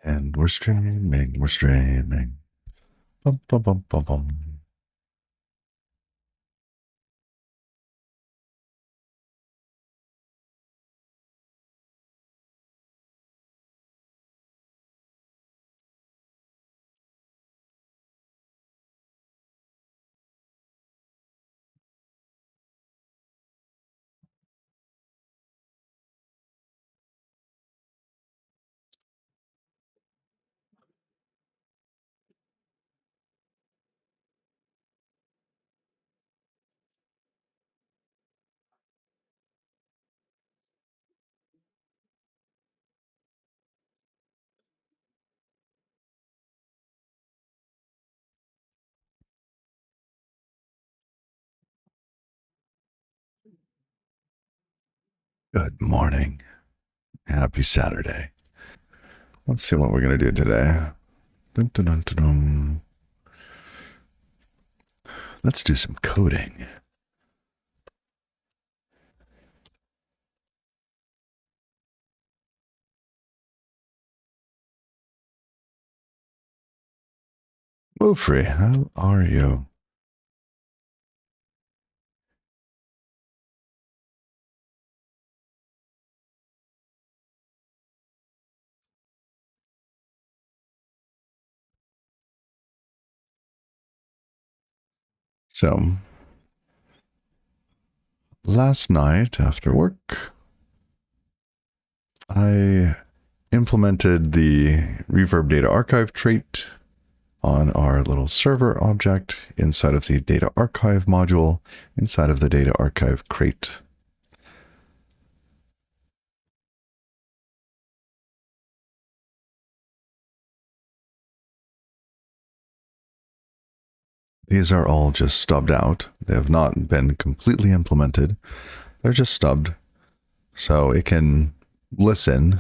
And we're streaming, we're streaming. Bum, bum, bum, bum, bum. Good morning. Happy Saturday. Let's see what we're going to do today. Dun, dun, dun, dun, dun. Let's do some coding. Move free. How are you? So, last night after work, I implemented the Reverb Data Archive trait on our little server object inside of the Data Archive module, inside of the Data Archive crate. These are all just stubbed out. They have not been completely implemented. They're just stubbed. So it can listen,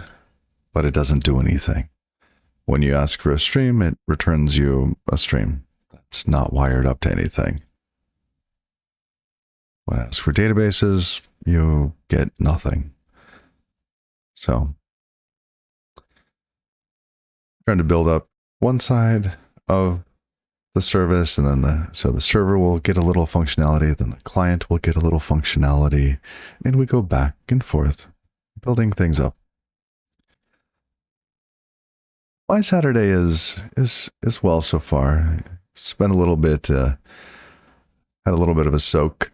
but it doesn't do anything. When you ask for a stream, it returns you a stream. That's not wired up to anything. When I ask for databases, you get nothing. So trying to build up one side of the service, and then the server will get a little functionality, then the client will get a little functionality, and we go back and forth, building things up. My Saturday is well so far. Spent a little bit, had a little bit of a soak.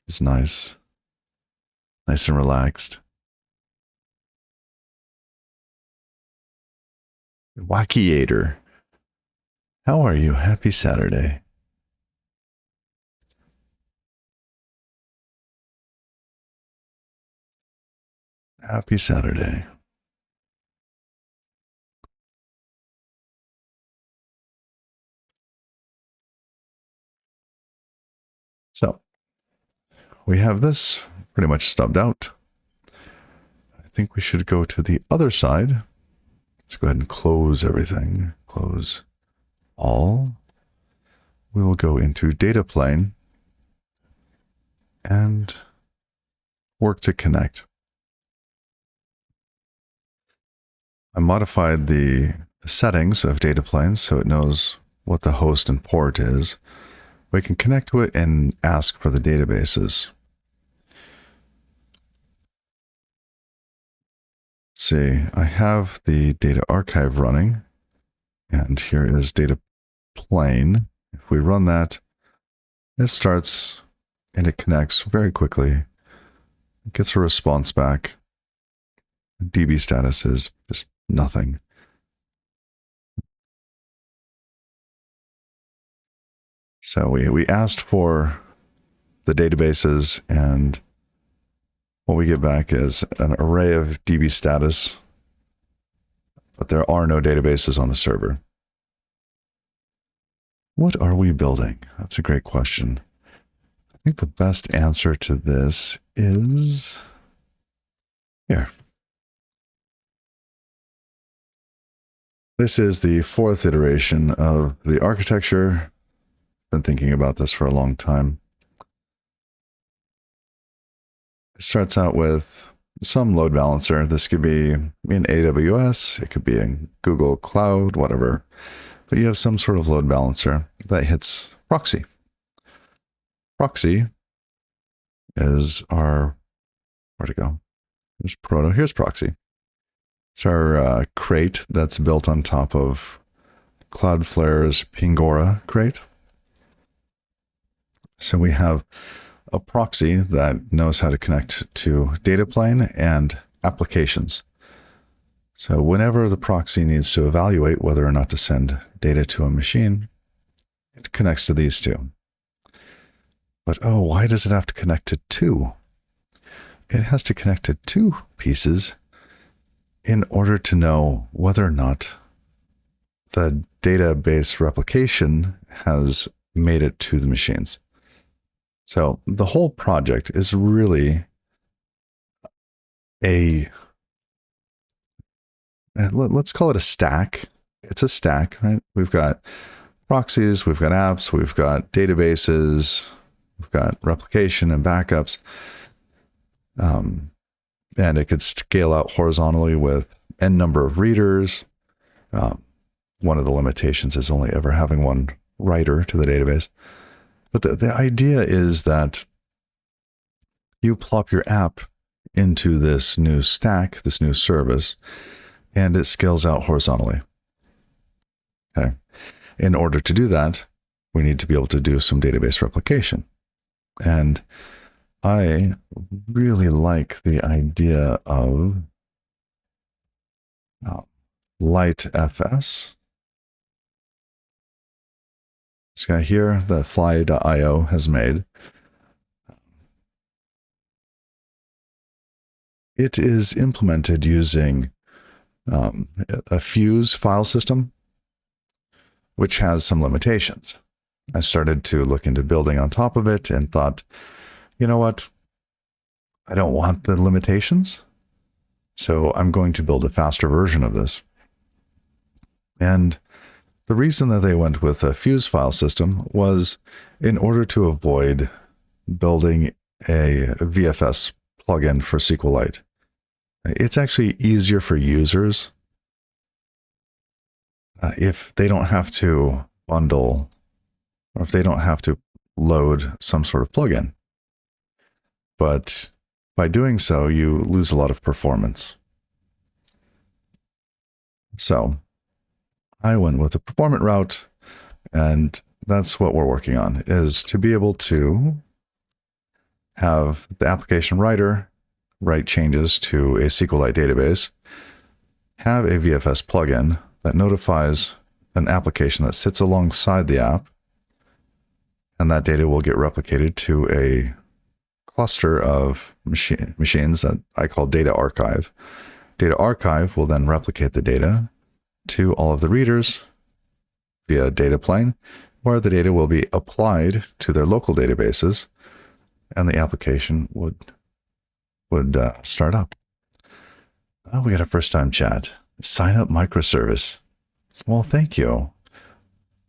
It's nice and relaxed. Wackiator, how are you? Happy Saturday. Happy Saturday. So, we have this pretty much stubbed out. I think we should go to the other side. Let's go ahead and close everything. Close all. We will go into data plane and work to connect. I modified the settings of data planes so it knows what the host and port is. We can connect to it and ask for the databases. Let's see, I have the data archive running, and here is data plane. If we run that, it starts and it connects very quickly. It gets a response back. DB status is just nothing. So we asked for the databases, and what we get back is an array of DB status, but there are no databases on the server. What are we building? That's a great question. I think the best answer to this is here. This is the fourth iteration of the architecture. Been thinking about this for a long time. It starts out with some load balancer. This could be in AWS, it could be in Google Cloud, whatever. But you have some sort of load balancer that hits proxy. Proxy is our, where'd it go? There's Proto, here's proxy. It's our crate that's built on top of Cloudflare's Pingora crate. So we have a proxy that knows how to connect to data plane and applications. So whenever the proxy needs to evaluate whether or not to send data to a machine, it connects to these two. But oh, why does it have to connect to two? It has to connect to two pieces in order to know whether or not the database replication has made it to the machines. So the whole project is really let's call it a stack. It's a stack, right? We've got proxies, we've got apps, we've got databases, we've got replication and backups. And it could scale out horizontally with n number of readers. One of the limitations is only ever having one writer to the database. But the idea is that you plop your app into this new stack, this new service, and it scales out horizontally. Okay. In order to do that, we need to be able to do some database replication. And I really like the idea of LightFS. This guy here that Fly.io has made. It is implemented using a Fuse file system, which has some limitations. I started to look into building on top of it and thought, you know what? I don't want the limitations, so I'm going to build a faster version of this. And the reason that they went with a Fuse file system was in order to avoid building a VFS plugin for SQLite. It's actually easier for users if they don't have to bundle or if they don't have to load some sort of plugin. But by doing so, you lose a lot of performance. So I went with the performant route, and that's what we're working on, is to be able to have the application writer write changes to a SQLite database, have a VFS plugin that notifies an application that sits alongside the app, and that data will get replicated to a cluster of machines that I call Data Archive. Data Archive will then replicate the data to all of the readers via data plane, where the data will be applied to their local databases, and the application would start up. Oh, we got a first-time chat. Sign up microservice. Well, thank you.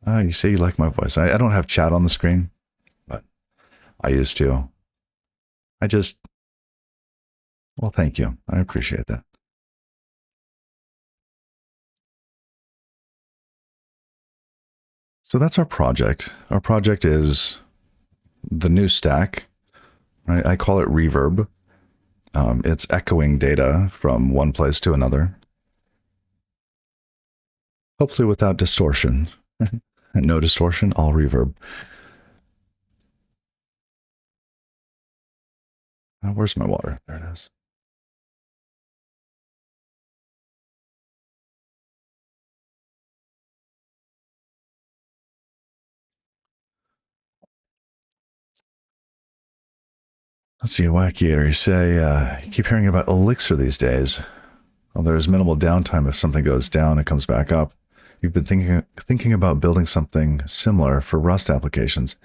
You say you like my voice. I don't have chat on the screen, but I used to. Well, thank you. I appreciate that. So that's our project. Our project is the new stack, right? I call it Reverb. It's echoing data from one place to another, hopefully without distortion. No distortion, all reverb. Where's my water? There it is. Let's see, Wackiator, you say you keep hearing about Elixir these days. Well, there's minimal downtime. If something goes down, it comes back up. You've been thinking about building something similar for Rust applications.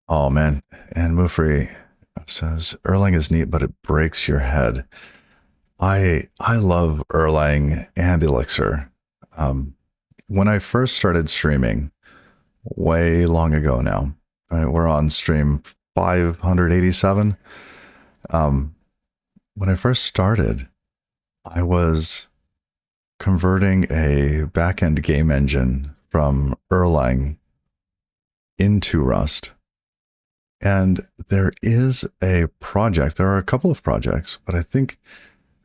Oh man, and Mufri says Erlang is neat, but it breaks your head. I love Erlang and Elixir. When I first started streaming, way long ago now, right, we're on stream 587. Um, when I first started, I was converting a backend game engine from Erlang into Rust. And there is a project, there are a couple of projects, but I think,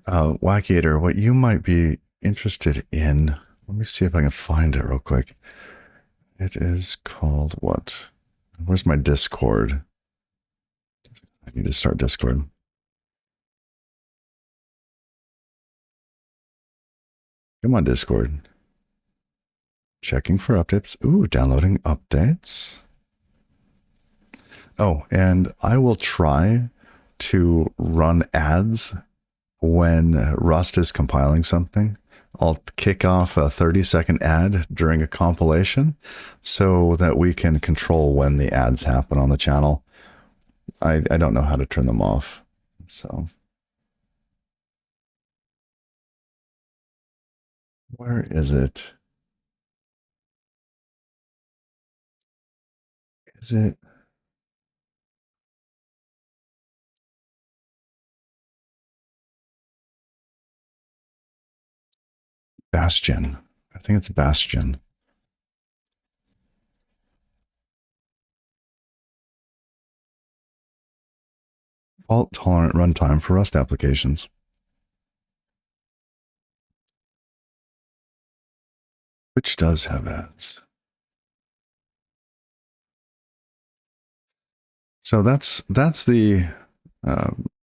Wackator, what you might be interested in, let me see if I can find it real quick. It is called what? Where's my Discord? I need to start Discord. Come on, Discord. Checking for updates. Ooh, downloading updates. Oh, and I will try to run ads when Rust is compiling something. I'll kick off a 30-second ad during a compilation so that we can control when the ads happen on the channel. I don't know how to turn them off. So where is it? Is it Bastion? I think it's Bastion. Fault tolerant runtime for Rust applications. Which does have ads. So that's the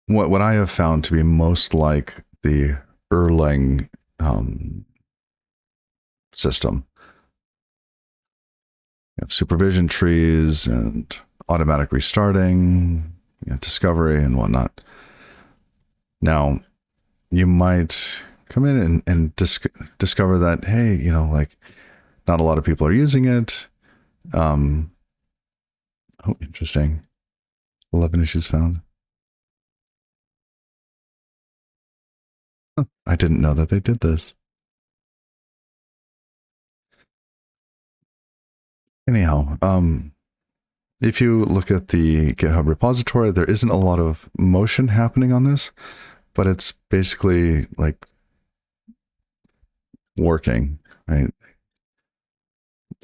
what I have found to be most like the Erlang system. You have supervision trees and automatic restarting, discovery and whatnot. Now, you might come in and discover that, hey, like not a lot of people are using it. Oh, interesting. 11 issues found. Huh, I didn't know that they did this. Anyhow, if you look at the GitHub repository, there isn't a lot of motion happening on this, but it's basically like working, right?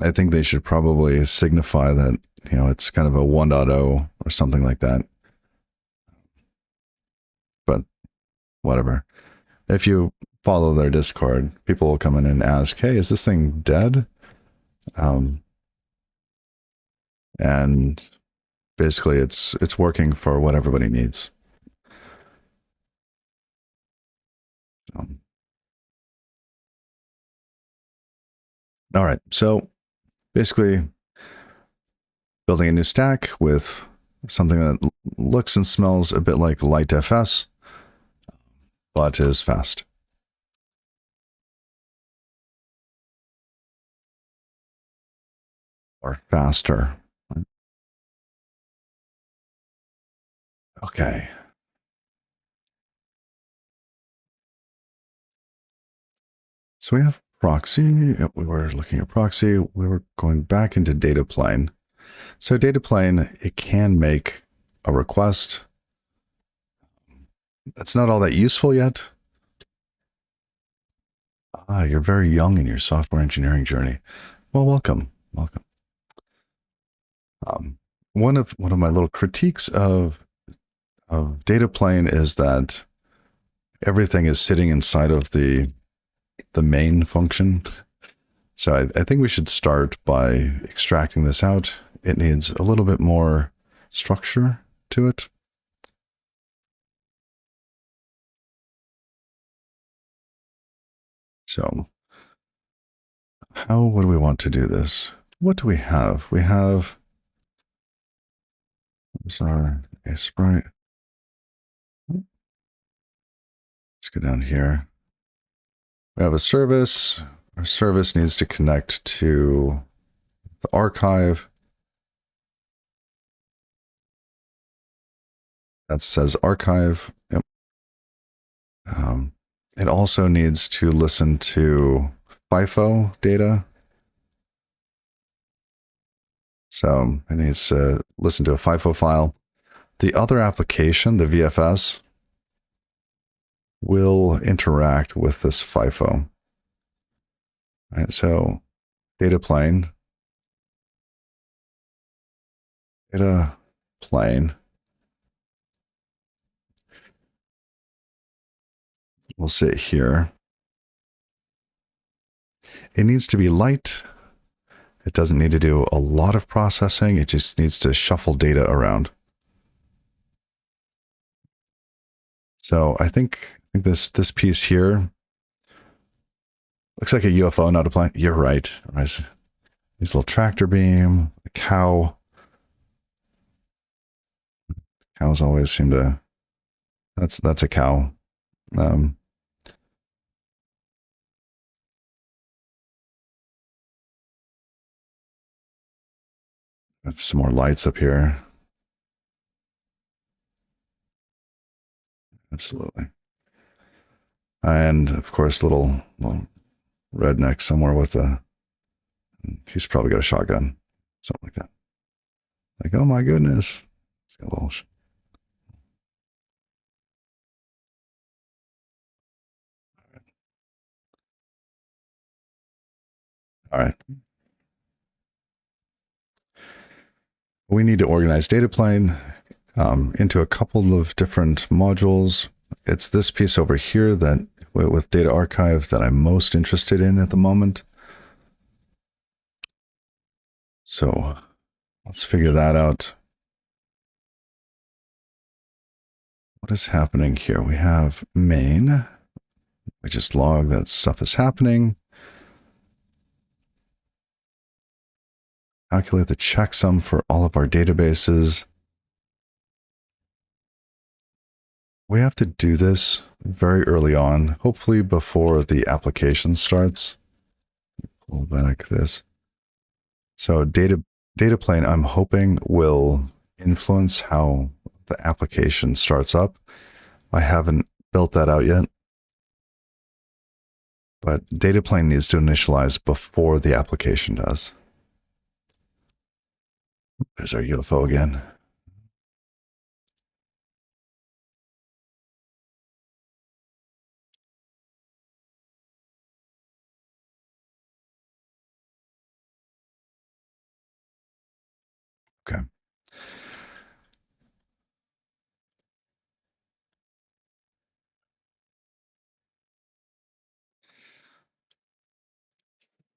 I think they should probably signify that, it's kind of a 1.0 or something like that. But whatever. If you follow their Discord, people will come in and ask, hey, is this thing dead? And basically it's working for what everybody needs. All right. So basically building a new stack with something that looks and smells a bit like LightFS, but is fast. Or faster. Okay. So we have proxy. We were looking at proxy. We were going back into data plane. So data plane, it can make a request. It's not all that useful yet. You're very young in your software engineering journey. Well, welcome. One of my little critiques of data plane is that everything is sitting inside of the main function. So I think we should start by extracting this out. It needs a little bit more structure to it. So what do we want to do this? What do we have? We have, our a sprite. Let's go down here. We have a service. Our service needs to connect to the archive. That says archive. Yep. It also needs to listen to FIFO data. So it needs to listen to a FIFO file. the other application, the VFS, will interact with this FIFO. All right, so data plane, will sit here. It needs to be light. It doesn't need to do a lot of processing. It just needs to shuffle data around. So I think this piece here looks like a UFO, not a plane. You're right. These little tractor beam, a cow. Cows always seem to. That's a cow. I have some more lights up here. Absolutely. And of course, little redneck somewhere with a. He's probably got a shotgun, something like that. Like, oh my goodness. He's got a little. All right. We need to organize data plane into a couple of different modules. It's this piece over here that with data archive that I'm most interested in at the moment. So let's figure that out. What is happening here? We have main. We just log that stuff is happening. Calculate the checksum for all of our databases. We have to do this very early on, hopefully before the application starts. Pull back this. So data plane, I'm hoping, will influence how the application starts up. I haven't built that out yet, but data plane needs to initialize before the application does. There's our UFO again. Okay.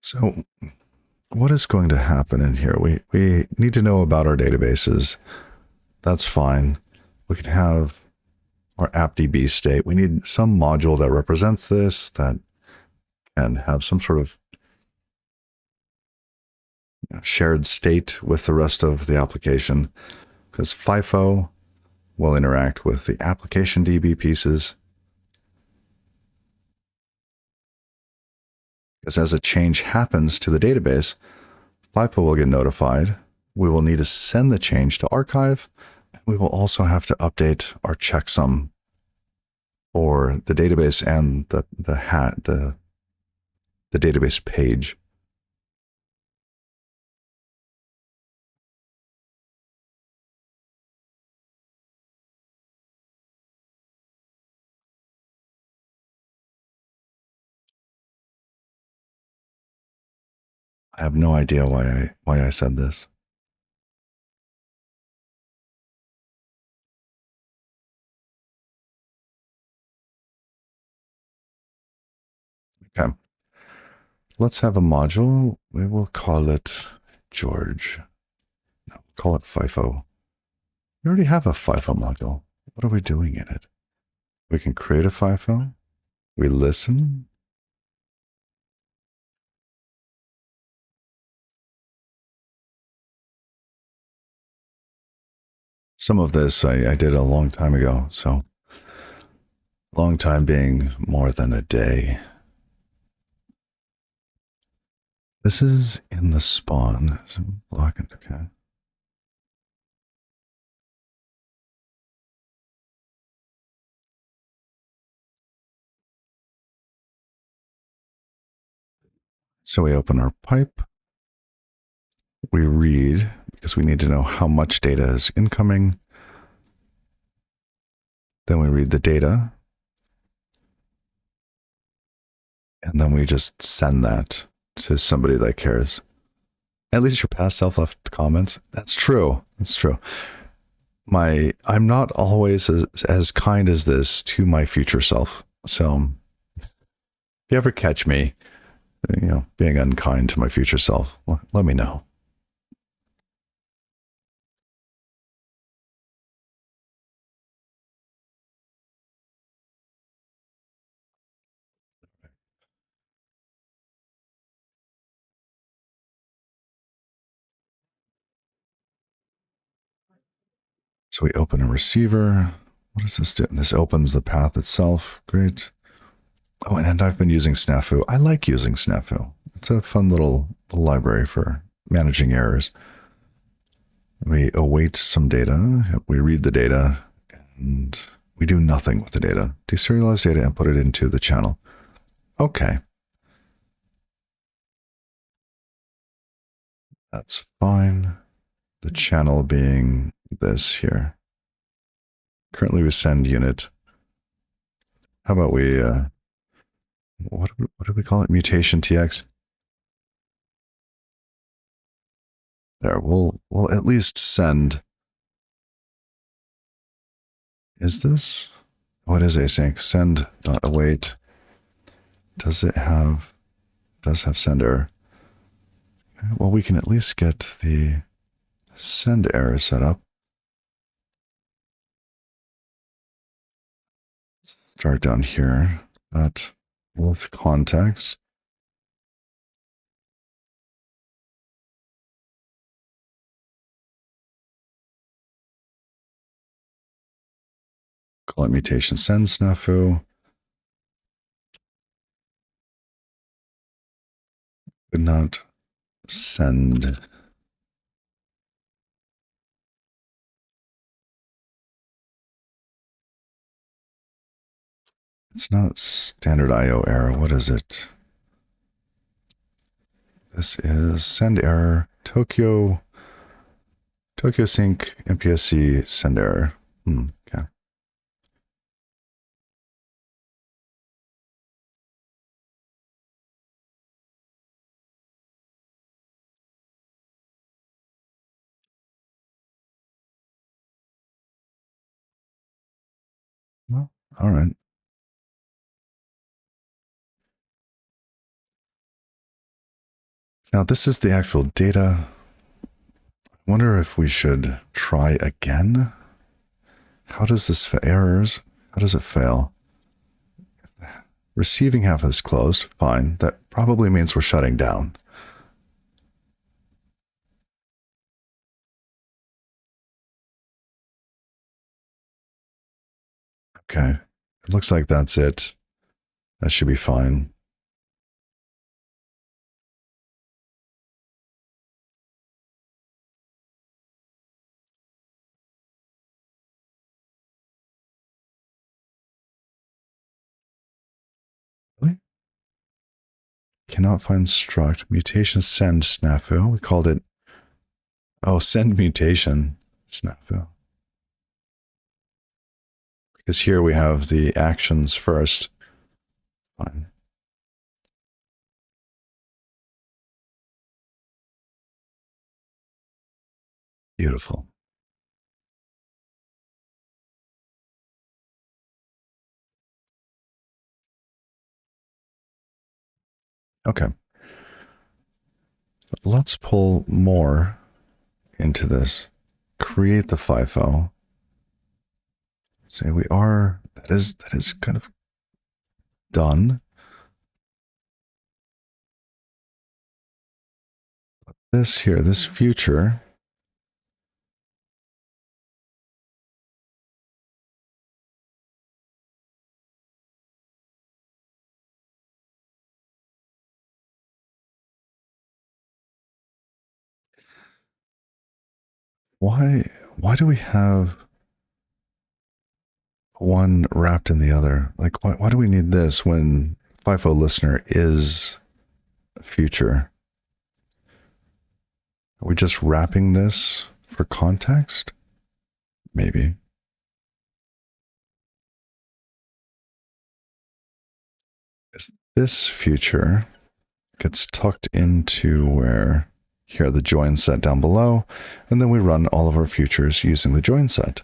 So what is going to happen in here? We need to know about our databases. That's fine. We can have our appdb state. We need some module that represents this, that can have some sort of shared state with the rest of the application, because FIFO will interact with the application DB pieces. Because as a change happens to the database, FIFO will get notified. We will need to send the change to archive. And we will also have to update our checksum for the database and the database page. I have no idea why I said this. Okay. Let's have a module. We will call it George. No, call it FIFO. We already have a FIFO module. What are we doing in it? We can create a FIFO. We listen. Some of this I did a long time ago, so long time being more than a day. This is in the spawn. Block it, okay. So we open our pipe. We read, because we need to know how much data is incoming. Then we read the data. And then we just send that to somebody that cares. At least your past self left comments. That's true. That's true. I'm not always as kind as this to my future self. So if you ever catch me, being unkind to my future self, let me know. So we open a receiver. What does this do? This opens the path itself. Great. Oh, and I've been using Snafu. I like using Snafu. It's a fun little library for managing errors. We await some data. We read the data, and we do nothing with the data. Deserialize data and put it into the channel. Okay. That's fine. The channel being this here. Currently we send unit. How about we, what do we call it? Mutation TX. There, we'll at least send. Is this? What is async? Send dot await. Does have send error? Well, we can at least get the send error set up. Start down here, but with context. Call it mutation send snafu. Could not send. It's not standard IO error. What is it? This is send error. Tokyo sync MPSC send error. Okay. Well, all right. Now this is the actual data. I wonder if we should try again. How does this errors? How does it fail? Receiving half is closed. Fine. That probably means we're shutting down. Okay. It looks like that's it. That should be fine. Really? Cannot find struct. Mutation send snafu. We called it, send mutation snafu. Because here we have the actions first. Fine. Beautiful. Okay. But let's pull more into this. Create the FIFO. Say we are, that is kind of done. But this here, this future. Why do we have one wrapped in the other? Like, why do we need this when FIFO listener is future? Are we just wrapping this for context? Maybe. is this future gets tucked into where here the join set down below, and then we run all of our futures using the join set.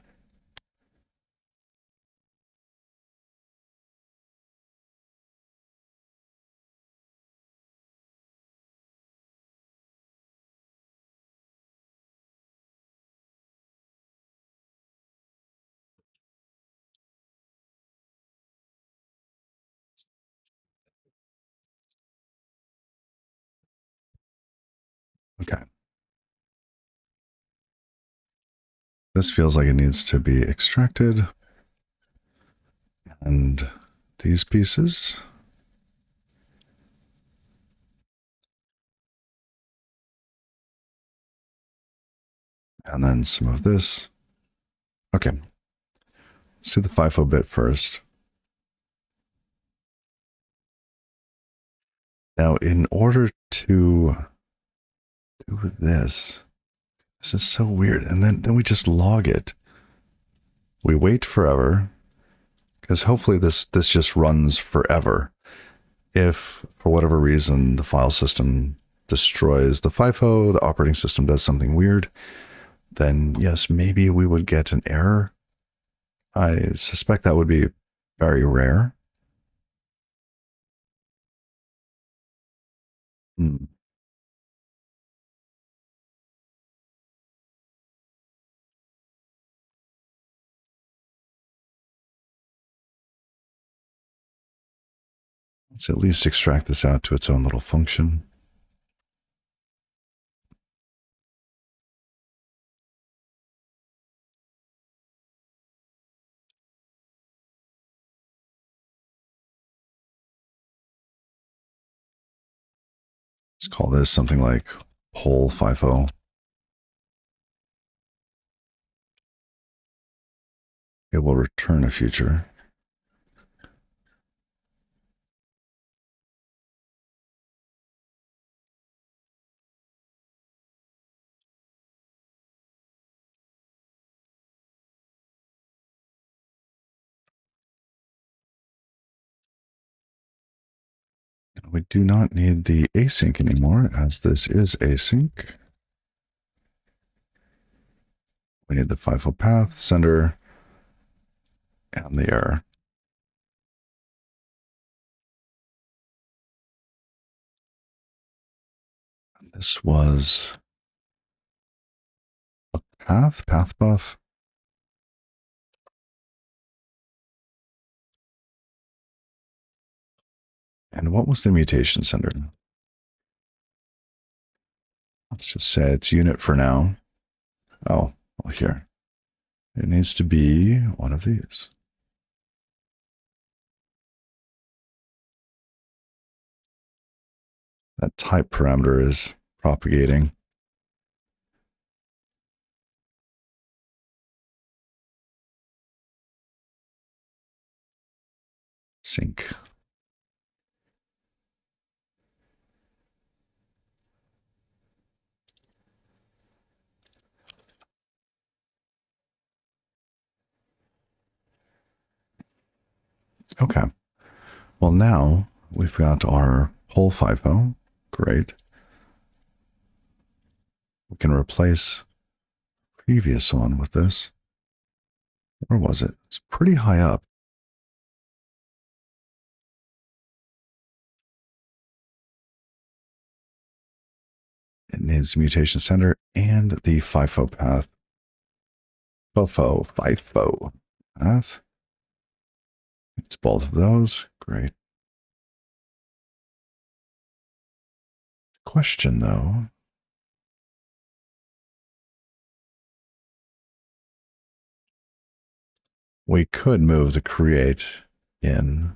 Okay. This feels like it needs to be extracted. And these pieces. And then some of this. Okay. Let's do the FIFO bit first. Now, in order to do this is so weird. And then we just log it. We wait forever, because hopefully this just runs forever. If, for whatever reason, the file system destroys the FIFO, the operating system does something weird, then yes, maybe we would get an error. I suspect that would be very rare. Let's at least extract this out to its own little function. Let's call this something like whole FIFO. It will return a future. We do not need the async anymore, as this is async. We need the FIFO path, sender, and the error. This was a path buff. And what was the mutation sender? Let's just say it's unit for now. Oh, well, here. It needs to be one of these. That type parameter is propagating. Sync. Okay. Well, now we've got our whole FIFO. Great. We can replace the previous one with this. Where was it? It's pretty high up. It needs mutation center and the FIFO path. FIFO path. It's both of those. Great. Question though. We could move the create in.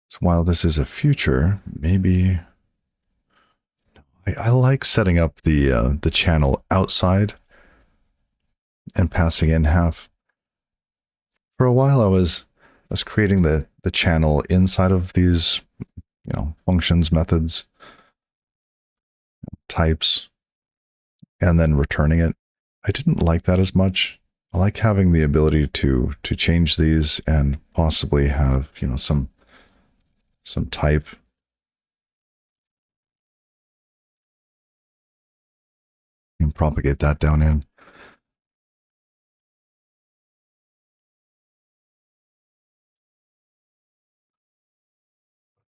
So while this is a future, maybe I like setting up the channel outside and passing in half. For a while, I was creating the channel inside of these, functions, methods, types, and then returning it. I didn't like that as much. I like having the ability to change these and possibly have, you know, some type. And propagate that down in.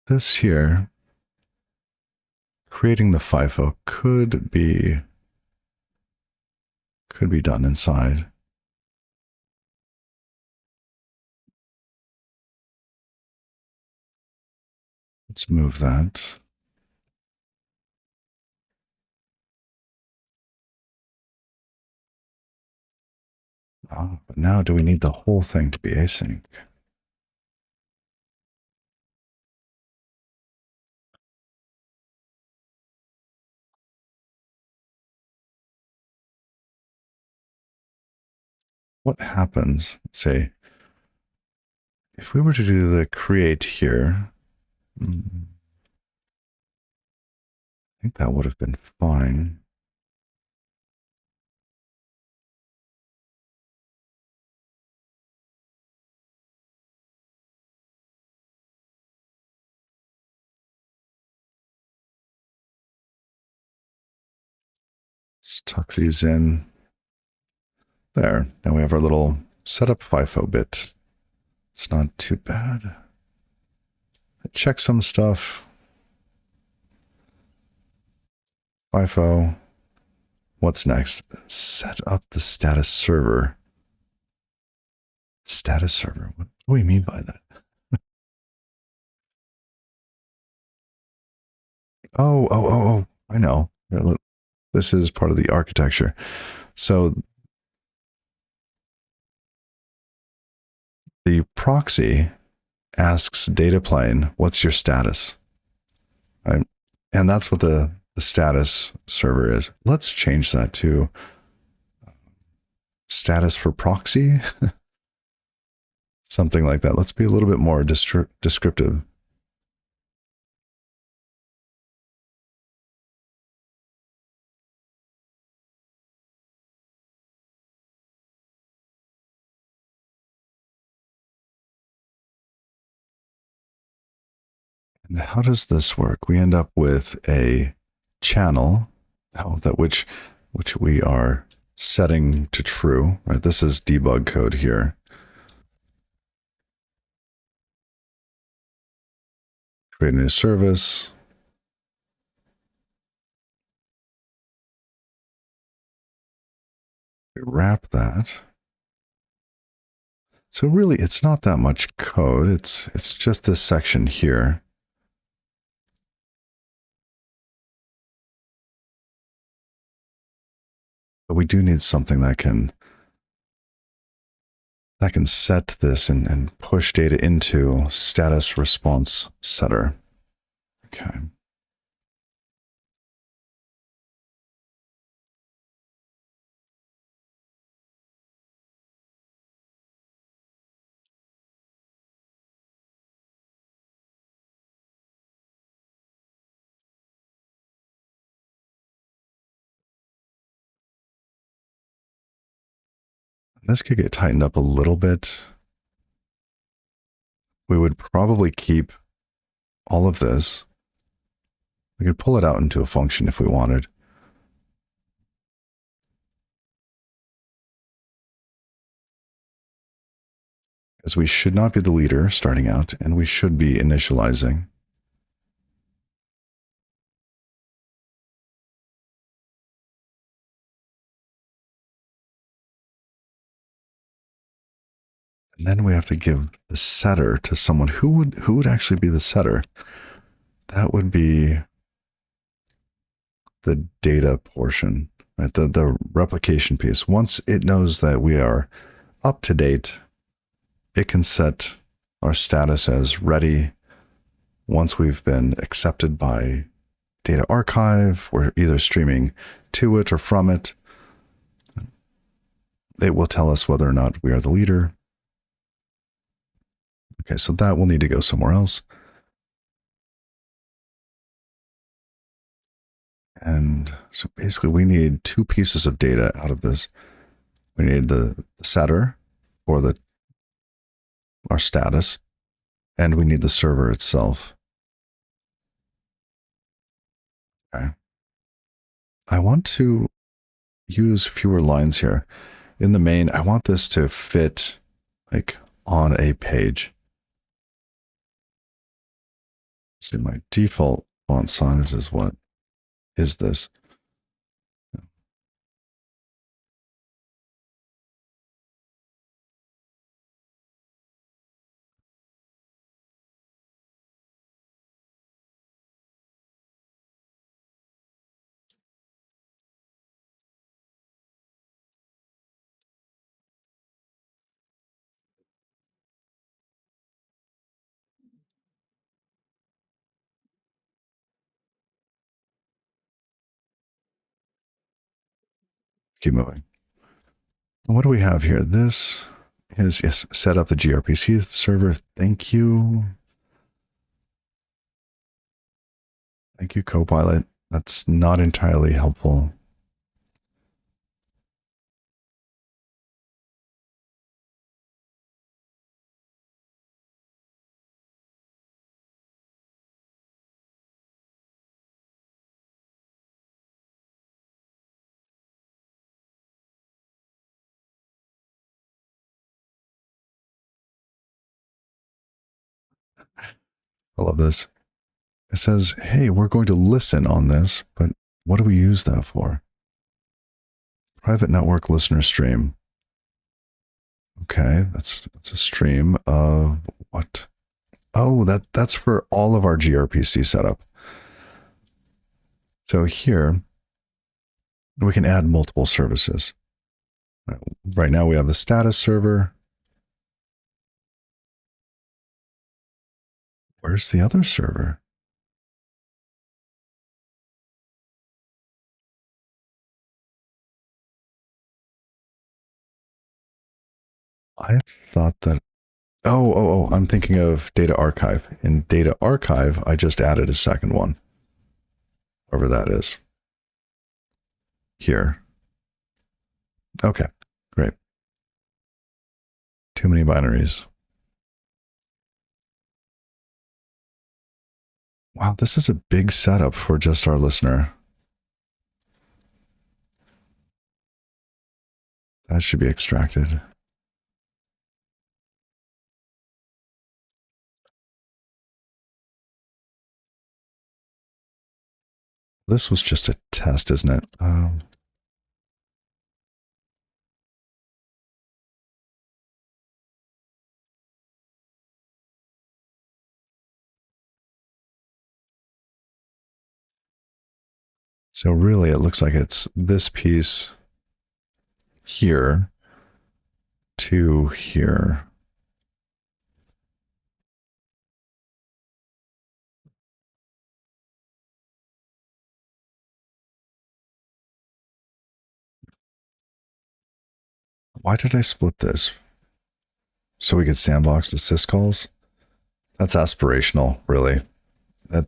This here, creating the FIFO could be done inside. Let's move that. But now do we need the whole thing to be async? What happens, say, if we were to do the create here? I think that would have been fine. Let's tuck these in. There. Now we have our little setup FIFO bit. It's not too bad. Check some stuff. FIFO. What's next? Set up the status server. Status server. What do we mean by that? Oh. I know. This is part of the architecture. So the proxy asks data plane, what's your status? Right? And that's what the status server is. Let's change that to status for proxy. Something like that. Let's be a little bit more descriptive. And how does this work? We end up with a channel, which we are setting to true, right? This is debug code here. Create a new service. We wrap that. So really, it's not that much code. It's just this section here. But we do need something that can set this and push data into status response setter. Okay. This could get tightened up a little bit. We would probably keep all of this. We could pull it out into a function if we wanted. Because we should not be the leader starting out, and we should be initializing. And then we have to give the setter to someone. Who would actually be the setter? That would be the data portion, right? The replication piece. Once it knows that we are up to date, it can set our status as ready. Once we've been accepted by Data Archive, we're either streaming to it or from it. It will tell us whether or not we are the leader. Okay, so that will need to go somewhere else. And so basically we need two pieces of data out of this. We need the setter for our status, and we need the server itself. Okay. I want to use fewer lines here. In the main, I want this to fit like on a page. See, my default font size is what is this? Keep moving. What do we have here? This is, yes, set up the gRPC server. Thank you. Thank you, Copilot. That's not entirely helpful. I love this. It says, hey, we're going to listen on this, but what do we use that for? Private network listener stream. Okay, that's a stream of what? Oh, that's for all of our gRPC setup. So here, we can add multiple services. Right now we have the status server. Where's the other server? I thought that, I'm thinking of data archive. In data archive, I just added a second one, wherever that is. Here. Okay, great. Too many binaries. Wow, this is a big setup for just our listener. That should be extracted. This was just a test, isn't it? So really, it looks like it's this piece here to here. Why did I split this? So we could sandbox the syscalls? That's aspirational, really. That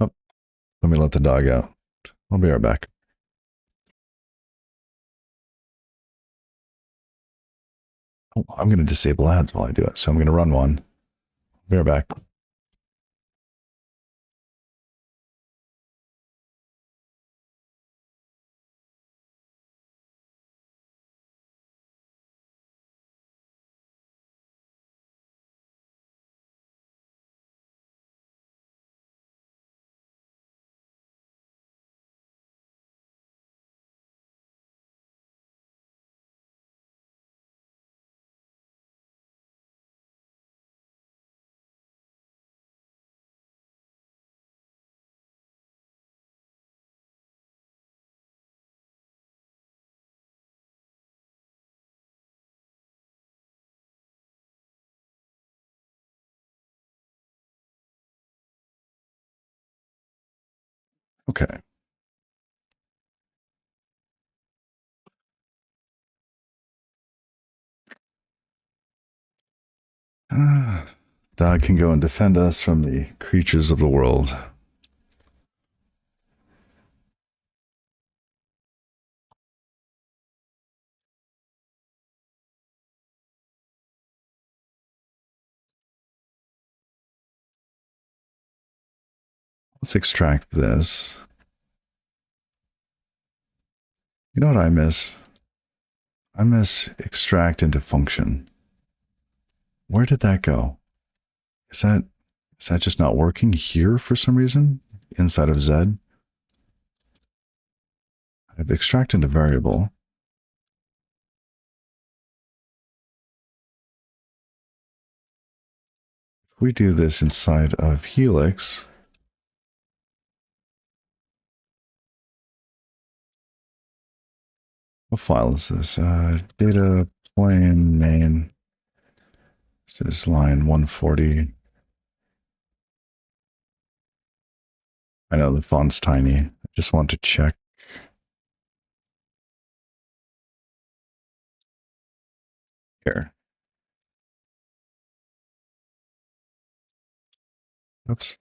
oh, let me let the dog out. I'll be right back. Oh, I'm going to disable ads while I do it. So I'm going to run one. Be right back. Okay. Dog can go and defend us from the creatures of the world. Let's extract this. You know what I miss? I miss extract into function. Where did that go? Is that just not working here for some reason? Inside of Z? I have extract into variable. If we do this inside of Helix, what file is this? Data plane main. This is line 140. I know the font's tiny. I just want to check. Here. Oops.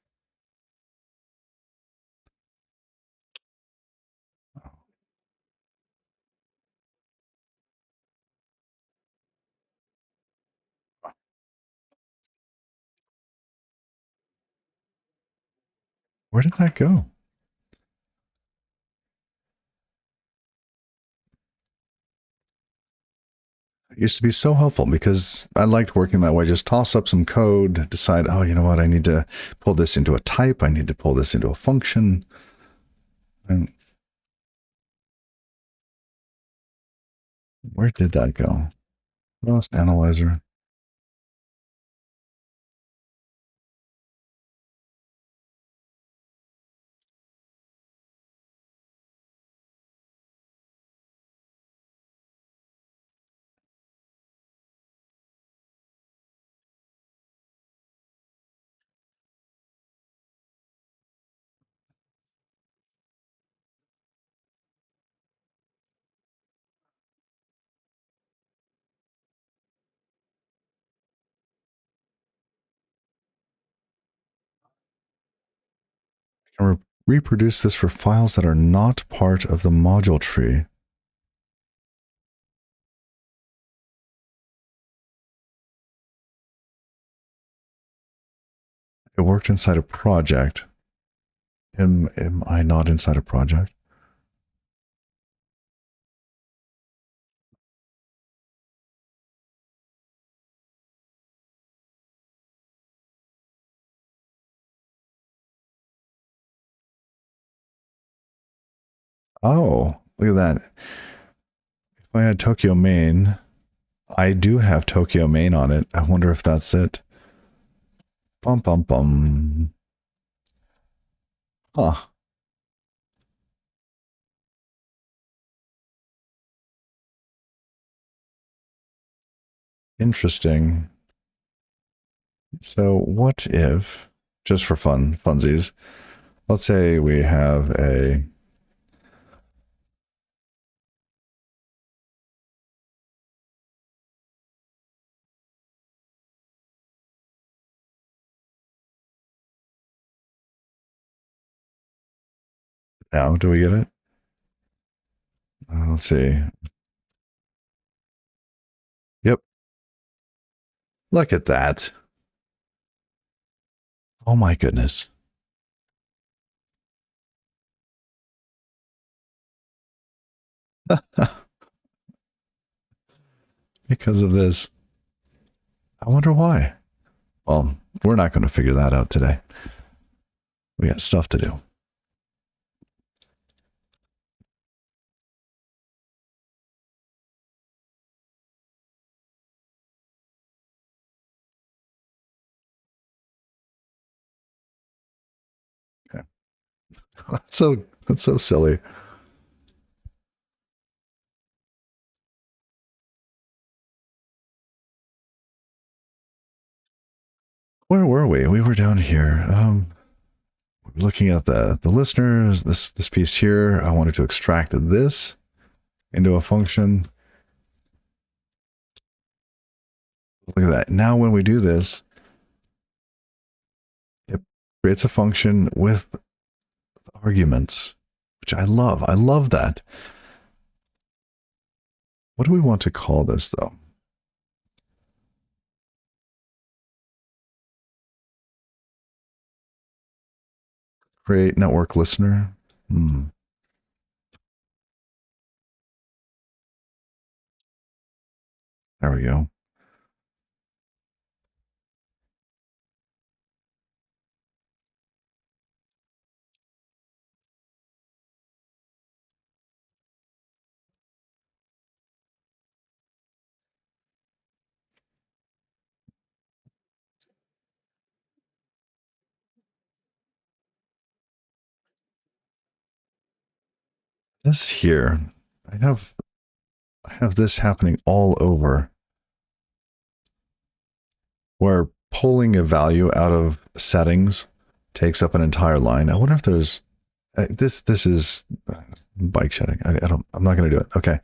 Where did that go? It used to be so helpful because I liked working that way. Just toss up some code, decide, oh, you know what? I need to pull this into a type. I need to pull this into a function. And where did that go? Lost analyzer. I can reproduce this for files that are not part of the module tree. It worked inside a project. Am I not inside a project? Oh, look at that. If I had Tokyo main, I do have Tokyo main on it. I wonder if that's it. Bum, bum, bum. Huh. Interesting. So what if, just for funsies, let's say we have a now, do we get it? Let's see. Yep. Look at that. Oh my goodness. Because of this. I wonder why. Well, we're not going to figure that out today. We got stuff to do. Okay. That's so silly. Where were we? We were down here. Looking at the listeners, this piece here, I wanted to extract this into a function. Look at that. Now when we do this, it creates a function with arguments, which I love. I love that. What do we want to call this though? Create network listener. There we go. This here, I have this happening all over, where pulling a value out of settings takes up an entire line. I wonder if there's this is bike shedding. I'm not going to do it. Okay.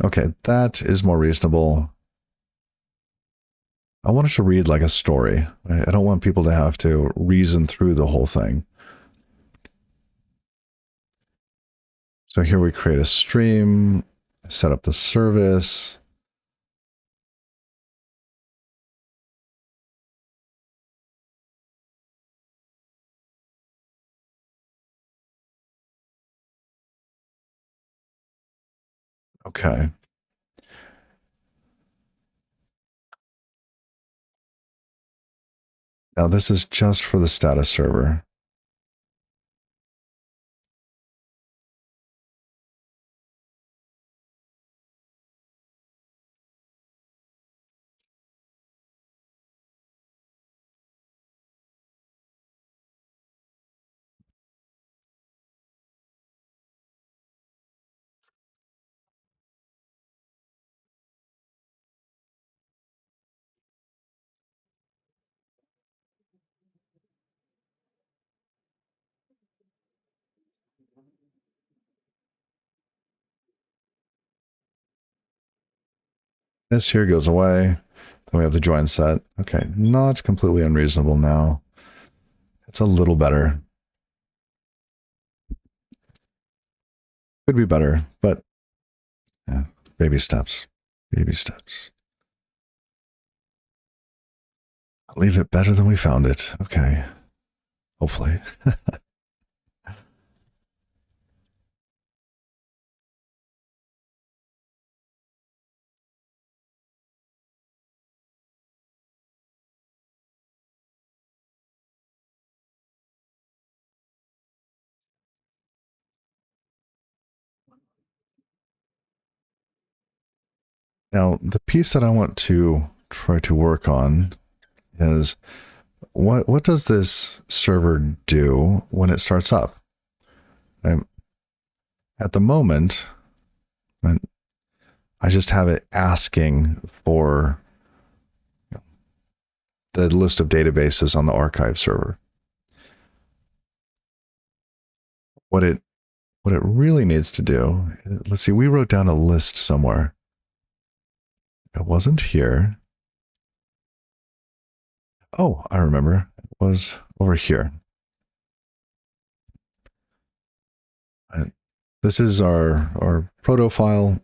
Okay, that is more reasonable. I want it to read like a story. I don't want people to have to reason through the whole thing. So here we create a stream, set up the service. Okay. Now this is just for the status server. This here goes away. Then we have the join set. Okay, not completely unreasonable now. It's a little better. Could be better, but yeah, baby steps. Baby steps. I'll leave it better than we found it. Okay. Hopefully. Now, the piece that I want to try to work on is what does this server do when it starts up? At the moment, I just have it asking for the list of databases on the archive server. What it really needs to do, let's see, we wrote down a list somewhere. It wasn't here. Oh, I remember. It was over here. This is our proto file.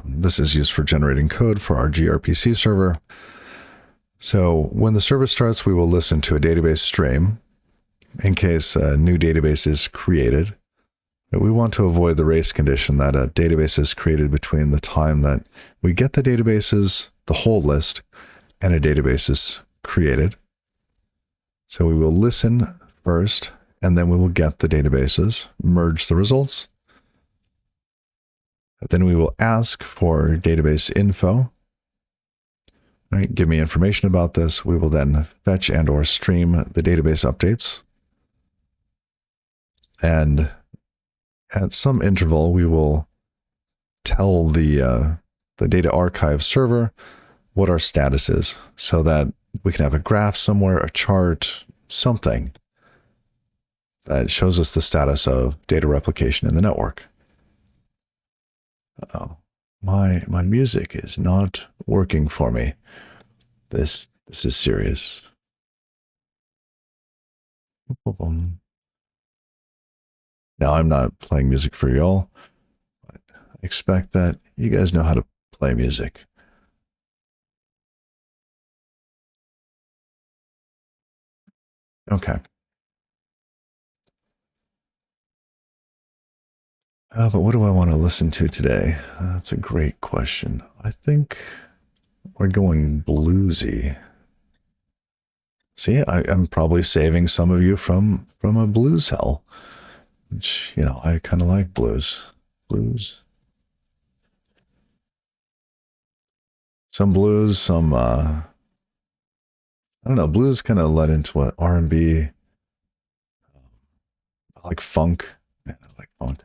This is used for generating code for our gRPC server. So when the service starts, we will listen to a database stream in case a new database is created. But we want to avoid the race condition that a database is created between the time that we get the databases, the whole list, and a database is created. So we will listen first, and then we will get the databases, merge the results. Then we will ask for database info. Right, give me information about this. We will then fetch and or stream the database updates. And at some interval, we will tell the data archive server what our status is so that we can have a graph somewhere, a chart, something that shows us the status of data replication in the network. Uh-oh. My music is not working for me. This is serious. Now I'm not playing music for y'all, but I expect that you guys know how to play music. Okay. But what do I want to listen to today? That's a great question. I think we're going bluesy. See, I'm probably saving some of you from a blues hell, which, you know, I kind of like blues. Blues. Some blues, some I don't know, blues kind of led into what R&B. I like funk. Man, I like funk.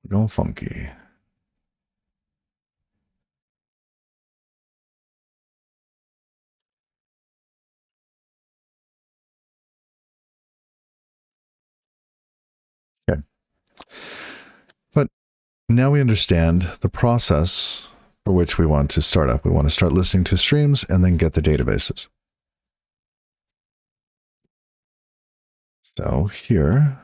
We're going funky. Okay. But now we understand the process for which we want to start up. We want to start listening to streams and then get the databases. So here,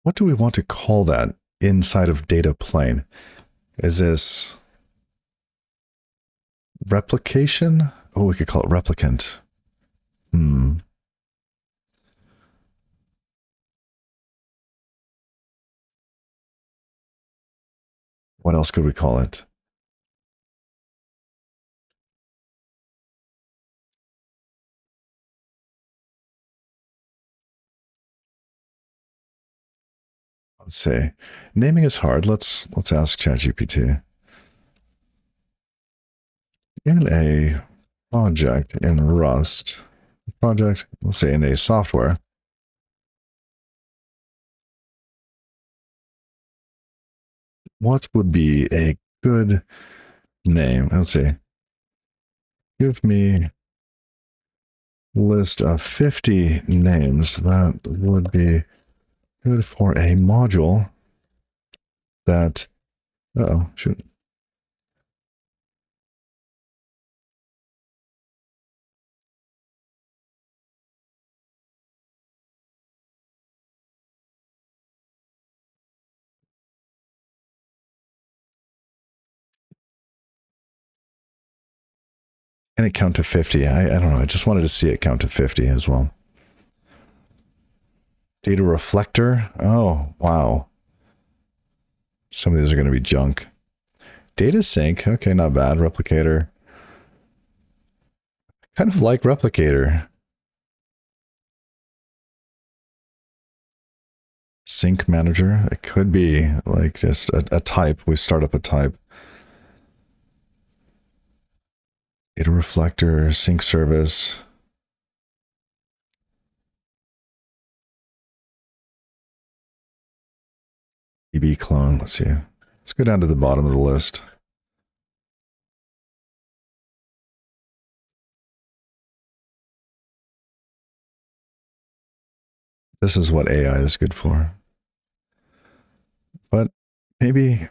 what do we want to call that inside of data plane? Is this replication? Oh, we could call it replicant. What else could we call it? Let's see. Naming is hard. Let's ask ChatGPT. In a project in Rust, project, let's say in a software, what would be a good name? Let's see. Give me list of 50 names that would be good for a module that, oh, shoot. Can it count to 50? I don't know. I just wanted to see it count to 50 as well. Data reflector. Oh, wow. Some of these are going to be junk. Data sync. Okay, not bad. Replicator. Kind of like replicator. Sync manager. It could be like just a type. We start up a type. Data reflector, sync service. DB clone. Let's see. Let's go down to the bottom of the list. This is what AI is good for. But maybe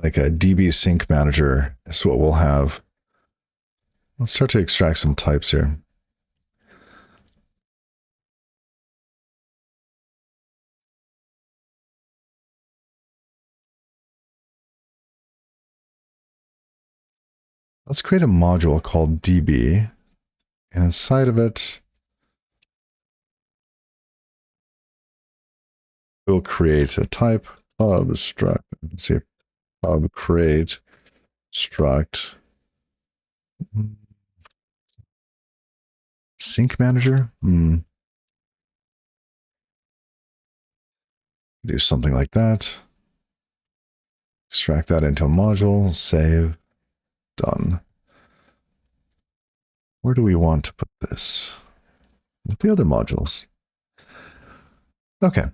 like a DB sync manager is what we'll have. Let's start to extract some types here. Let's create a module called DB. And inside of it, we'll create a type pub struct. Let's see, pub create struct sync manager. Do something like that. Extract that into a module. Save. Done. Where do we want to put this? With the other modules. Okay.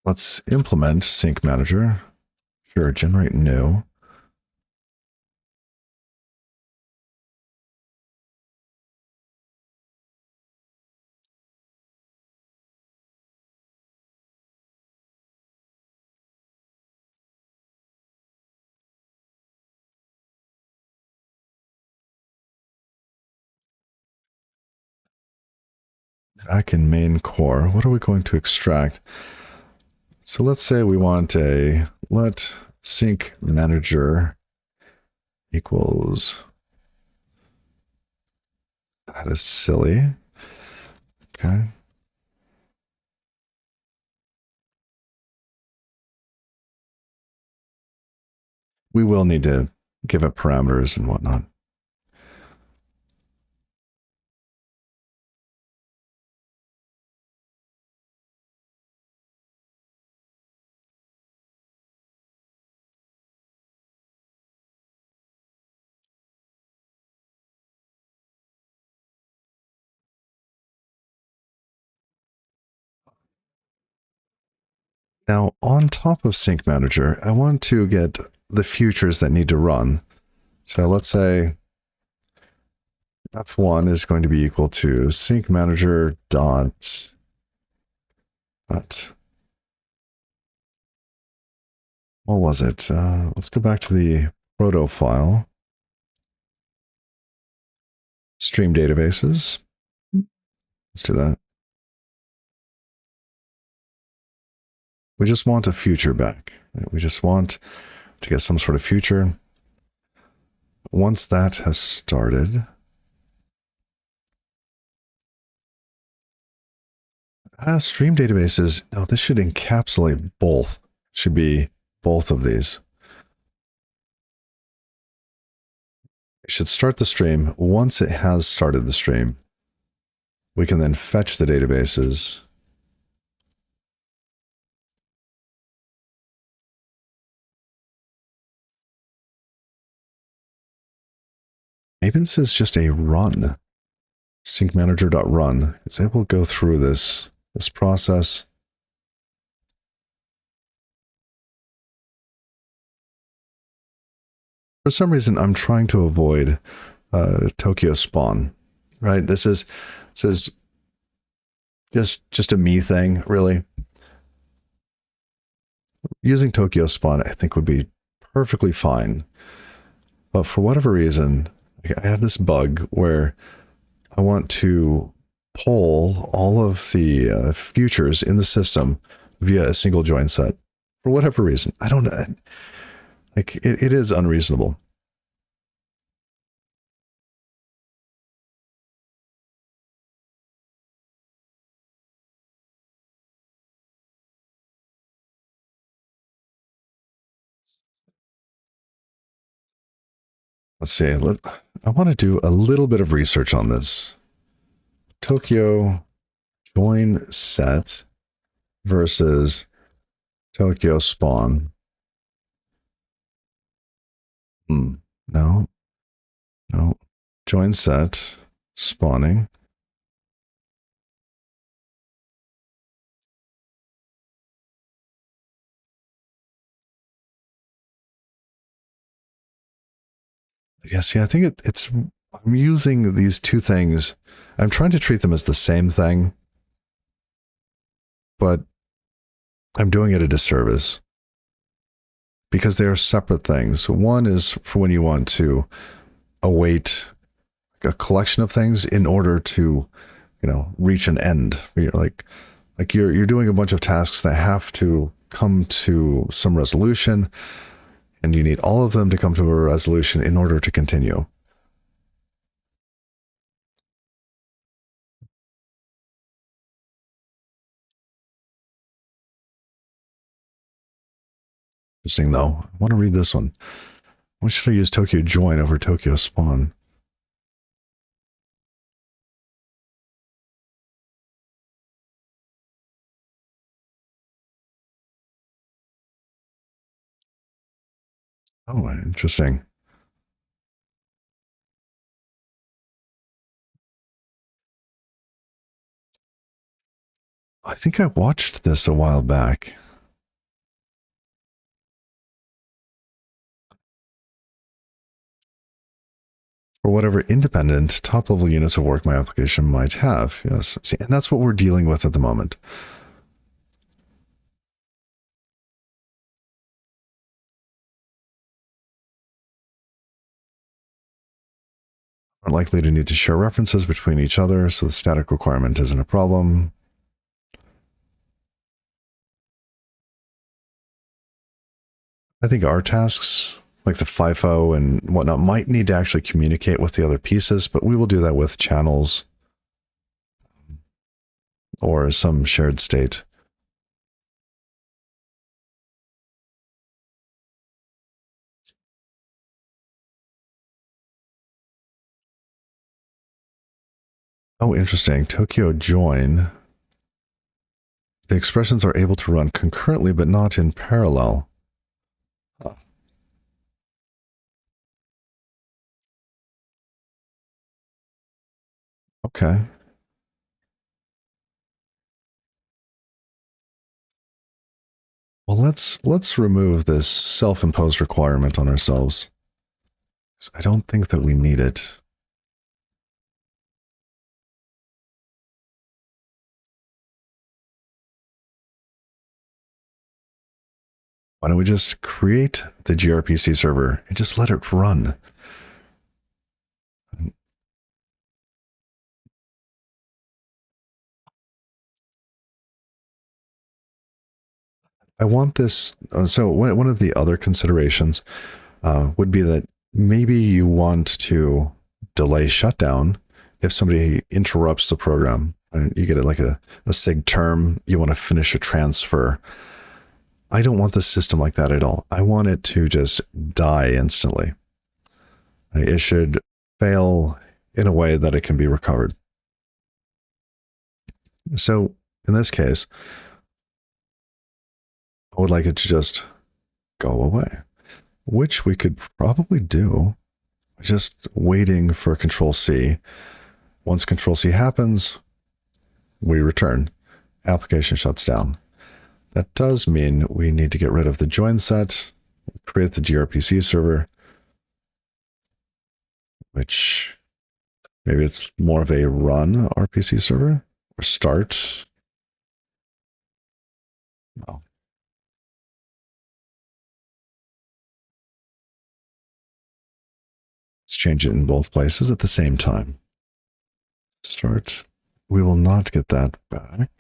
Let's implement sync manager. Sure, generate new. back in main core, what are we going to extract? So let's say we want a let sync manager equals, that is silly. Okay. We will need to give it parameters and whatnot. Now, on top of Sync Manager, I want to get the futures that need to run. So let's say F1 is going to be equal to Sync Manager dot what was it? Let's go back to the proto file. Stream databases. Let's do that. We just want a future back. We just want to get some sort of future. Once that has started, stream databases, no, this should encapsulate both. It should be both of these. It should start the stream. Once it has started the stream, we can then fetch the databases. Maybe this is just a run. Syncmanager.run is able to go through this process. For some reason, I'm trying to avoid Tokyo spawn, right? This is just a me thing, really. Using Tokyo spawn, I think, would be perfectly fine. But for whatever reason, I have this bug where I want to pull all of the futures in the system via a single join set. For whatever reason, I don't know. Like, it is unreasonable. Let's see. I want to do a little bit of research on this. Tokyo join set versus Tokyo spawn. No. Join set, spawning. Yeah, see, I think it's, I'm using these two things. I'm trying to treat them as the same thing, but I'm doing it a disservice because they are separate things. One is for when you want to await a collection of things in order to, reach an end. You're like you're doing a bunch of tasks that have to come to some resolution, and you need all of them to come to a resolution in order to continue. Interesting, though. I want to read this one. Why should I use Tokyo join over Tokyo spawn? Oh, interesting. I think I watched this a while back. For whatever independent top-level units of work my application might have. Yes. See, and that's what we're dealing with at the moment. Are likely to need to share references between each other, so the static requirement isn't a problem. I think our tasks, like the FIFO and whatnot, might need to actually communicate with the other pieces, but we will do that with channels or some shared state. Oh, interesting. Tokyo join. The expressions are able to run concurrently, but not in parallel. Huh. Okay. Well, let's remove this self-imposed requirement on ourselves. I don't think that we need it. Why don't we just create the gRPC server and just let it run? I want this. So one of the other considerations would be that maybe you want to delay shutdown if somebody interrupts the program. And you get it like a sig term, you want to finish a transfer. I don't want the system like that at all. I want it to just die instantly. It should fail in a way that it can be recovered. So in this case, I would like it to just go away, which we could probably do just waiting for Control C. Once Control C happens, we return. Application shuts down. That does mean we need to get rid of the join set, create the gRPC server, which maybe it's more of a run RPC server or start. No. Let's change it in both places at the same time. Start. We will not get that back.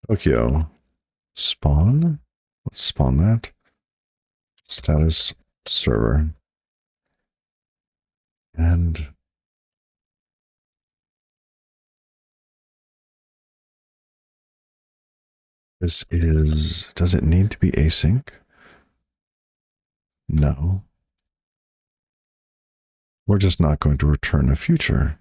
Tokyo. Spawn. Let's spawn that. Status server. And this is, does it need to be async? No. We're just not going to return a future.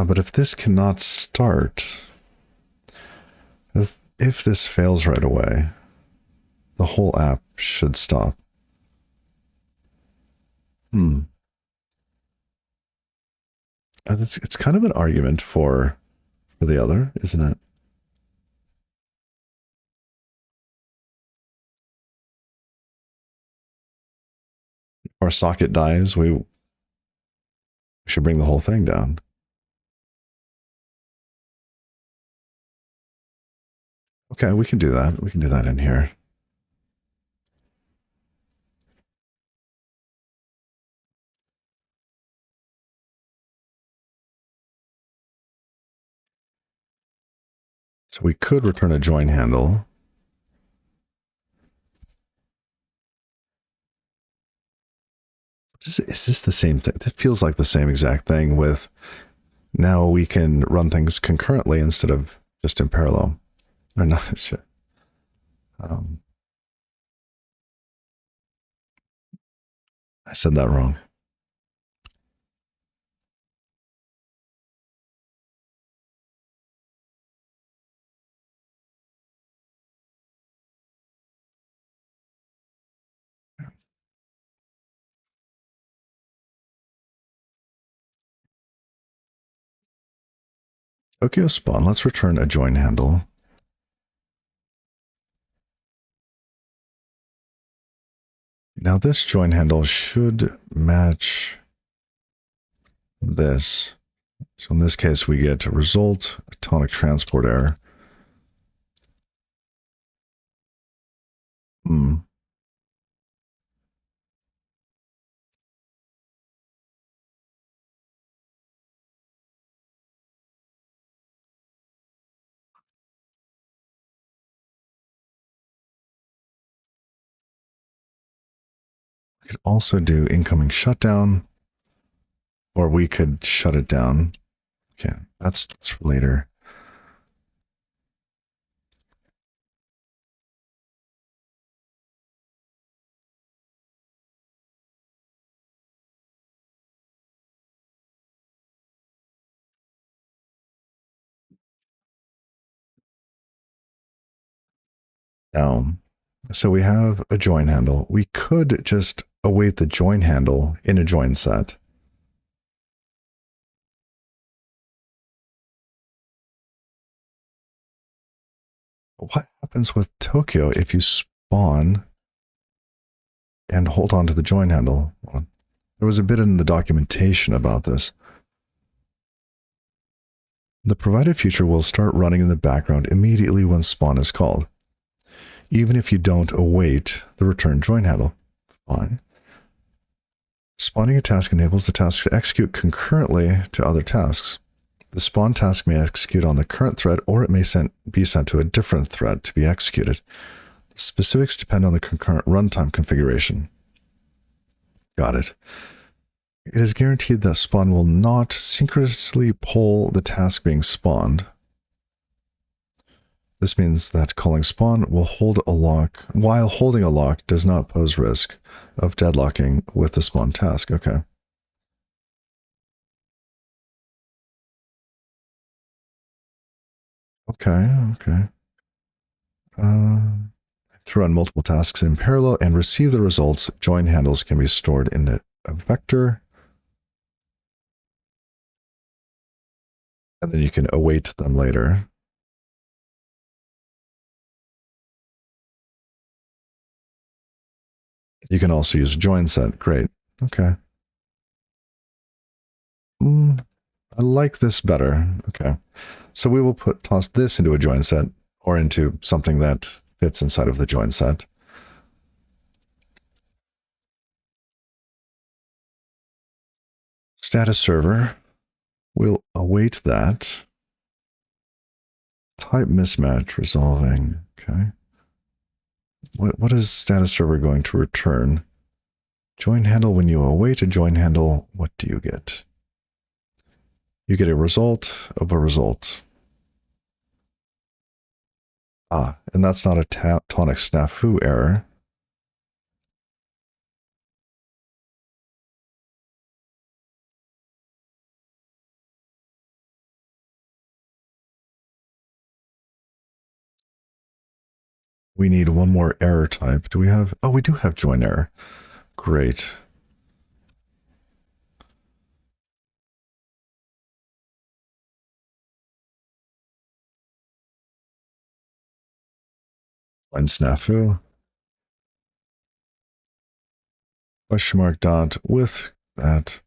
But if this cannot start, if this fails right away, the whole app should stop. It's kind of an argument for the other, isn't it? Our socket dies, we should bring the whole thing down. Okay, we can do that. We can do that in here. So we could return a join handle. Is this the same thing? It feels like the same exact thing with now we can run things concurrently instead of just in parallel. Or not. Um, I said that wrong. Tokyo spawn. Let's return a join handle. Now this join handle should match this. So in this case, we get a result, a tonic transport error. Hmm. We could also do incoming shutdown, or we could shut it down. Okay, that's for later. Now, so we have a join handle. We could just await the join handle in a join set. What happens with Tokyo if you spawn and hold on to the join handle? Well, there was a bit in the documentation about this. The provided feature will start running in the background immediately when spawn is called, even if you don't await the return join handle. Fine. Spawning a task enables the task to execute concurrently to other tasks. The spawn task may execute on the current thread, or it may be sent to a different thread to be executed. The specifics depend on the concurrent runtime configuration. Got it. It is guaranteed that spawn will not synchronously poll the task being spawned. This means that calling spawn will hold a lock, while holding a lock does not pose risk of deadlocking with the spawn task. Okay. Okay. To run multiple tasks in parallel and receive the results, join handles can be stored in a vector. And then you can await them later. You can also use a join set. Great. Okay. I like this better. Okay. So we will toss this into a join set, or into something that fits inside of the join set. Status server. We'll await that. Type mismatch resolving. Okay. What is status server going to return? Join handle. When you await a join handle, what do you get? You get a result of a result. Ah, and that's not a tonic snafu error. We need one more error type. Do we have? Oh, we do have join error. Great. Join snafu. Question mark dot with that.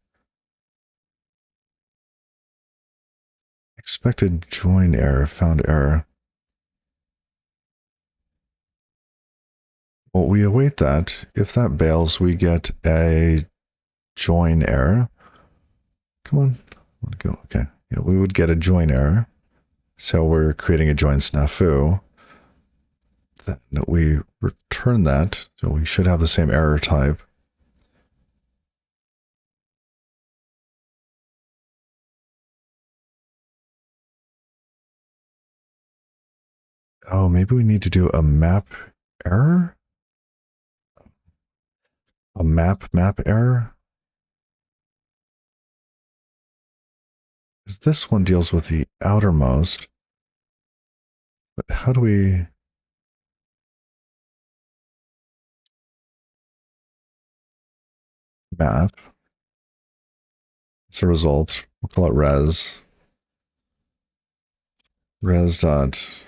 Expected join error, found error. Well, we await that. If that bails, we get a join error. Come on. Go. Okay. Yeah, we would get a join error. So we're creating a join snafu. That we return that. So we should have the same error type. Oh, maybe we need to do a map error? A map error? Because this one deals with the outermost. But how do we... Map. It's a result. We'll call it res. res dot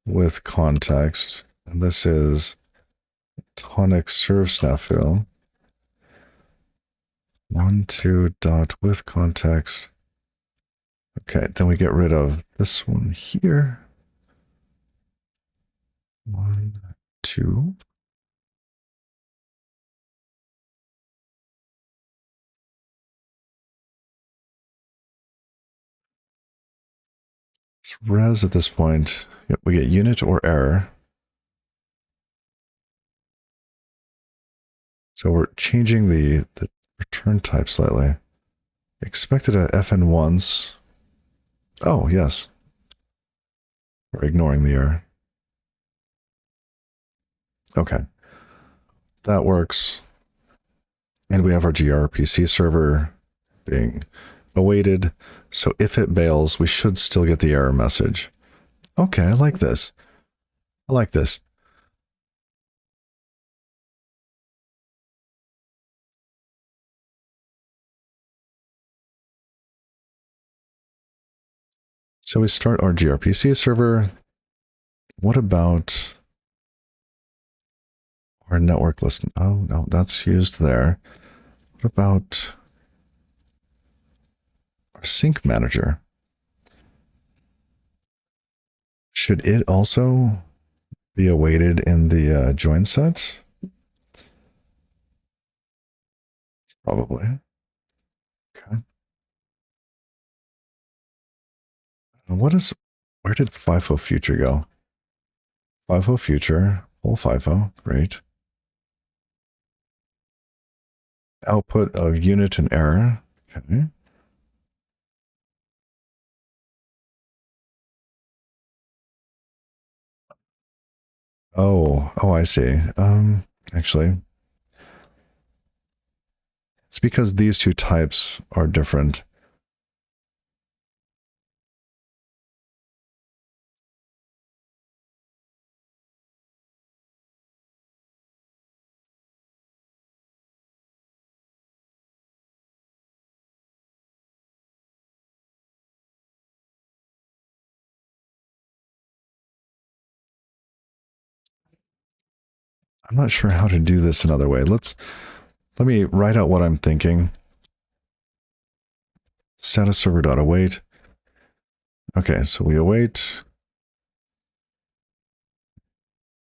with context, and this is tonic serve snafu. 1.2 dot with context. Okay, then we get rid of this one here. 1, 2. So res at this point, yep, we get unit or error. So we're changing the return type slightly. Expected a FN once. Oh, yes. We're ignoring the error. Okay. That works. And we have our gRPC server being awaited. So if it bails, we should still get the error message. Okay, I like this. I like this. So we start our gRPC server. What about our network list? Oh, no, that's used there. What about our sync manager? Should it also be awaited in the join set? Probably. Okay. Where did FIFO future go? FIFO future, full FIFO, great. Output of unit and error, okay. Oh, I see. Actually, it's because these two types are different. I'm not sure how to do this another way. Let me write out what I'm thinking. Status server dot await. Okay, so we await.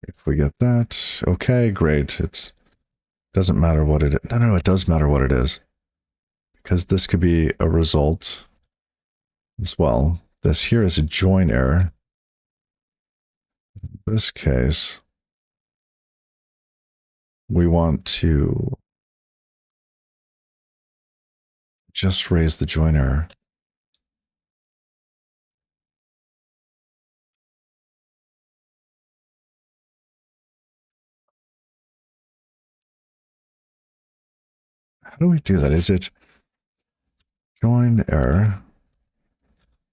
If we get that, okay, great. It doesn't matter what it is. No, it does matter what it is. Because this could be a result as well. This here is a join error. In this case, we want to just raise the join error. How do we do that? Is it join error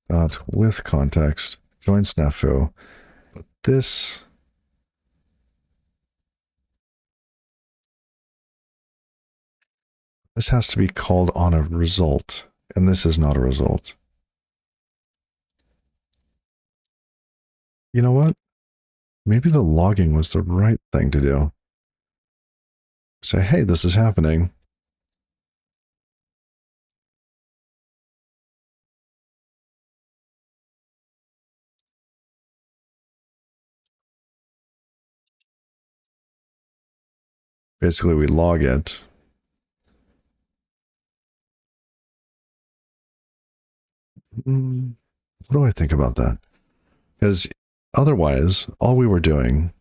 dot with context join snafu? But this has to be called on a result, and this is not a result. You know what? Maybe the logging was the right thing to do. Say, hey, this is happening. Basically, we log it. What do I think about that? Because otherwise, all we were doing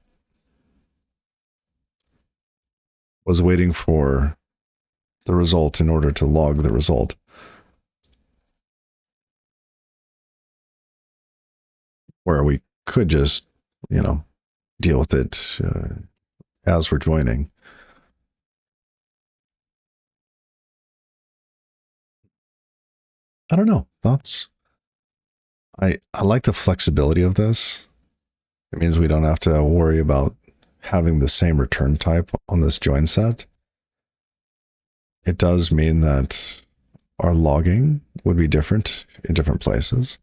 was waiting for the result in order to log the result. Where we could just, deal with it as we're joining. I don't know. Thoughts? I like the flexibility of this. It means we don't have to worry about having the same return type on this join set. It does mean that our logging would be different in different places.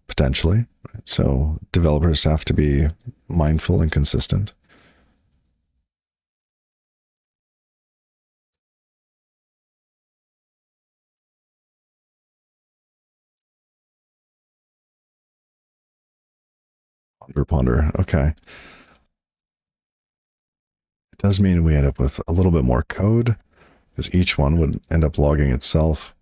potentially. So developers have to be mindful and consistent. Ponder. Okay. It does mean we end up with a little bit more code because each one would end up logging itself.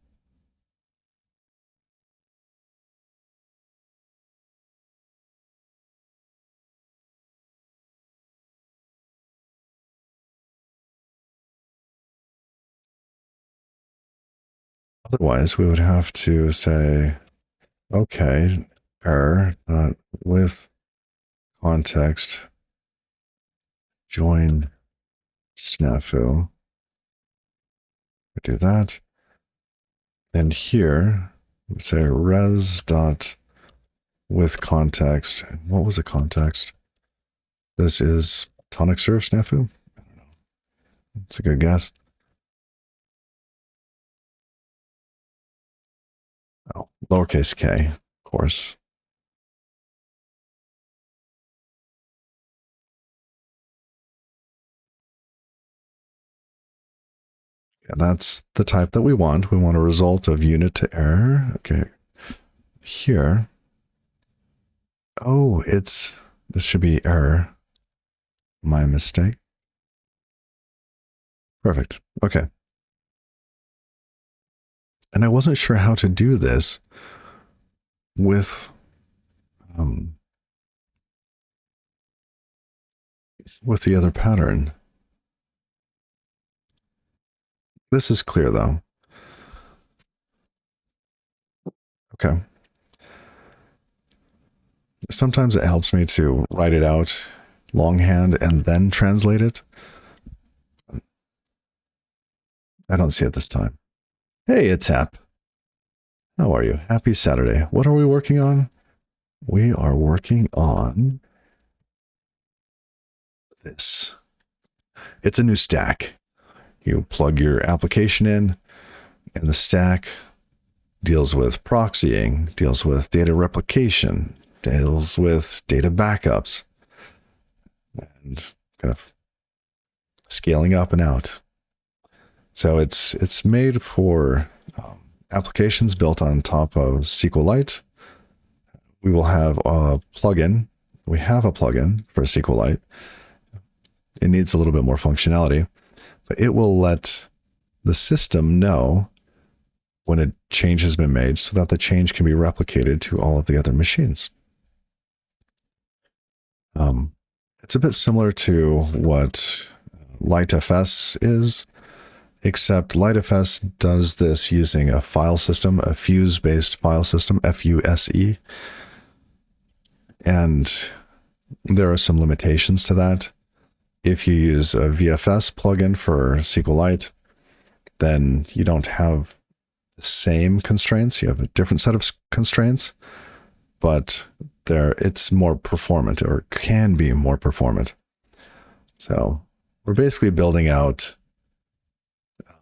Otherwise, we would have to say, okay, error with context join snafu. We do that. And here, we say res dot with context. What was the context? This is tonic serve snafu? I don't know. It's a good guess. Oh, lowercase k, of course. Yeah, that's the type that we want. We want a result of unit to error. Okay. Here. Oh, this should be error. My mistake. Perfect. Okay. And I wasn't sure how to do this with the other pattern. This is clear though. Okay. Sometimes it helps me to write it out longhand and then translate it. I don't see it this time. Hey, it's Hap. How are you? Happy Saturday. What are we working on? We are working on this. It's a new stack. You plug your application in, and the stack deals with proxying, deals with data replication, deals with data backups, and kind of scaling up and out. So it's made for applications built on top of SQLite. We will have a plugin. We have a plugin for SQLite. It needs a little bit more functionality, but it will let the system know when a change has been made so that the change can be replicated to all of the other machines. It's a bit similar to what LightFS is, except LightFS does this using a file system, a Fuse-based file system, F-U-S-E. And there are some limitations to that. If you use a VFS plugin for SQLite, then you don't have the same constraints. You have a different set of constraints, but it's more performant, or can be more performant. So we're basically building out.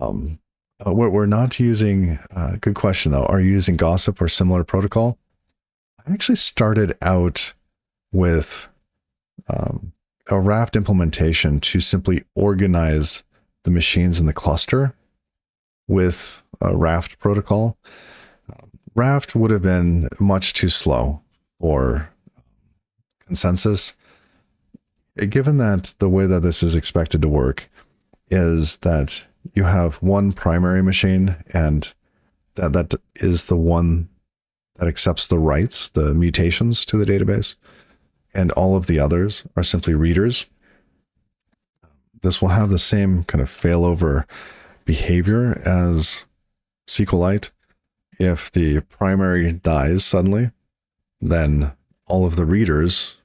We're not using. Good question though. Are you using Gossip or similar protocol? I actually started out with a Raft implementation to simply organize the machines in the cluster with a Raft protocol. Raft would have been much too slow for consensus. Given that the way that this is expected to work is that you have one primary machine, and that is the one that accepts the writes, the mutations to the database, and all of the others are simply readers. This will have the same kind of failover behavior as SQLite. If the primary dies suddenly, then all of the readers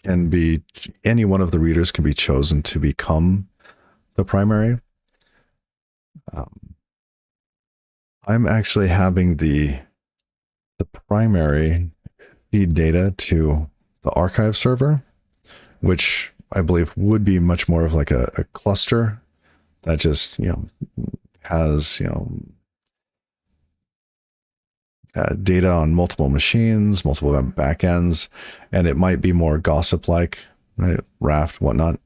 can be, any one of the readers can be chosen to become the primary. I'm actually having the primary feed data to the archive server, which I believe would be much more of like a cluster that just, has, data on multiple machines, multiple backends, and it might be more gossip-like, right? Raft, whatnot.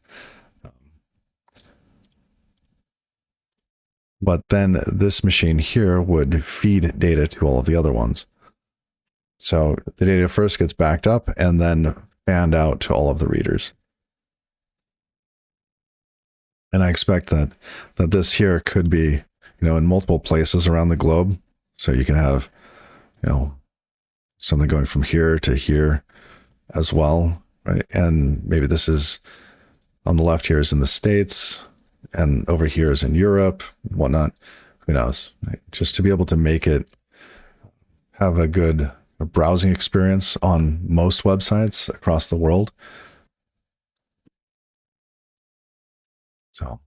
But then this machine here would feed data to all of the other ones. So the data first gets backed up and then fanned out to all of the readers. And I expect that this here could be, in multiple places around the globe. So you can have, something going from here to here as well, right? And maybe this is on the left here is in the States, and over here is in Europe, whatnot. Who knows? Right? Just to be able to make it have a good browsing experience on most websites across the world. So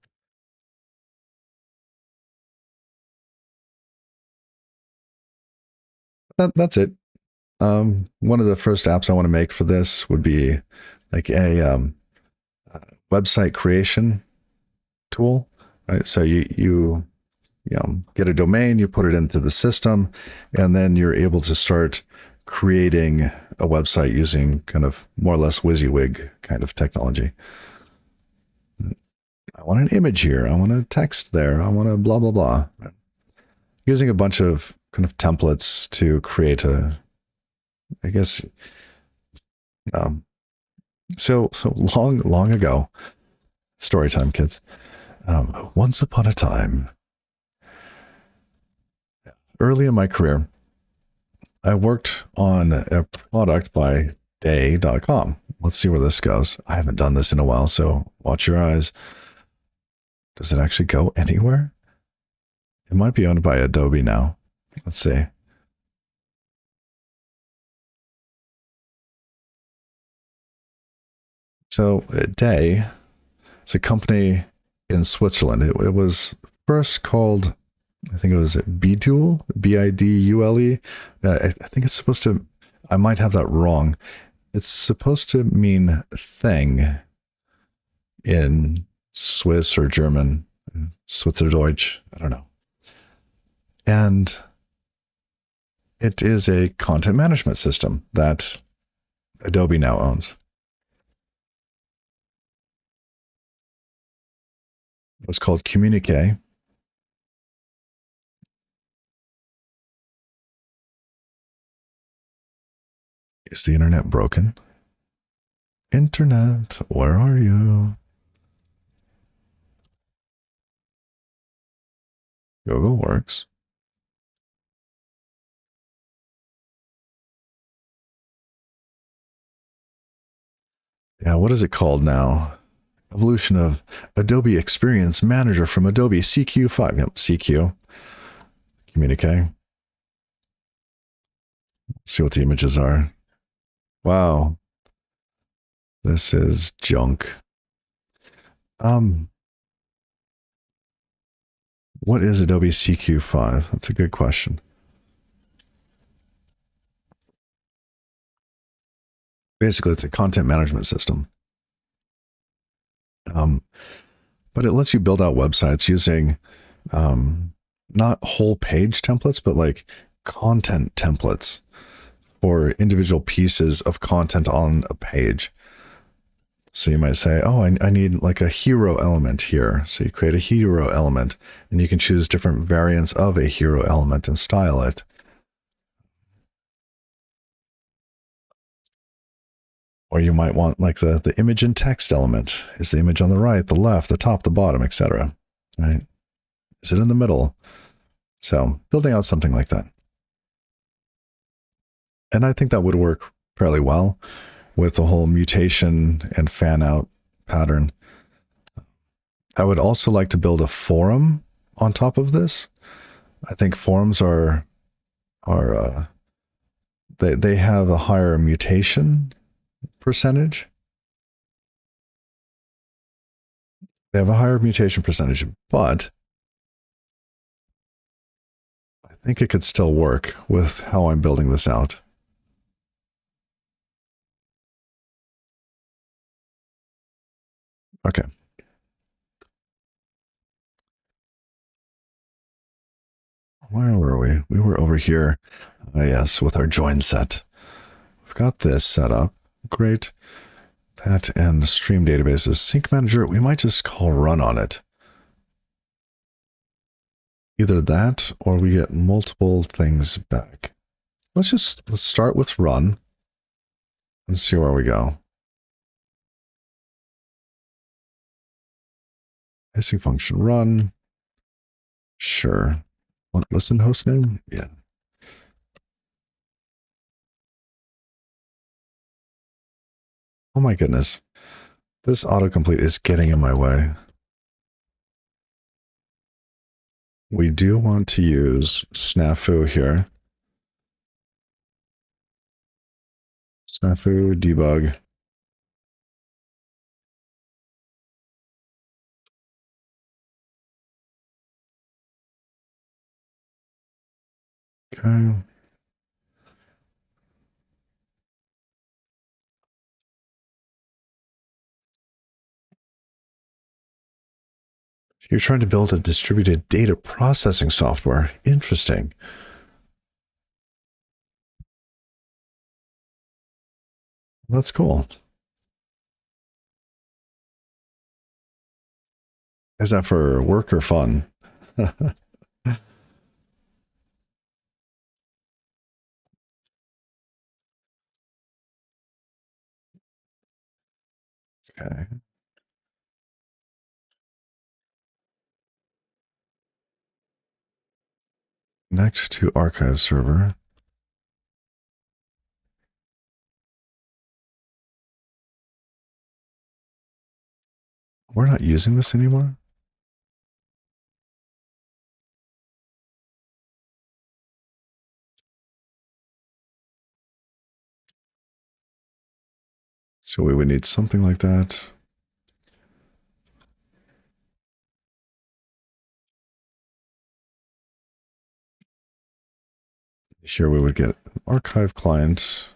that's it. One of the first apps I want to make for this would be like a website creation tool, right? So you get a domain, you put it into the system, and then you're able to start creating a website using kind of more or less WYSIWYG kind of technology. I want an image here. I want a text there. I want a blah, blah, blah. Using a bunch of kind of templates to create I guess, so long ago, story time, kids. Once upon a time, early in my career, I worked on a product by day.com. Let's see where this goes. I haven't done this in a while, so watch your eyes. Does it actually go anywhere? It might be owned by Adobe now. Let's see. So Day, it's a company in Switzerland. It was first called, I think it was Bidule, Bidule. I think it's supposed to, I might have that wrong. It's supposed to mean thing in Swiss or German, Schweizerdeutsch, I don't know. And it is a content management system that Adobe now owns. It was called Communique. Is the internet broken? Internet, where are you? Google works. Yeah, what is it called now? Evolution of Adobe Experience Manager from Adobe CQ5. Yep, CQ. Communique. Let's see what the images are. Wow. This is junk. What is Adobe CQ5? That's a good question. Basically, it's a content management system. But it lets you build out websites using not whole page templates, but like content templates for individual pieces of content on a page. So you might say, oh, I need like a hero element here. So you create a hero element and you can choose different variants of a hero element and style it. Or you might want like the image and text element. Is the image on the right, the left, the top, the bottom, etc. Right? Is it in the middle? So building out something like that. And I think that would work fairly well with the whole mutation and fan out pattern. I would also like to build a forum on top of this. I think forums are they have a higher mutation percentage. They have a higher mutation percentage, but I think it could still work with how I'm building this out. Okay. Where were we? We were over here. Yes, with our join set. We've got this set up. Great. That and stream databases. Sync manager, we might just call run on it. Either that or we get multiple things back. Let's start with run and see where we go. Async function run. Sure. What, listen host name? Yeah. Oh my goodness. This autocomplete is getting in my way. We do want to use snafu here. Snafu debug. Okay. You're trying to build a distributed data processing software. Interesting. That's cool. Is that for work or fun? Okay. Next to archive server. We're not using this anymore. So we would need something like that. Here we would get an archive client.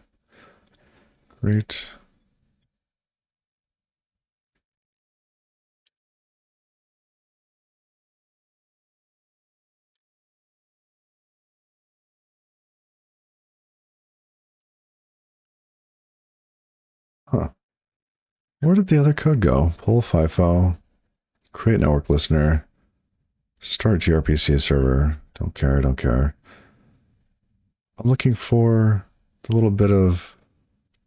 Great. Huh. Where did the other code go? Pull FIFO, create network listener, start gRPC server. Don't care, don't care. I'm looking for the little bit of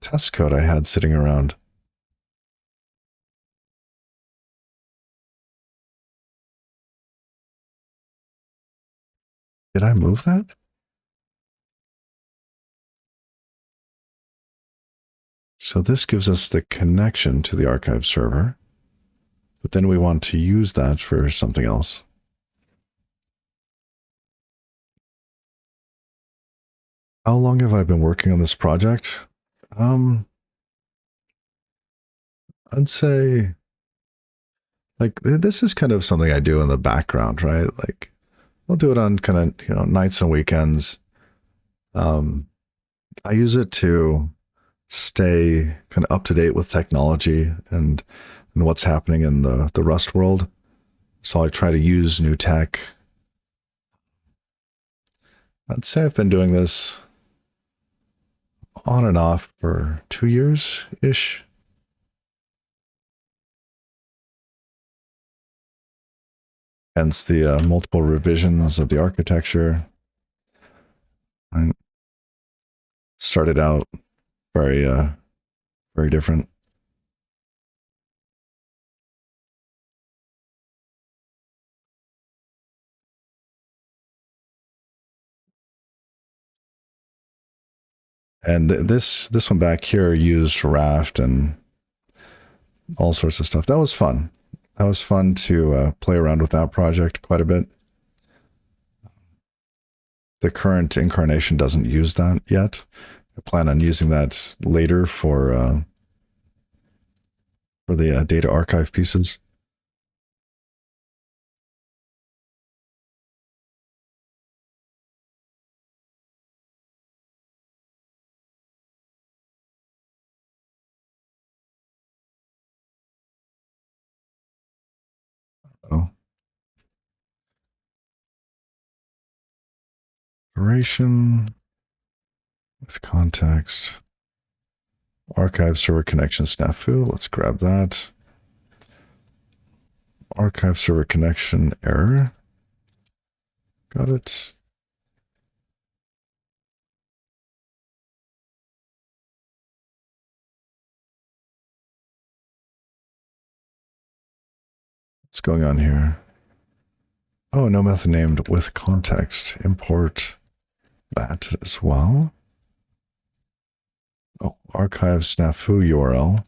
test code I had sitting around. Did I move that? So this gives us the connection to the archive server, but then we want to use that for something else. How long have I been working on this project? I'd say like this is kind of something I do in the background, right? Like I'll do it on kind of, nights and weekends. I use it to stay kind of up to date with technology and what's happening in the Rust world. So I try to use new tech. I'd say I've been doing this on and off for 2 years ish. Hence the multiple revisions of the architecture. I started out very, very different. And this one back here used Raft and all sorts of stuff. That was fun. That was fun to play around with that project quite a bit. The current incarnation doesn't use that yet. I plan on using that later for the data archive pieces. Oh, duration. with context. Archive server connection snafu. Let's grab that. Archive server connection error. Got it. What's going on here? Oh, no method named with context. Import that as well. Oh, archive snafu URL.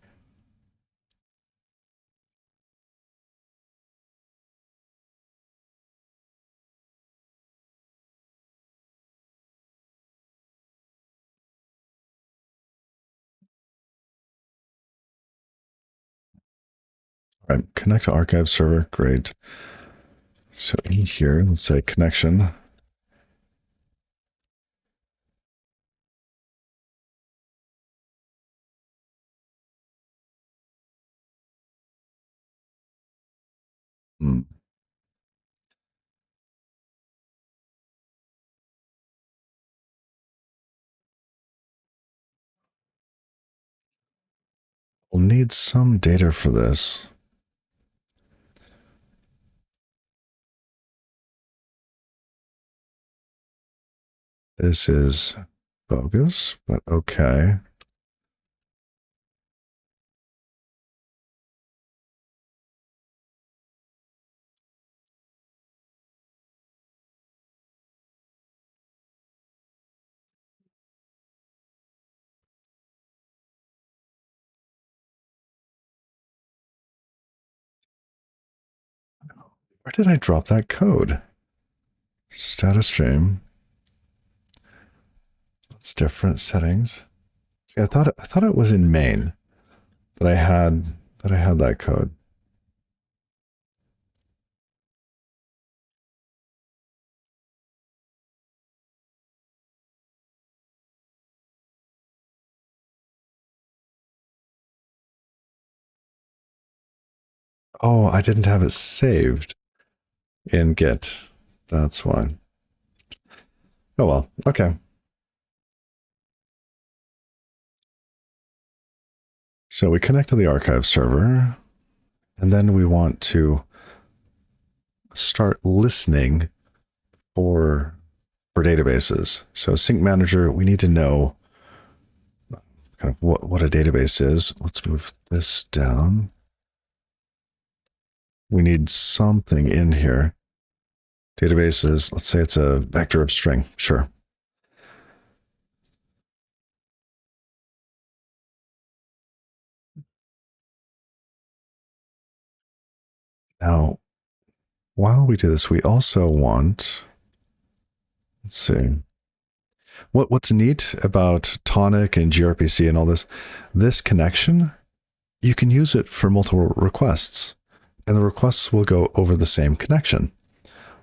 All right, connect to archive server. Great. So in here, let's say connection. We'll need some data for this. This is bogus, but okay. Where did I drop that code? Status stream. It's different settings. See, I thought it was in main that I had that code. Oh, I didn't have it saved in Git. That's why. Oh well, okay. So we connect to the archive server, and then we want to start listening for databases. So sync manager, we need to know kind of what a database is. Let's move this down. We need something in here. Databases, let's say it's a vector of string. Sure. Now, while we do this, we also want, let's see, what's neat about Tonic and gRPC and all this connection, you can use it for multiple requests, and the requests will go over the same connection.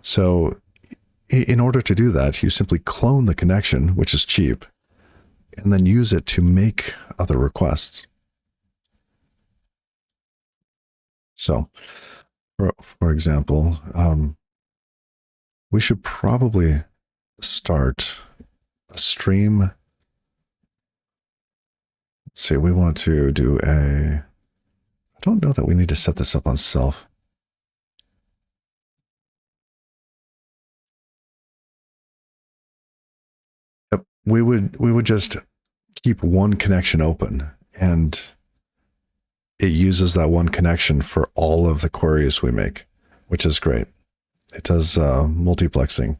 So in order to do that, you simply clone the connection, which is cheap, and then use it to make other requests. So, for example, we should probably start a stream. Let's see, we want to do I don't know that we need to set this up on self. Yep. We would just keep one connection open, and it uses that one connection for all of the queries we make, which is great. It does multiplexing.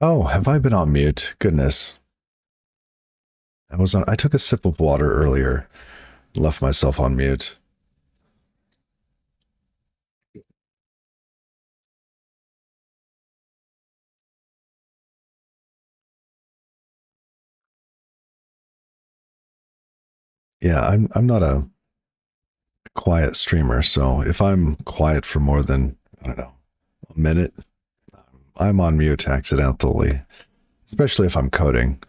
Oh, have I been on mute? Goodness. I took a sip of water earlier, left myself on mute. Yeah, I'm not a quiet streamer, so if I'm quiet for more than, I don't know, a minute, I'm on mute accidentally, especially if I'm coding.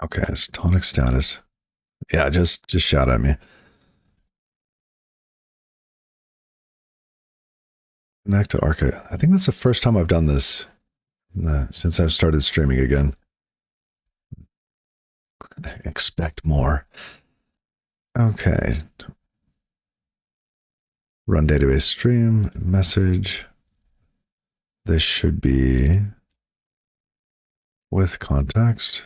Okay, it's tonic status. Yeah, just shout at me. Connect to Arca. I think that's the first time I've done this since I've started streaming again. Expect more. Okay. Run database stream, message. This should be with context.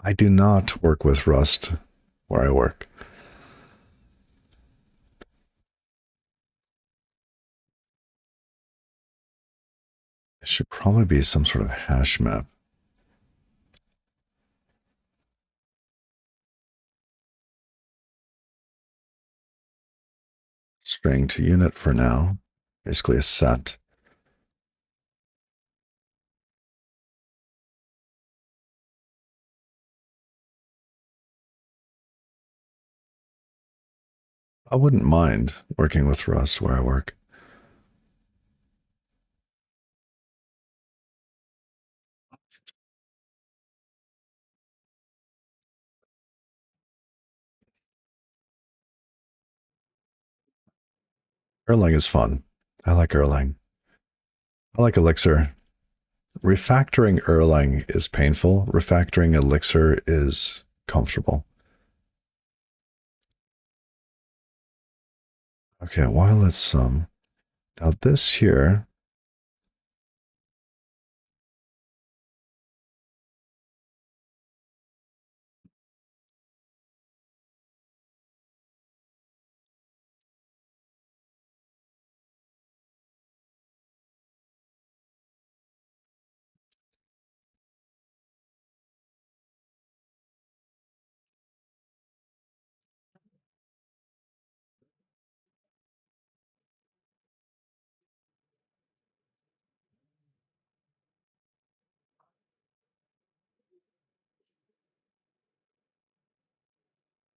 I do not work with Rust where I work. It should probably be some sort of hash map. String to unit for now. Basically a set. I wouldn't mind working with Rust where I work. Erlang is fun. I like Erlang. I like Elixir. Refactoring Erlang is painful. Refactoring Elixir is comfortable. Okay, while it's now this here.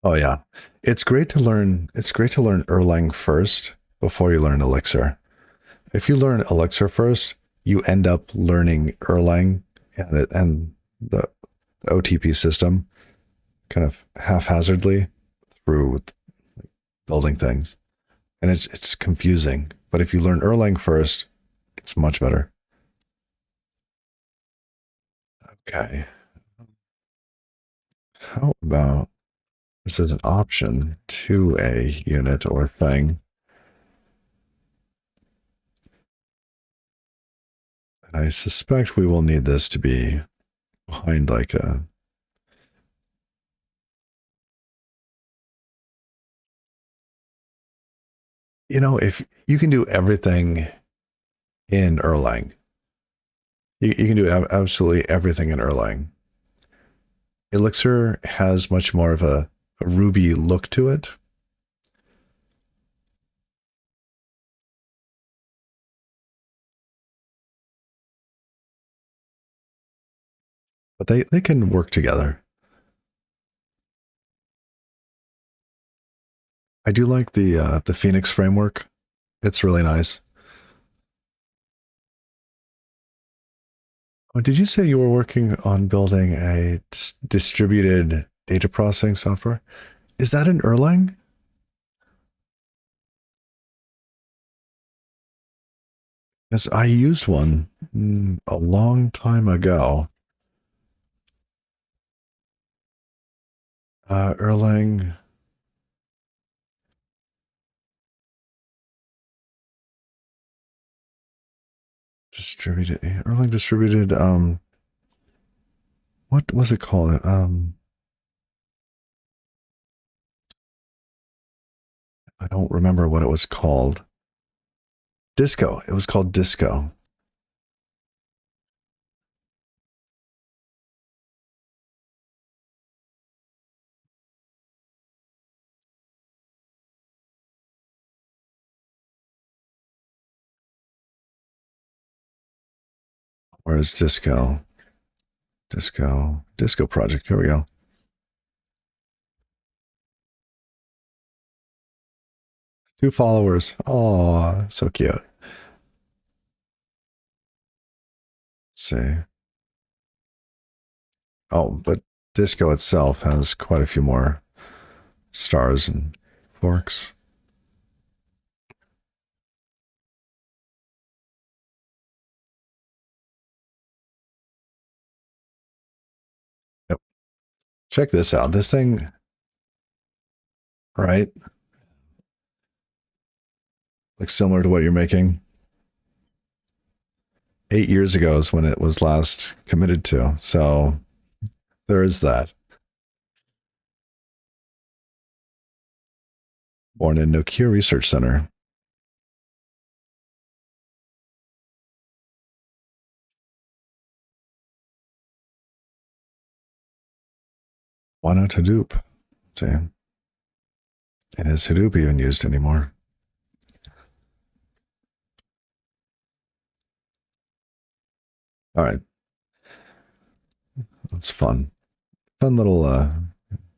Oh yeah. It's great to learn Erlang first before you learn Elixir. If you learn Elixir first, you end up learning Erlang and the OTP system kind of haphazardly through building things. And it's confusing. But if you learn Erlang first, it's much better. Okay. How about this is an option to a unit or thing? And I suspect we will need this to be behind like a if you can do everything in Erlang, you can do absolutely everything in Erlang. Elixir has much more of a Ruby look to it. But they can work together. I do like the Phoenix framework. It's really nice. Oh, did you say you were working on building a distributed data processing software? Is that in Erlang? Because I used one a long time ago. Erlang. Distributed. Erlang distributed. What was it called? I don't remember what it was called. Disco. It was called Disco. Where's Disco? Disco project. Here we go. Two followers. Oh, so cute. Let's see. Oh, but Disco itself has quite a few more stars and forks. Yep. Check this out. This thing, right? Looks similar to what you're making. 8 years ago is when it was last committed to. So there is that. Born in Nokia Research Center. Why not Hadoop? See, and is Hadoop even used anymore? All right, that's fun. Fun little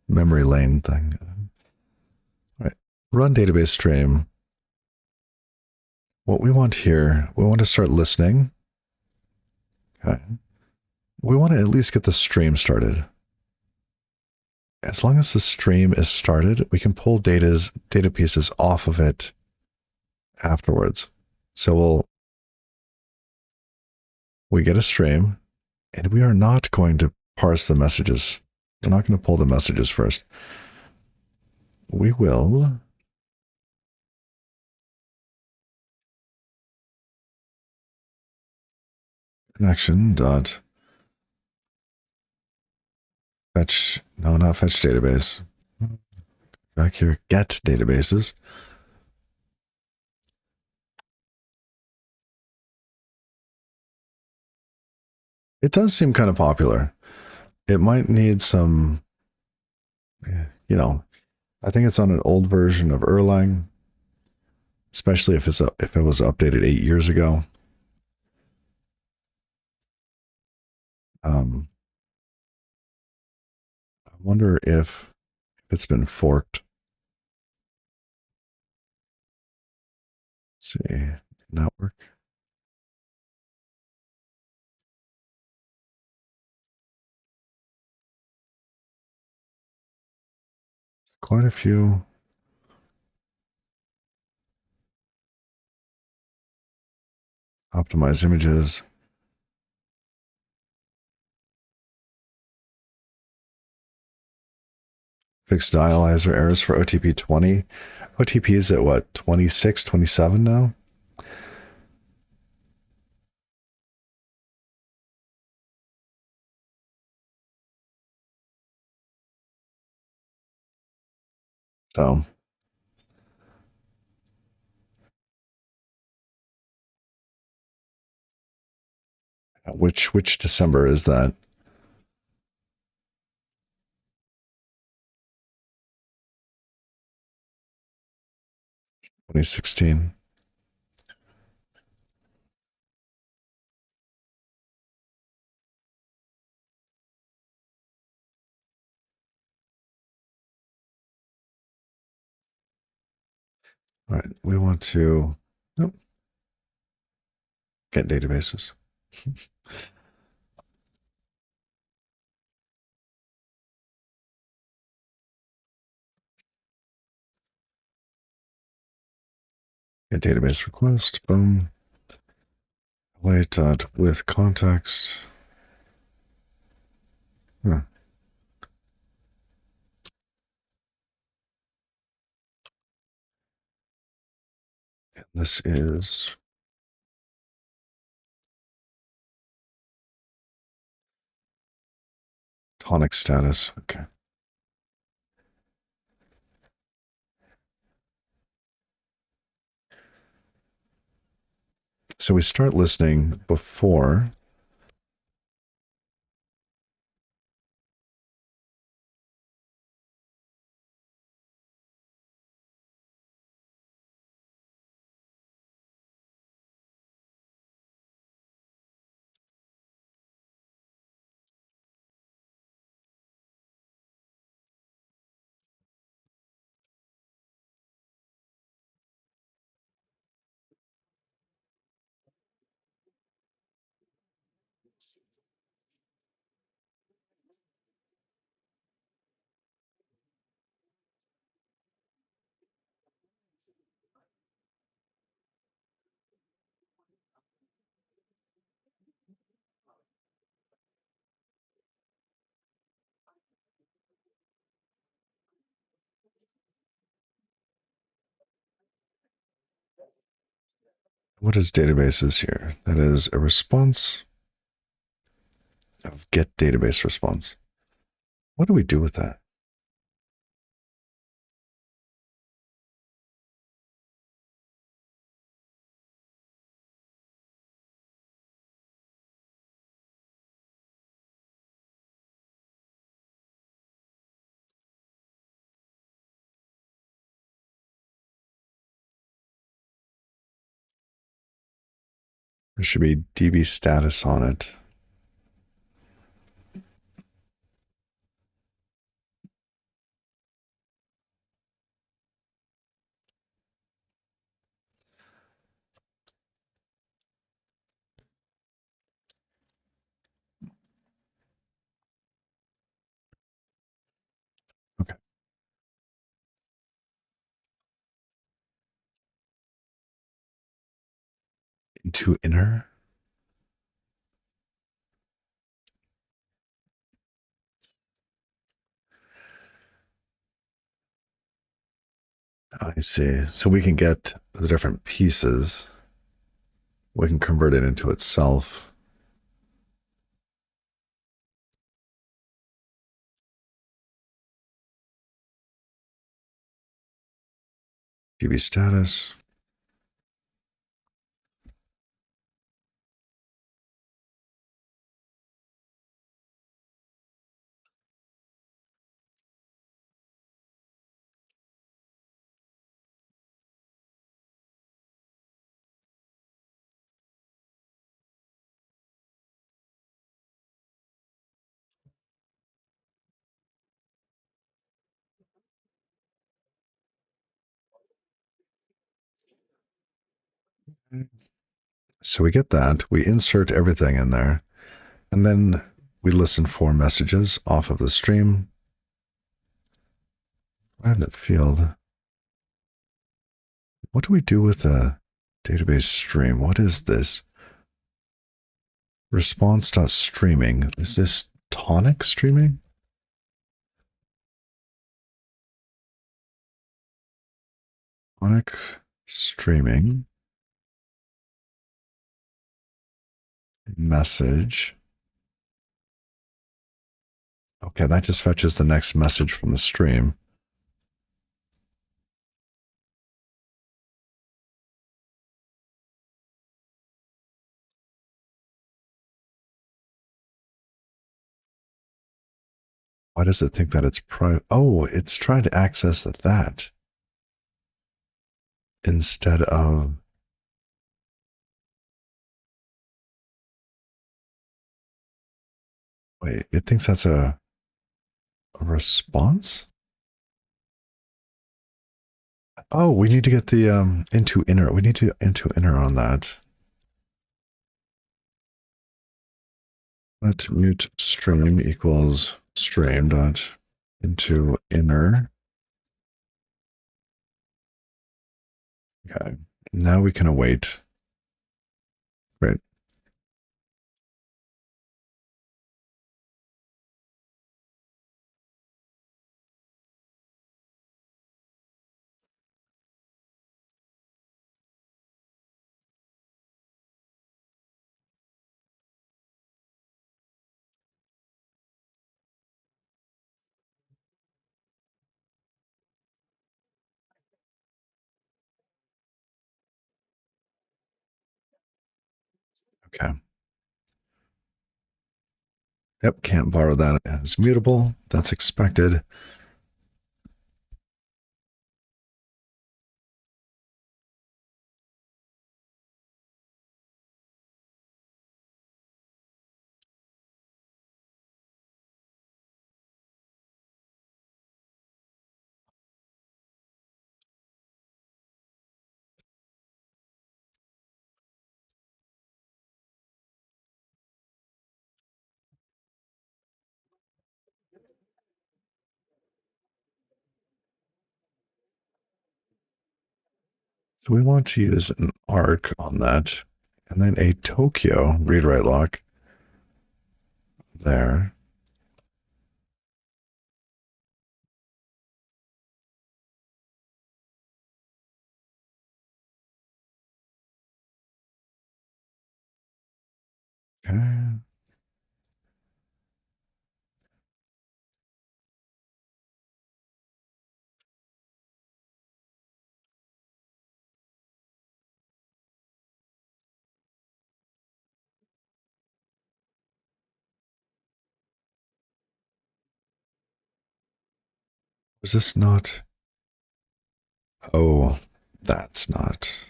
memory lane thing. All right, run database stream. What we want here, we want to start listening. Okay. We want to at least get the stream started. As long as the stream is started, we can pull data pieces off of it afterwards. So we get a stream, and we are not going to parse the messages. We're not going to pull the messages first. We will connection dot fetch. No, not fetch database. Back here, get databases. It does seem kind of popular. It might need some, I think it's on an old version of Erlang, especially if it was updated 8 years ago. I wonder if it's been forked. Let's see, network. Quite a few. Optimize images. Fixed dialyzer errors for OTP 20. OTP is at what, 26, 27 now? So which December is that? 2016. All right, we want to nope, get databases. Get database request. Boom. Wait with context. Huh. This is tonic status. Okay. So we start listening before. What is databases here? That is a response of get database response. What do we do with that? There should be DB status on it. Okay. Into inner. I see. So we can get the different pieces. We can convert it into itself. DB status. So we get that. We insert everything in there. And then we listen for messages off of the stream. I have that field. What do we do with a database stream? What is this? Response.streaming. Is this tonic streaming? Tonic streaming. Message. Okay, that just fetches the next message from the stream. Why does it think that it's private? Oh, it's trying to access that instead of. Wait, it thinks that's a response? Oh, we need to get the into inner. We need to into inner on that. Let mute stream equals stream dot into inner. Okay. Now we can await. Great. Okay. Yep, can't borrow that as mutable. That's expected. So we want to use an arc on that, and then a Tokyo read-write lock there. Okay. Was this not? Oh, that's not.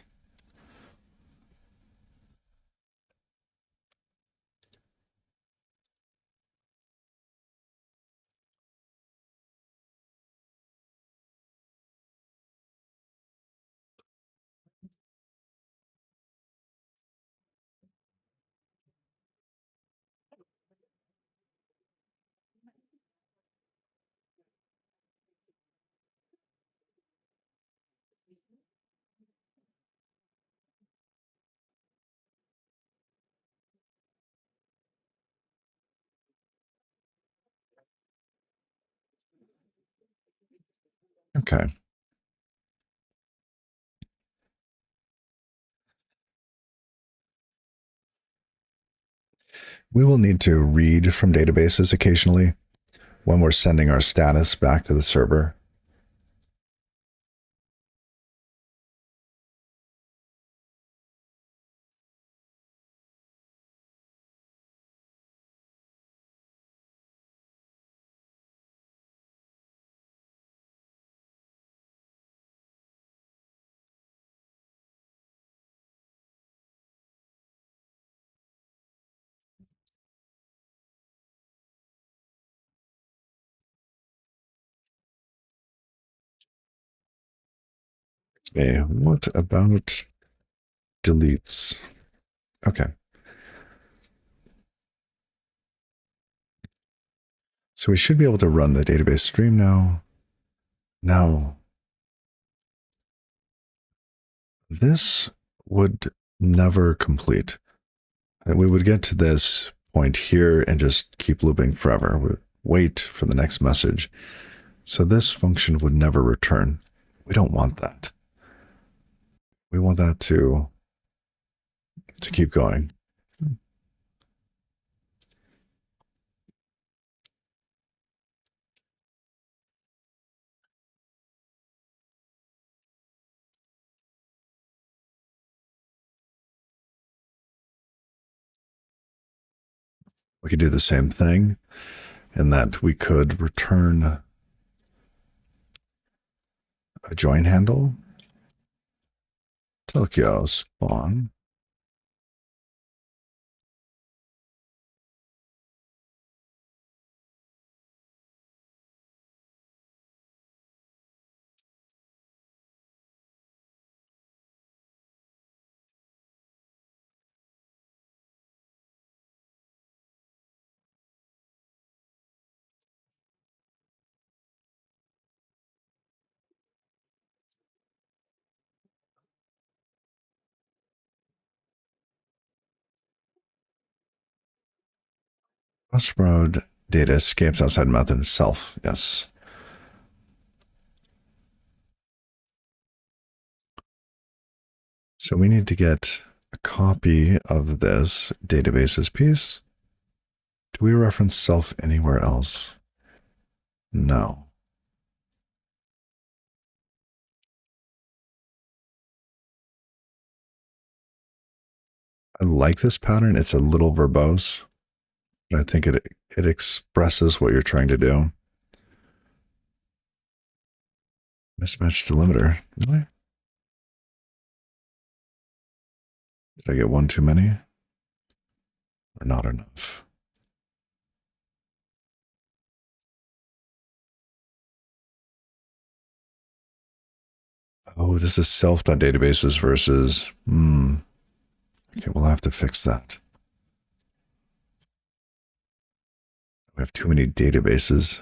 Okay. We will need to read from databases occasionally when we're sending our status back to the server. Okay, what about deletes? Okay. So we should be able to run the database stream now. Now, this would never complete. And we would get to this point here and just keep looping forever. We would wait for the next message. So this function would never return. We don't want that. We want that to keep going. We could do the same thing in that we could return a join handle. Tokyo spawn. Crossroad data escapes outside method self. Yes. So we need to get a copy of this databases piece. Do we reference self anywhere else? No. I like this pattern. It's a little verbose, but I think it expresses what you're trying to do. Mismatch delimiter. Really? Did I get one too many? Or not enough? Oh, this is self.databases versus, okay, we'll have to fix that. We have too many databases.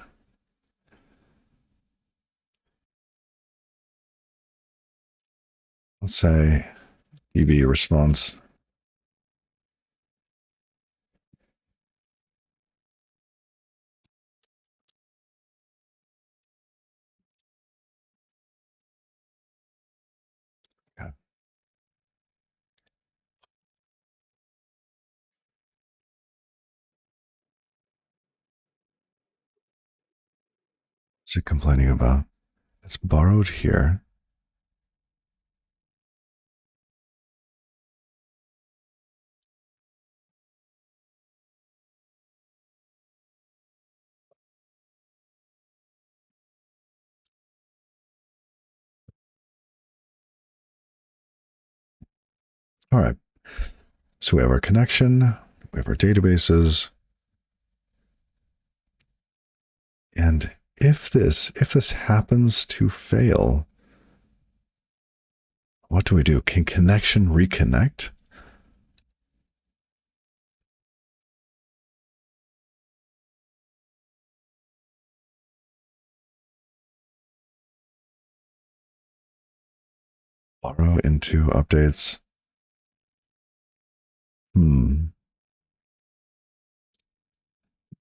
Let's say DB response. Okay. What's it complaining about? It's borrowed here. All right. So we have our connection, we have our databases. And if this happens to fail, what do we do? Can connection reconnect? Borrow into updates.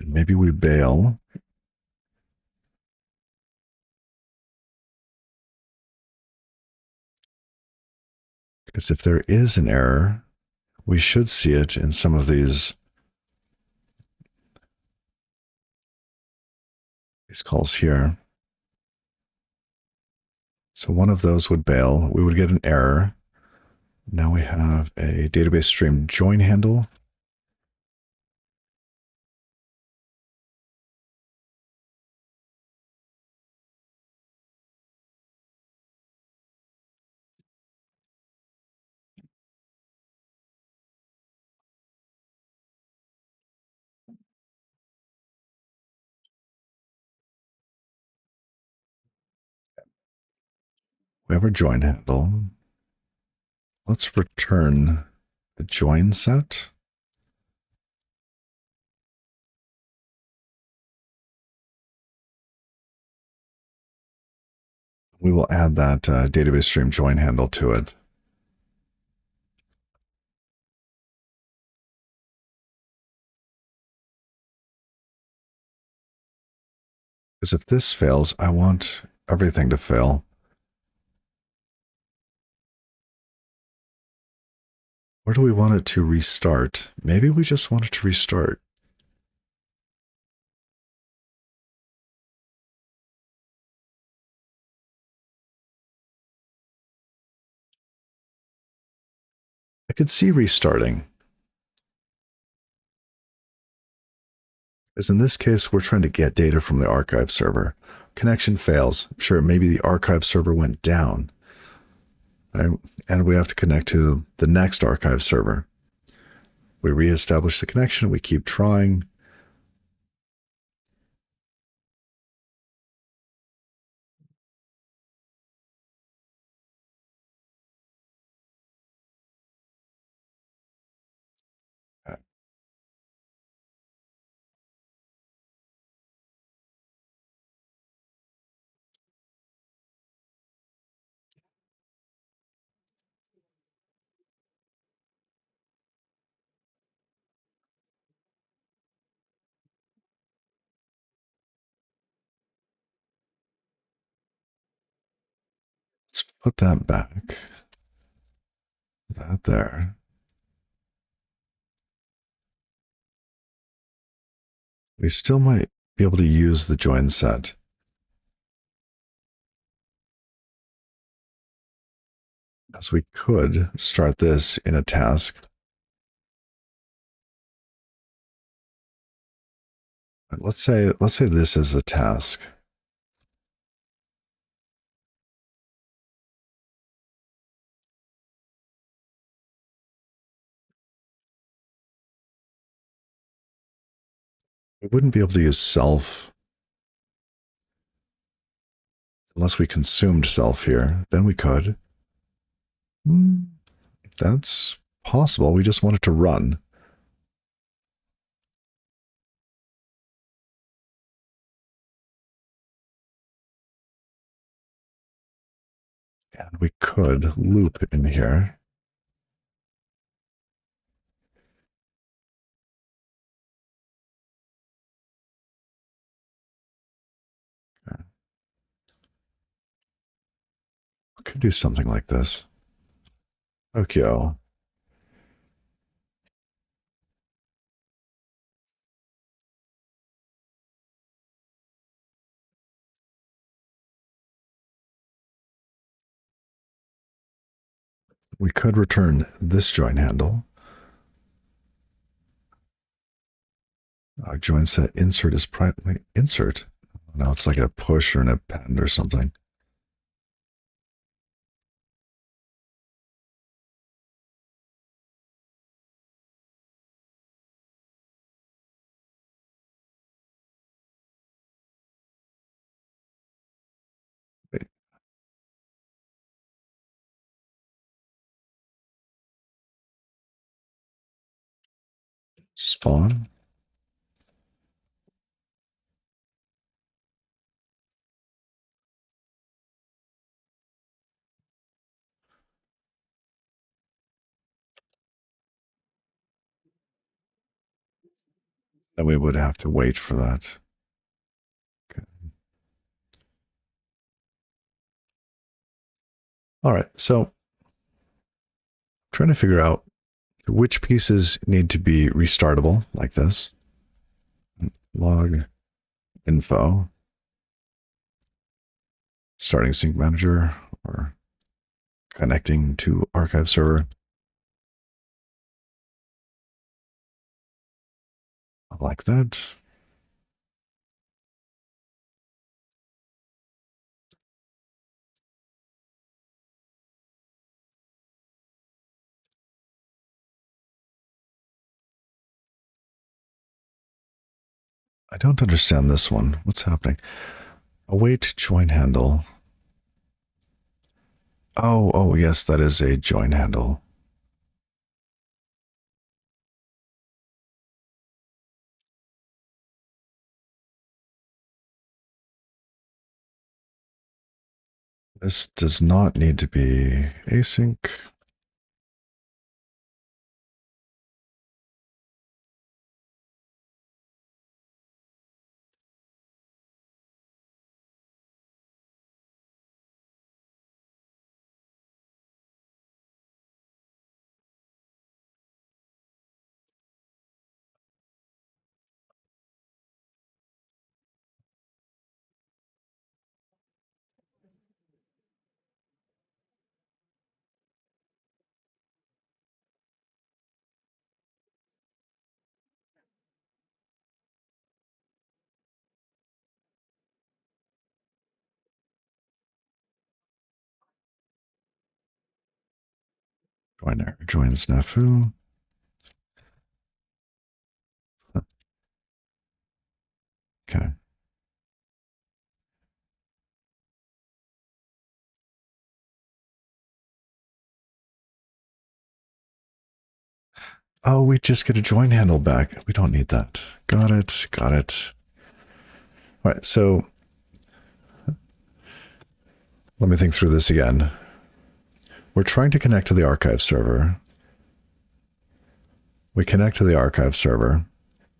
Maybe we bail. Because if there is an error, we should see it in some of these calls here. So one of those would bail. We would get an error. Now we have a database stream join handle. We have our join handle. Let's return a join set. We will add that database stream join handle to it. Because if this fails, I want everything to fail. Or do we want it to restart? Maybe we just want it to restart. I could see restarting. Because in this case, we're trying to get data from the archive server. Connection fails. Sure, maybe the archive server went down. Right? And we have to connect to the next archive server. We reestablish the connection. We keep trying. Let's put that back. That there. We still might be able to use the join set. As we could start this in a task. Let's say this is the task. We wouldn't be able to use self unless we consumed self here. Then we could. That's possible. We just want it to run. And we could loop in here. Okay. We could do something like this. Okay. We could return this join handle. Our join set insert is private. Insert? No, it's like a push or an append or something. Wait. Spawn? Then we would have to wait for that. Okay. All right, so I'm trying to figure out which pieces need to be restartable, like this. Log info, starting sync manager, or connecting to archive server. Like that. I don't understand this one. What's happening? Await join handle. Oh, yes, that is a join handle. This does not need to be async. Joiner joins Snafu. Okay. Oh, we just get a join handle back. We don't need that. Got it. Got it. All right, so let me think through this again. We're trying to connect to the archive server. We connect to the archive server.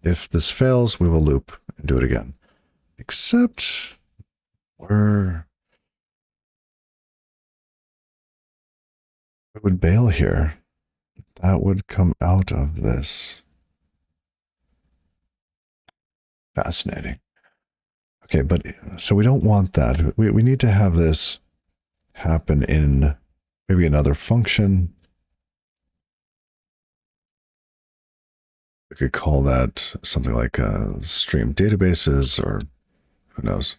If this fails, we will loop and do it again. Except we would bail here. That would come out of this. Fascinating. Okay, but so we don't want that. We need to have this happen in maybe another function. We could call that something like stream databases, or who knows.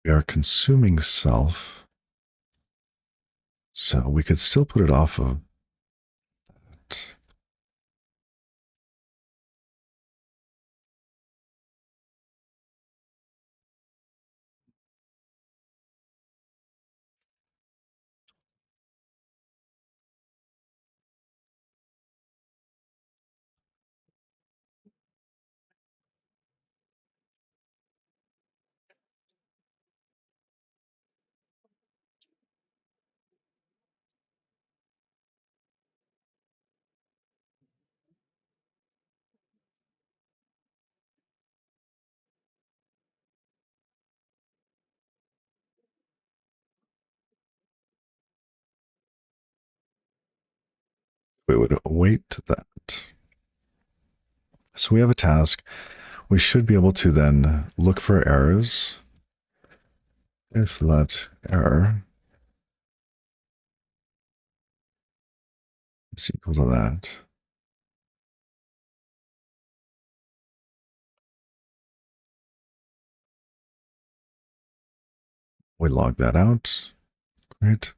We are consuming self, so we could still put it off of that. We would await that. So we have a task. We should be able to then look for errors. If let error is equal to that, we log that out. Great.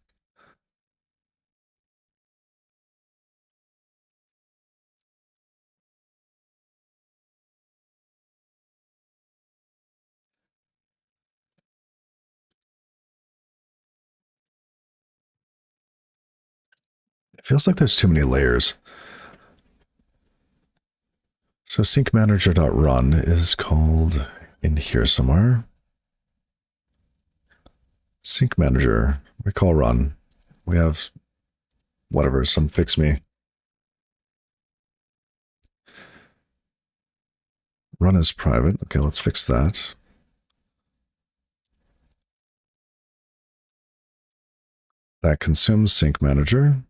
It feels like there's too many layers. So syncmanager.run is called in here somewhere. Sync manager, we call run. We have whatever, some fix me. Run is private. Okay, let's fix that. That consumes sync manager.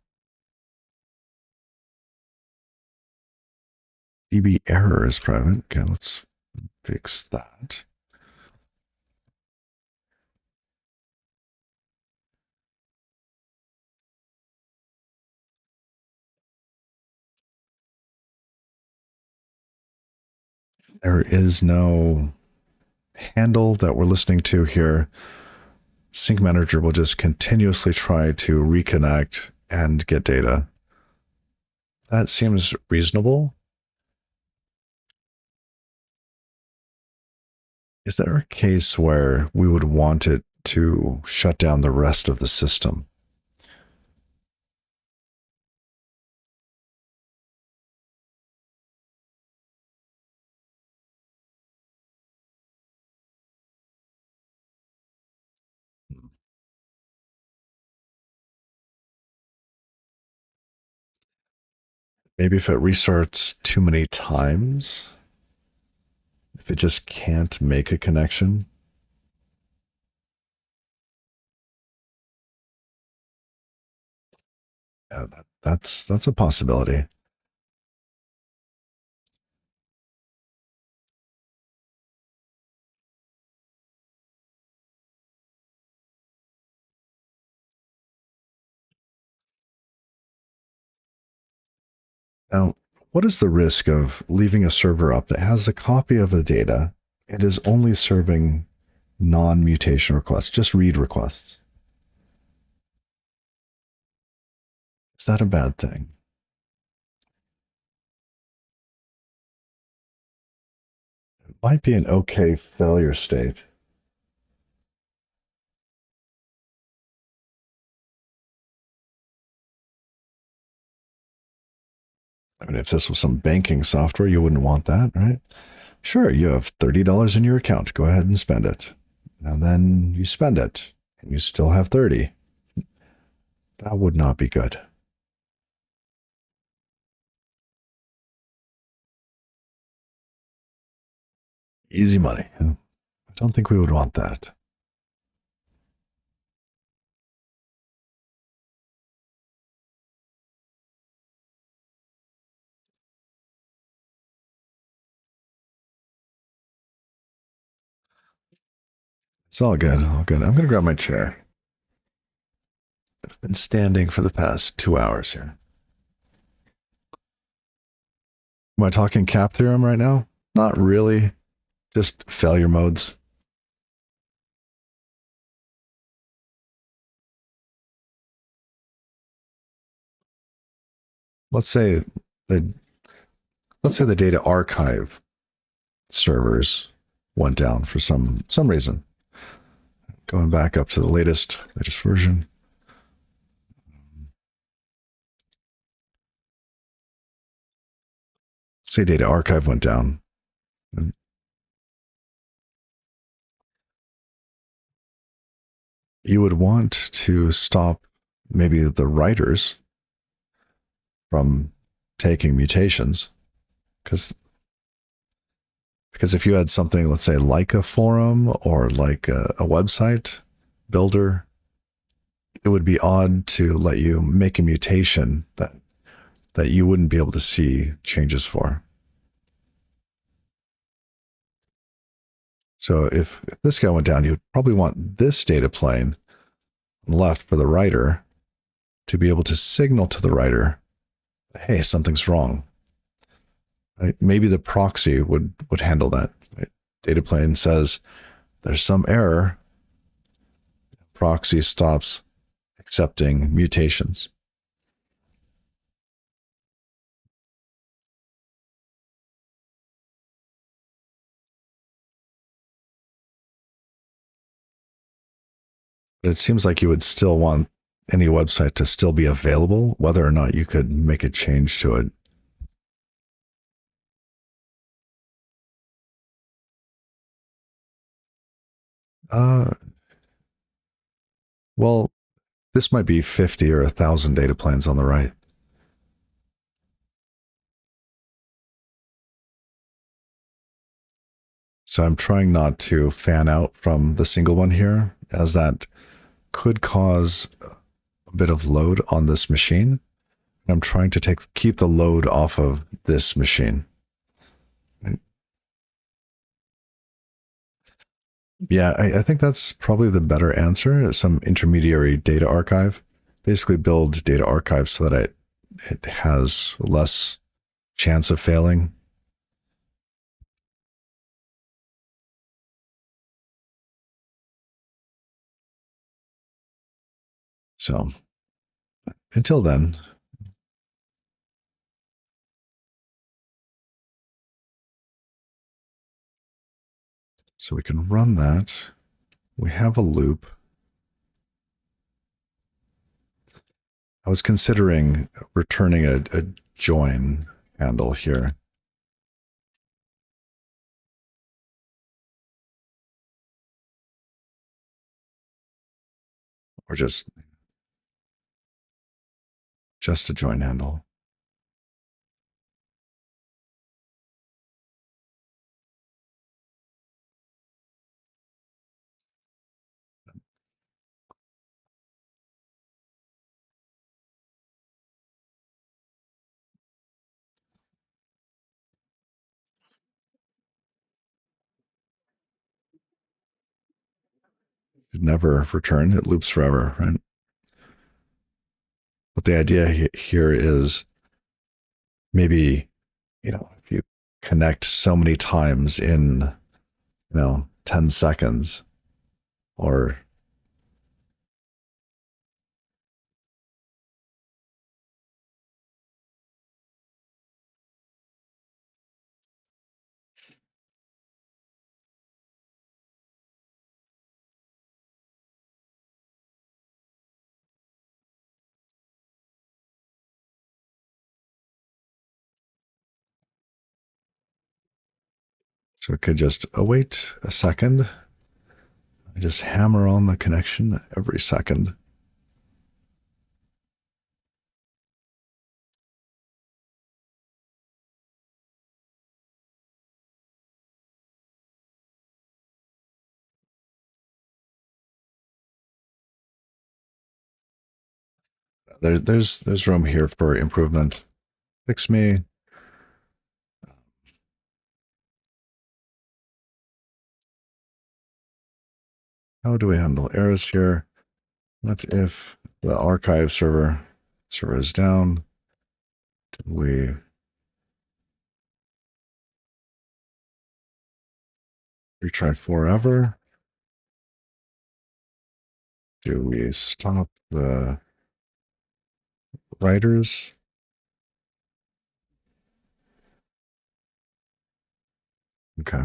DB error is private. Okay, let's fix that. There is no handle that we're listening to here. Sync manager will just continuously try to reconnect and get data. That seems reasonable. Is there a case where we would want it to shut down the rest of the system? Maybe if it restarts too many times, if it just can't make a connection. Yeah, that's a possibility. Now, what is the risk of leaving a server up that has a copy of the data? It is only serving non-mutation requests, just read requests. Is that a bad thing? It might be an okay failure state. I mean, if this was some banking software, you wouldn't want that, right? Sure, you have $30 in your account. Go ahead and spend it. And then you spend it, and you still have 30. That would not be good. Easy money. I don't think we would want that. It's all good. All good. I'm going to grab my chair. I've been standing for the past 2 hours here. Am I talking CAP theorem right now? Not really. Just failure modes. Let's say the data archive servers went down for some reason. Going back up to the latest version. Say data archive went down. You would want to stop maybe the writers from taking mutations, because if you had something, let's say like a forum or like a website builder, it would be odd to let you make a mutation that you wouldn't be able to see changes for. So if this guy went down, you'd probably want this data plane on the left for the writer to be able to signal to the writer, hey, something's wrong. Right? Maybe the proxy would handle that. Right? Data plane says there's some error. Proxy stops accepting mutations. But it seems like you would still want any website to still be available, whether or not you could make a change to it. Well, this might be 50 or 1,000 data planes on the right. So I'm trying not to fan out from the single one here, as that could cause a bit of load on this machine. I'm trying to keep the load off of this machine. Yeah, I think that's probably the better answer. Some intermediary data archive. Basically build data archive so that it has less chance of failing. So until then, so we can run that. We have a loop. I was considering returning a join handle here. Or just a join handle. It never return. It loops forever, right? But the idea here is maybe, if you connect so many times in, 10 seconds, or so it could just await a second. Just hammer on the connection every second. There's room here for improvement. Fix me. How do we handle errors here? What if the archive server is down? Did we Retry forever. Do we stop the writers? Okay.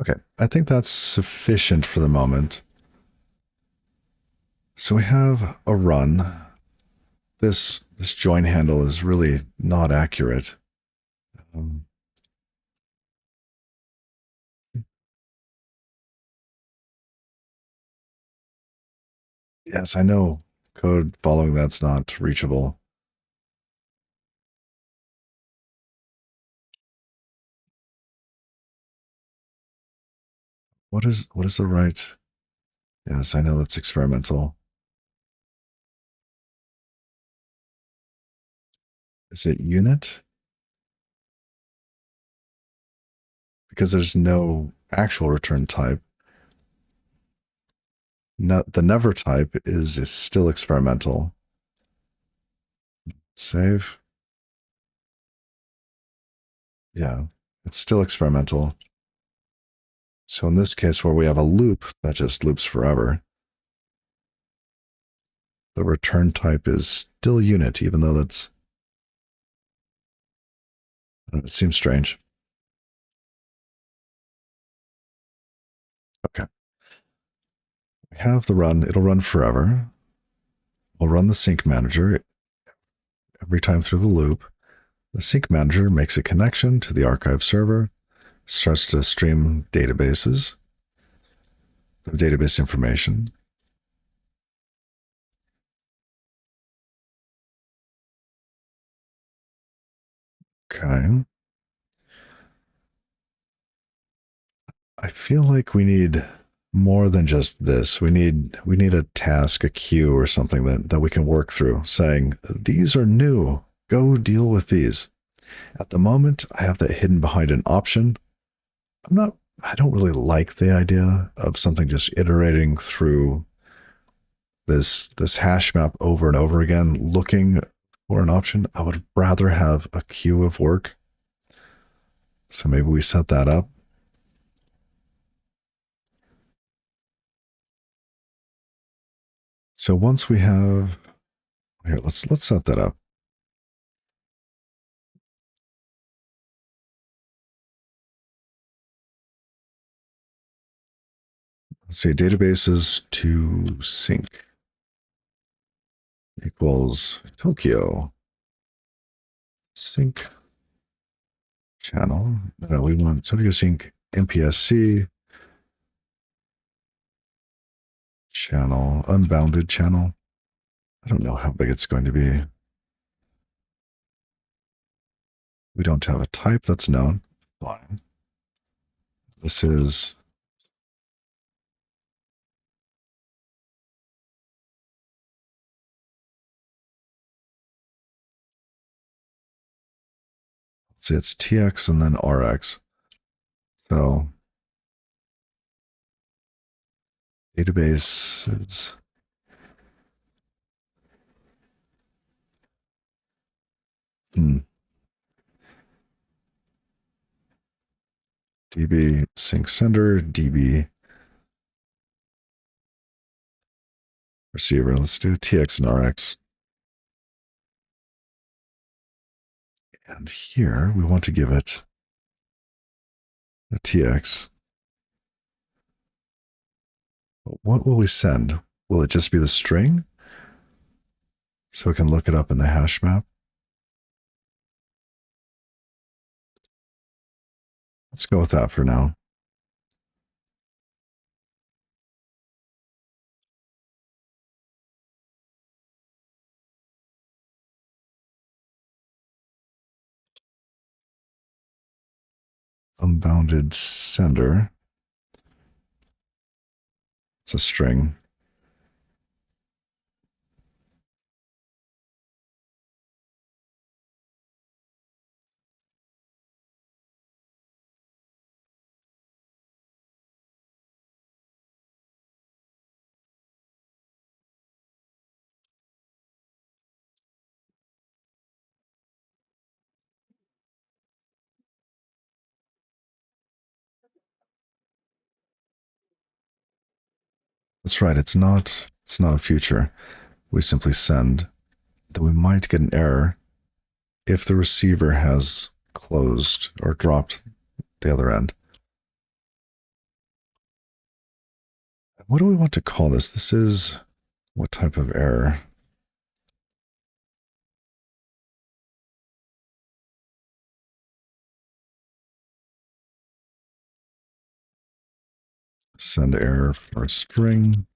Okay. I think that's sufficient for the moment. So we have a run. This join handle is really not accurate. Um, yes, I know code following that's not reachable. What is the right? Yes, I know that's experimental. Is it unit? Because there's no actual return type. No, the never type is still experimental. Save. Yeah, it's still experimental. So in this case, where we have a loop that just loops forever, the return type is still unit, even though it seems strange. Okay. We have the run. It'll run forever. We'll run the sync manager every time through the loop. The sync manager makes a connection to the archive server, starts to stream databases, the database information. Okay. I feel like we need more than just this. We need a task, a queue or something that we can work through saying, these are new. Go deal with these. At the moment, I have that hidden behind an option. I don't really like the idea of something just iterating through this hash map over and over again, looking for an option. I would rather have a queue of work. So maybe we set that up. So once we have here, let's set that up. Let's say databases to sync equals Tokyo sync channel. No, we want Tokyo sync MPSC channel, unbounded channel. I don't know how big it's going to be. We don't have a type that's known. Fine. This is let's say it's TX and then RX. So database is DB sync sender, DB receiver. Let's do TX and RX. And here we want to give it a TX. What will we send? Will it just be the string? So we can look it up in the hash map. Let's go with that for now. Unbounded sender. It's a string. That's right. It's not a future. We simply send. Then we might get an error if the receiver has closed or dropped the other end. What do we want to call this? This is what type of error? Send error for a string.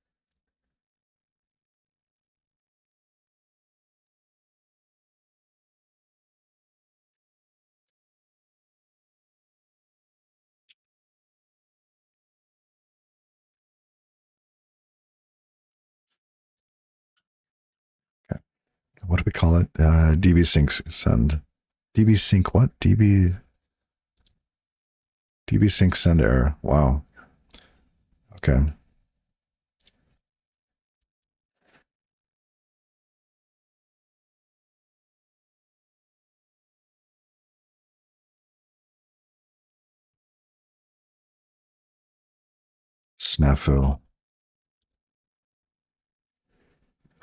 Okay. What do we call it? DB sync send. DB sync what? DB sync send error. Wow. Okay. Snafu.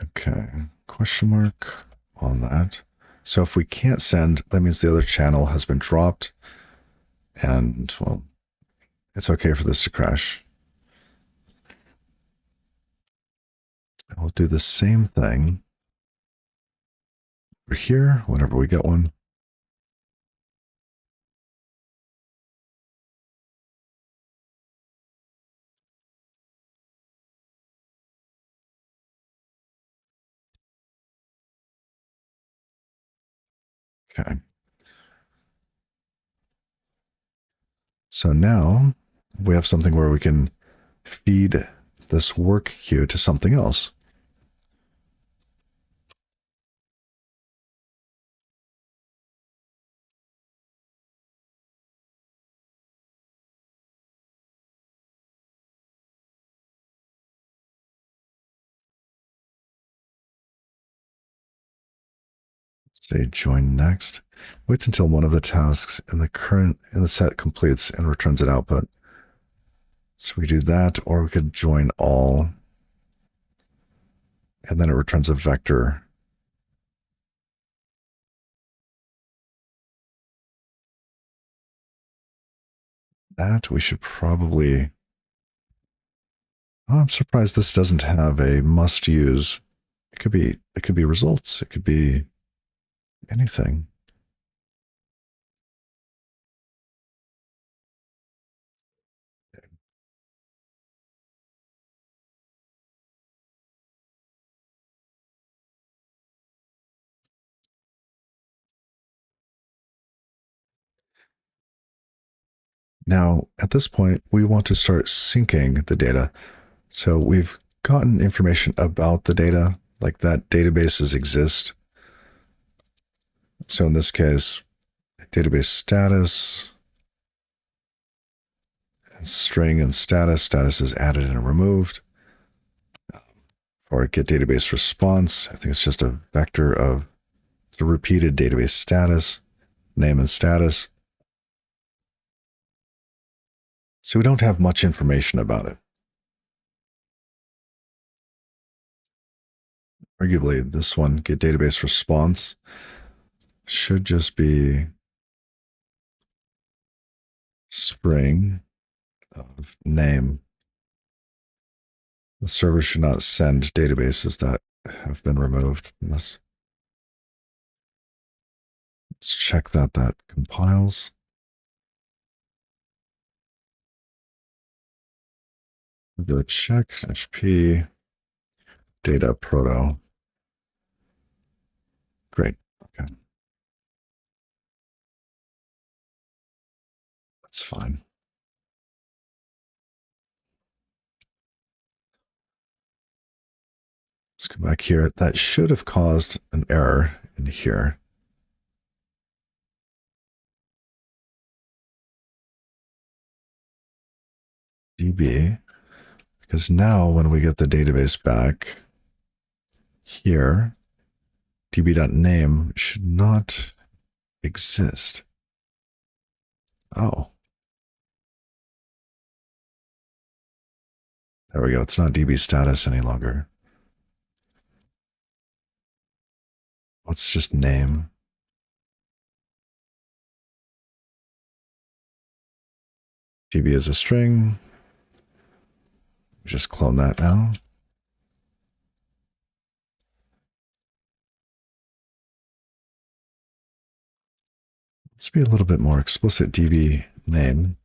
Okay. Question mark on that. So if we can't send, that means the other channel has been dropped. And, well, it's okay for this to crash. I'll do the same thing over here whenever we get one. Okay. So now we have something where we can feed this work queue to something else. Let's say join next. Waits until one of the tasks in the set completes and returns an output. So we do that, or we could join all, and then it returns a vector. That we should probably. Oh, I'm surprised this doesn't have a must use. It could be results. It could be anything. Now, at this point, we want to start syncing the data. So we've gotten information about the data, like that databases exist. So in this case, database status, string and status is added and removed. Or get database response, I think it's just a vector of the repeated database status, name and status. So we don't have much information about it. Arguably, this one, get database response, should just be string of name. The server should not send databases that have been removed from this. Let's check that compiles. We'll go check HP data proto. Great. Okay. That's fine. Let's go back here. That should have caused an error in here. DB, because now when we get the database back here, db.name should not exist. Oh. There we go. It's not DB status any longer. Let's just name. DB is a string. Just clone that now. Let's be a little bit more explicit. DB name.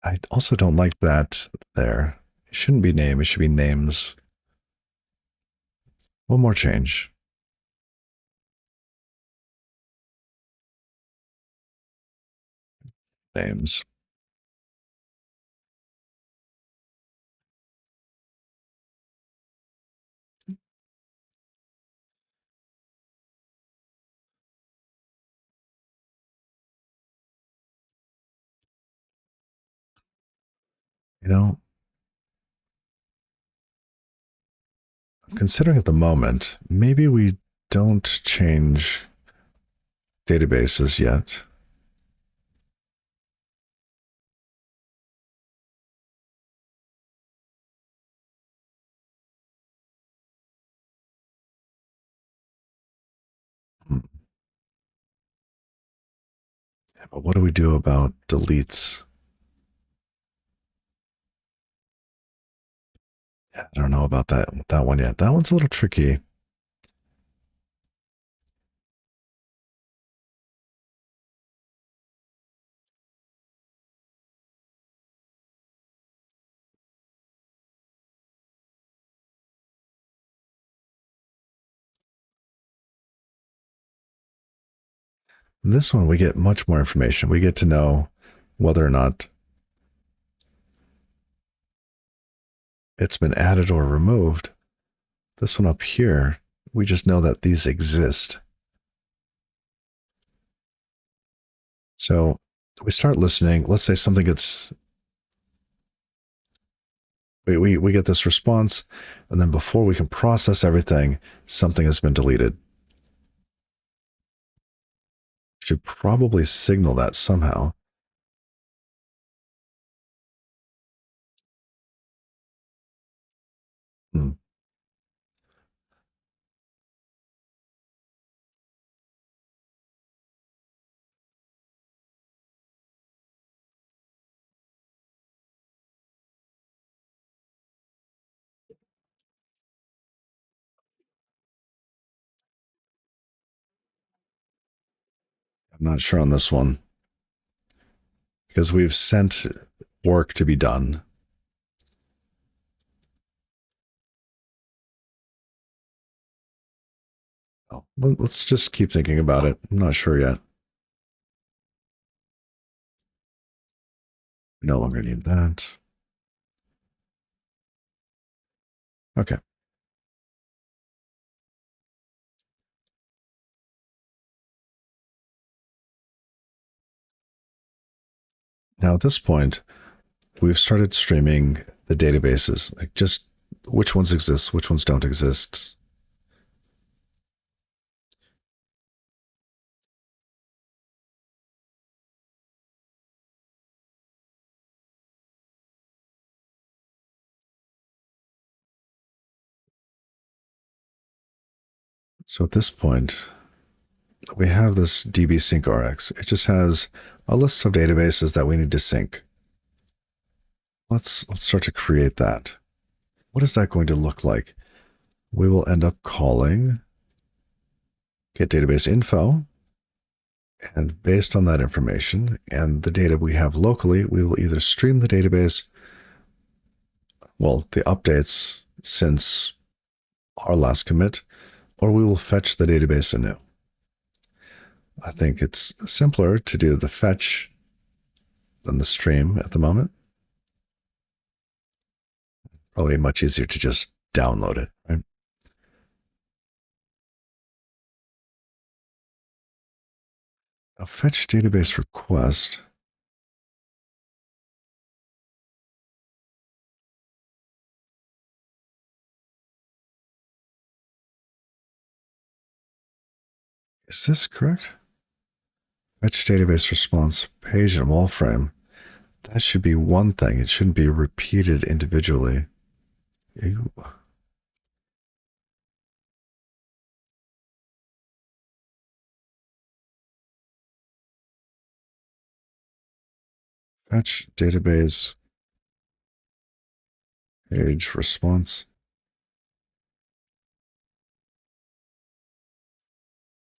I also don't like that there. It shouldn't be name. It should be names. One more change. Names. You know, I'm considering at the moment, maybe we don't change databases yet. Hmm. Yeah, but what do we do about deletes? Yeah, I don't know about that one yet. That one's a little tricky. This one, we get much more information. We get to know whether or not it's been added or removed. This one up here, we just know that these exist. So we start listening. Let's say something gets, we get this response, and then before we can process everything, something has been deleted. Should probably signal that somehow. Hmm. I'm not sure on this one because we've sent work to be done. Oh, let's just keep thinking about it. I'm not sure yet. We no longer need that. Okay. Now at this point, we've started streaming the databases, like just which ones exist, which ones don't exist. So at this point, we have this DB sync RX. It just has a list of databases that we need to sync. Let's start to create that. What is that going to look like? We will end up calling get database info. And based on that information and the data we have locally, we will either stream the database, well, the updates since our last commit, or we will fetch the database anew. I think it's simpler to do the fetch than the stream at the moment. Probably much easier to just download it, right? A fetch database request. Is this correct? Fetch database response page and wall frame. That should be one thing. It shouldn't be repeated individually. Ew. Fetch database page response.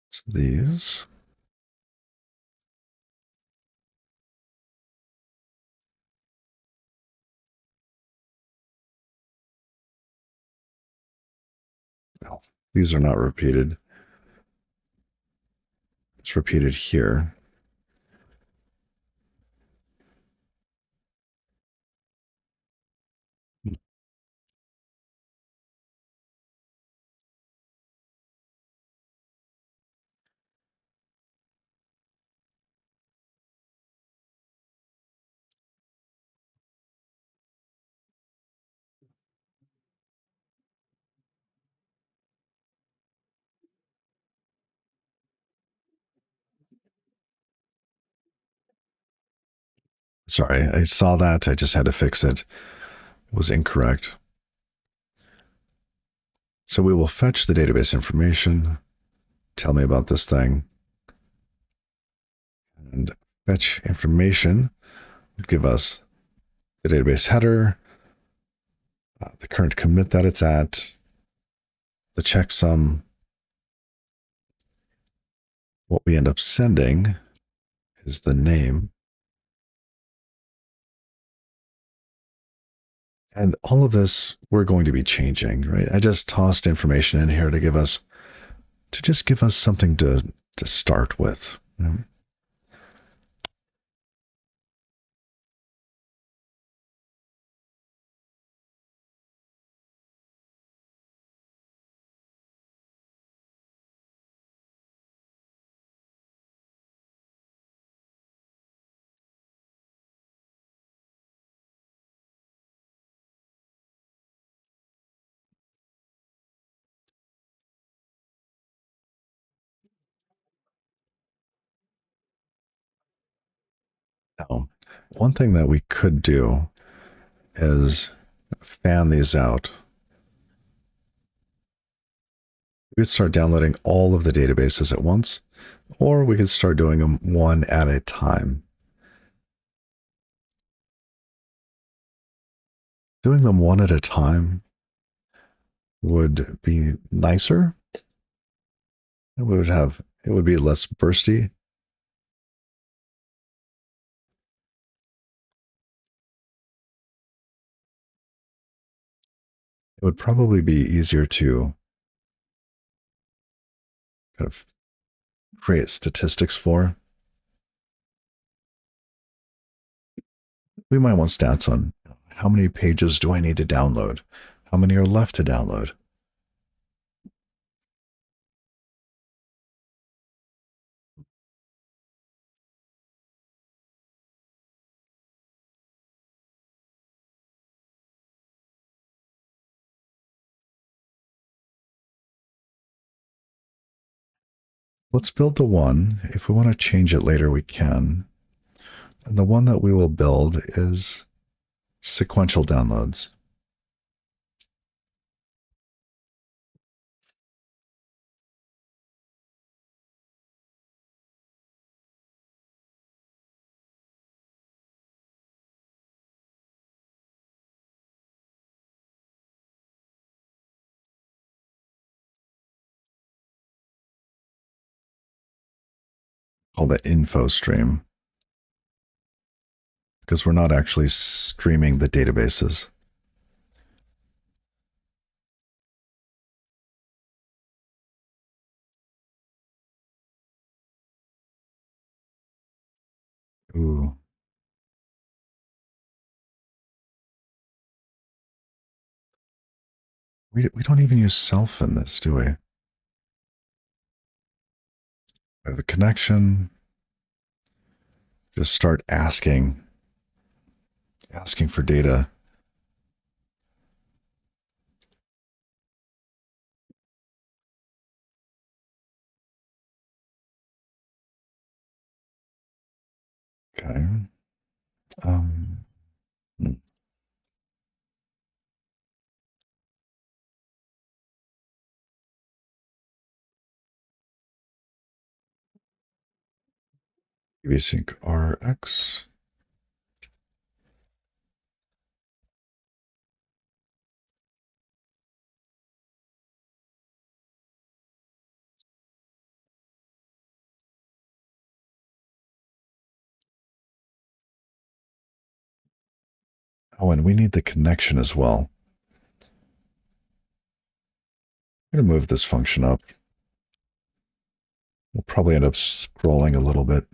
It's these. No, these are not repeated. It's repeated here. Sorry, I saw that. I just had to fix it. It was incorrect. So we will fetch the database information. Tell me about this thing. And fetch information would give us the database header, the current commit that it's at, the checksum. What we end up sending is the name. And all of this we're going to be changing, right? I just tossed information in here to just give us something to start with. Now, one thing that we could do is fan these out. We could start downloading all of the databases at once, or we could start doing them one at a time. Doing them one at a time would be nicer. It would be less bursty. It would probably be easier to kind of create statistics for. We might want stats on how many pages do I need to download? How many are left to download? Let's build the one. If we want to change it later, we can. And the one that we will build is sequential downloads. Call the info stream because we're not actually streaming the databases. Ooh. We don't even use self in this, do we? We have a connection. Just start asking for data. Okay. Um, hmm. DBSync RX. Oh, and we need the connection as well. I'm going to move this function up. We'll probably end up scrolling a little bit.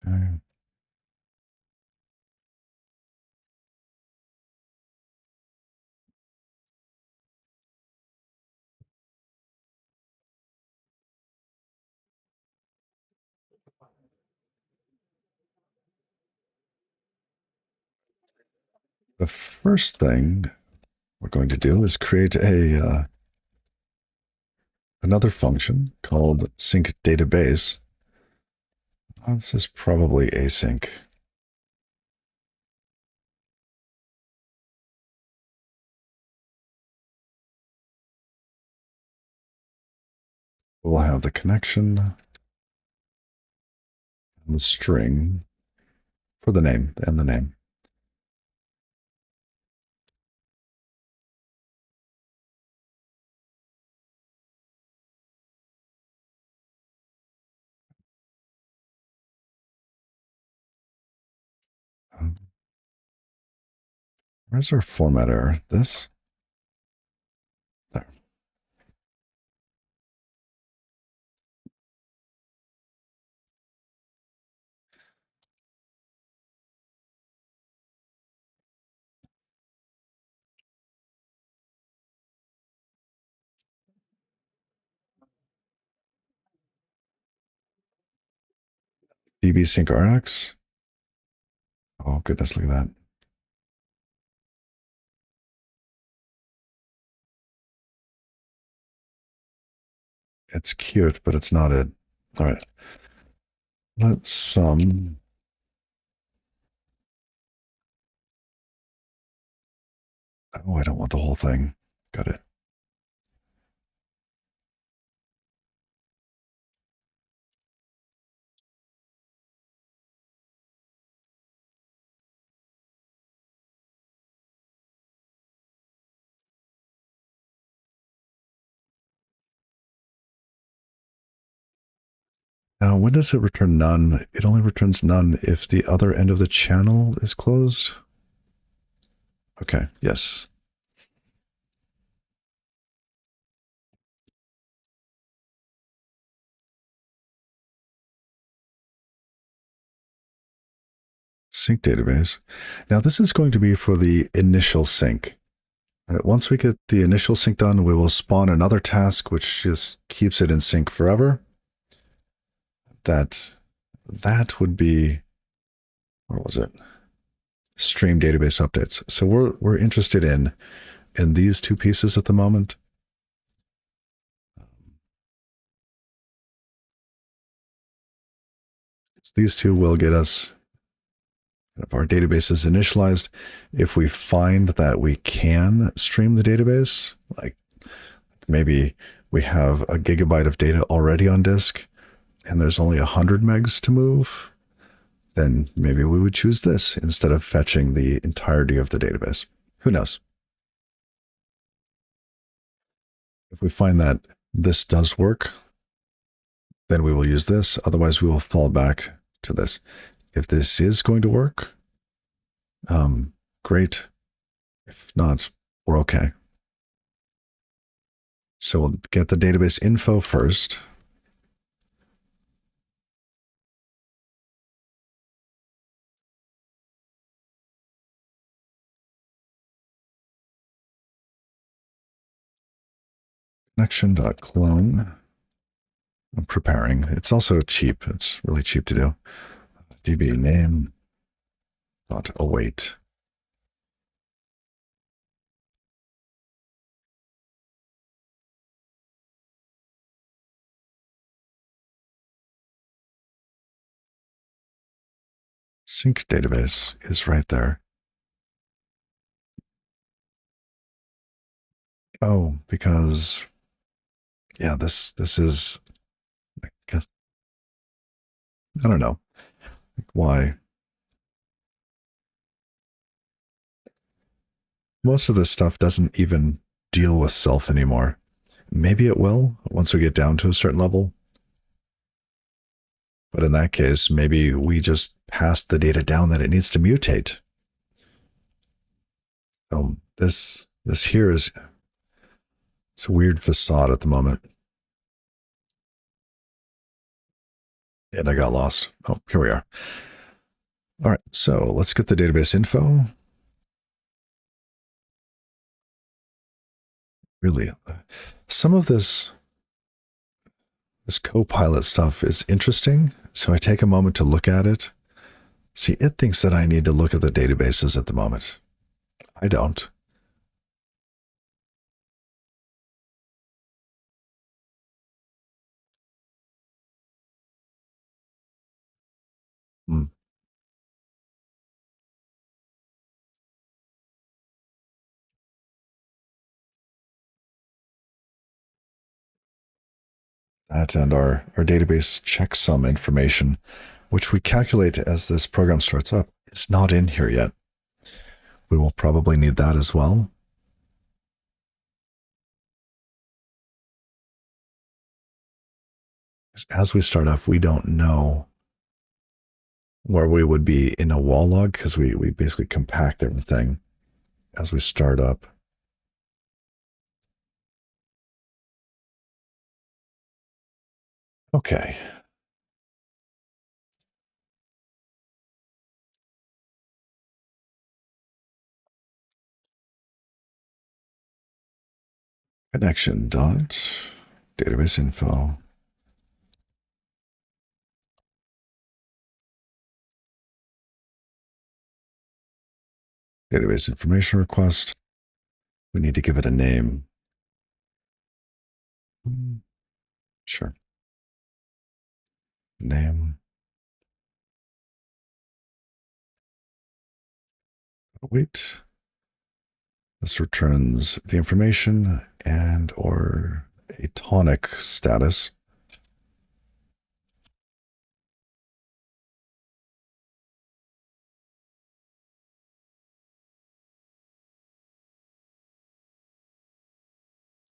Okay. The first thing we're going to do is create a another function called sync database. This is probably async. We'll have the connection and the string for the name and the name. Where's our format error? This? There. DB sync RX. Oh, goodness, look at that. It's cute, but it's not it. All right. Let's Oh, I don't want the whole thing. Got it. Now, when does it return none? It only returns none if the other end of the channel is closed. Okay, yes. Sync database. Now, this is going to be for the initial sync. Once we get the initial sync done, we will spawn another task, which just keeps it in sync forever. That would be, where was it? Stream database updates. So we're interested in these two pieces at the moment. So these two will get us if our database is initialized. If we find that we can stream the database, like maybe we have a gigabyte of data already on disk and there's only 100 megs to move, then maybe we would choose this instead of fetching the entirety of the database. Who knows? If we find that this does work, then we will use this. Otherwise, we will fall back to this. If this is going to work, great. If not, we're okay. So we'll get the database info first. Connection.clone. I'm preparing. It's also cheap. It's really cheap to do. DB name dot await. Sync database is right there. Oh, because yeah, this is I don't know why. Most of this stuff doesn't even deal with self anymore. Maybe it will once we get down to a certain level. But in that case, maybe we just pass the data down that it needs to mutate. This here is it's a weird facade at the moment. And I got lost. Oh, here we are. All right, so let's get the database info. Really, some of this Copilot stuff is interesting. So I take a moment to look at it. See, it thinks that I need to look at the databases at the moment. I don't. Hmm. That and our database checksum information, which we calculate as this program starts up, it's not in here yet. We will probably need that as well. As we start up, we don't know where we would be in a wall log because we basically compact everything as we start up. Okay. Connection dot database info. Database information request. We need to give it a name. Sure. Name. Wait. This returns the information and or a tonic status.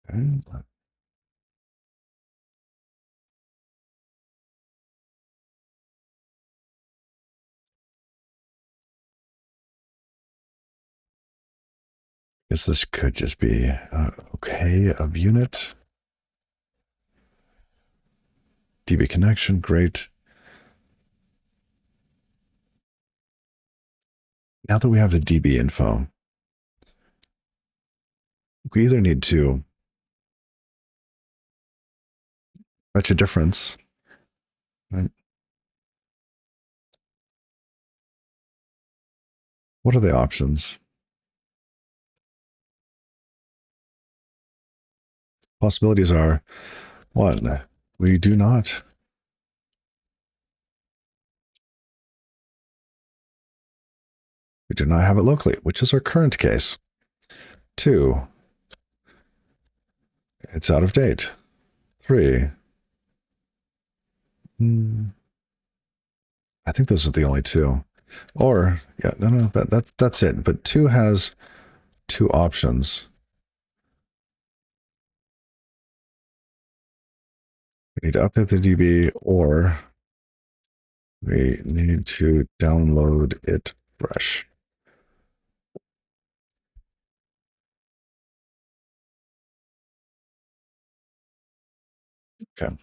Okay. Guess this could just be okay of unit. DB connection, great. Now that we have the DB info, we either need to fetch a difference, right? What are the options? Possibilities are one, we do not. We do not have it locally, which is our current case. Two, it's out of date. Three, I think those are the only two. Or, yeah, no, that's it. But two has two options. We need to update the DB or we need to download it fresh. Okay.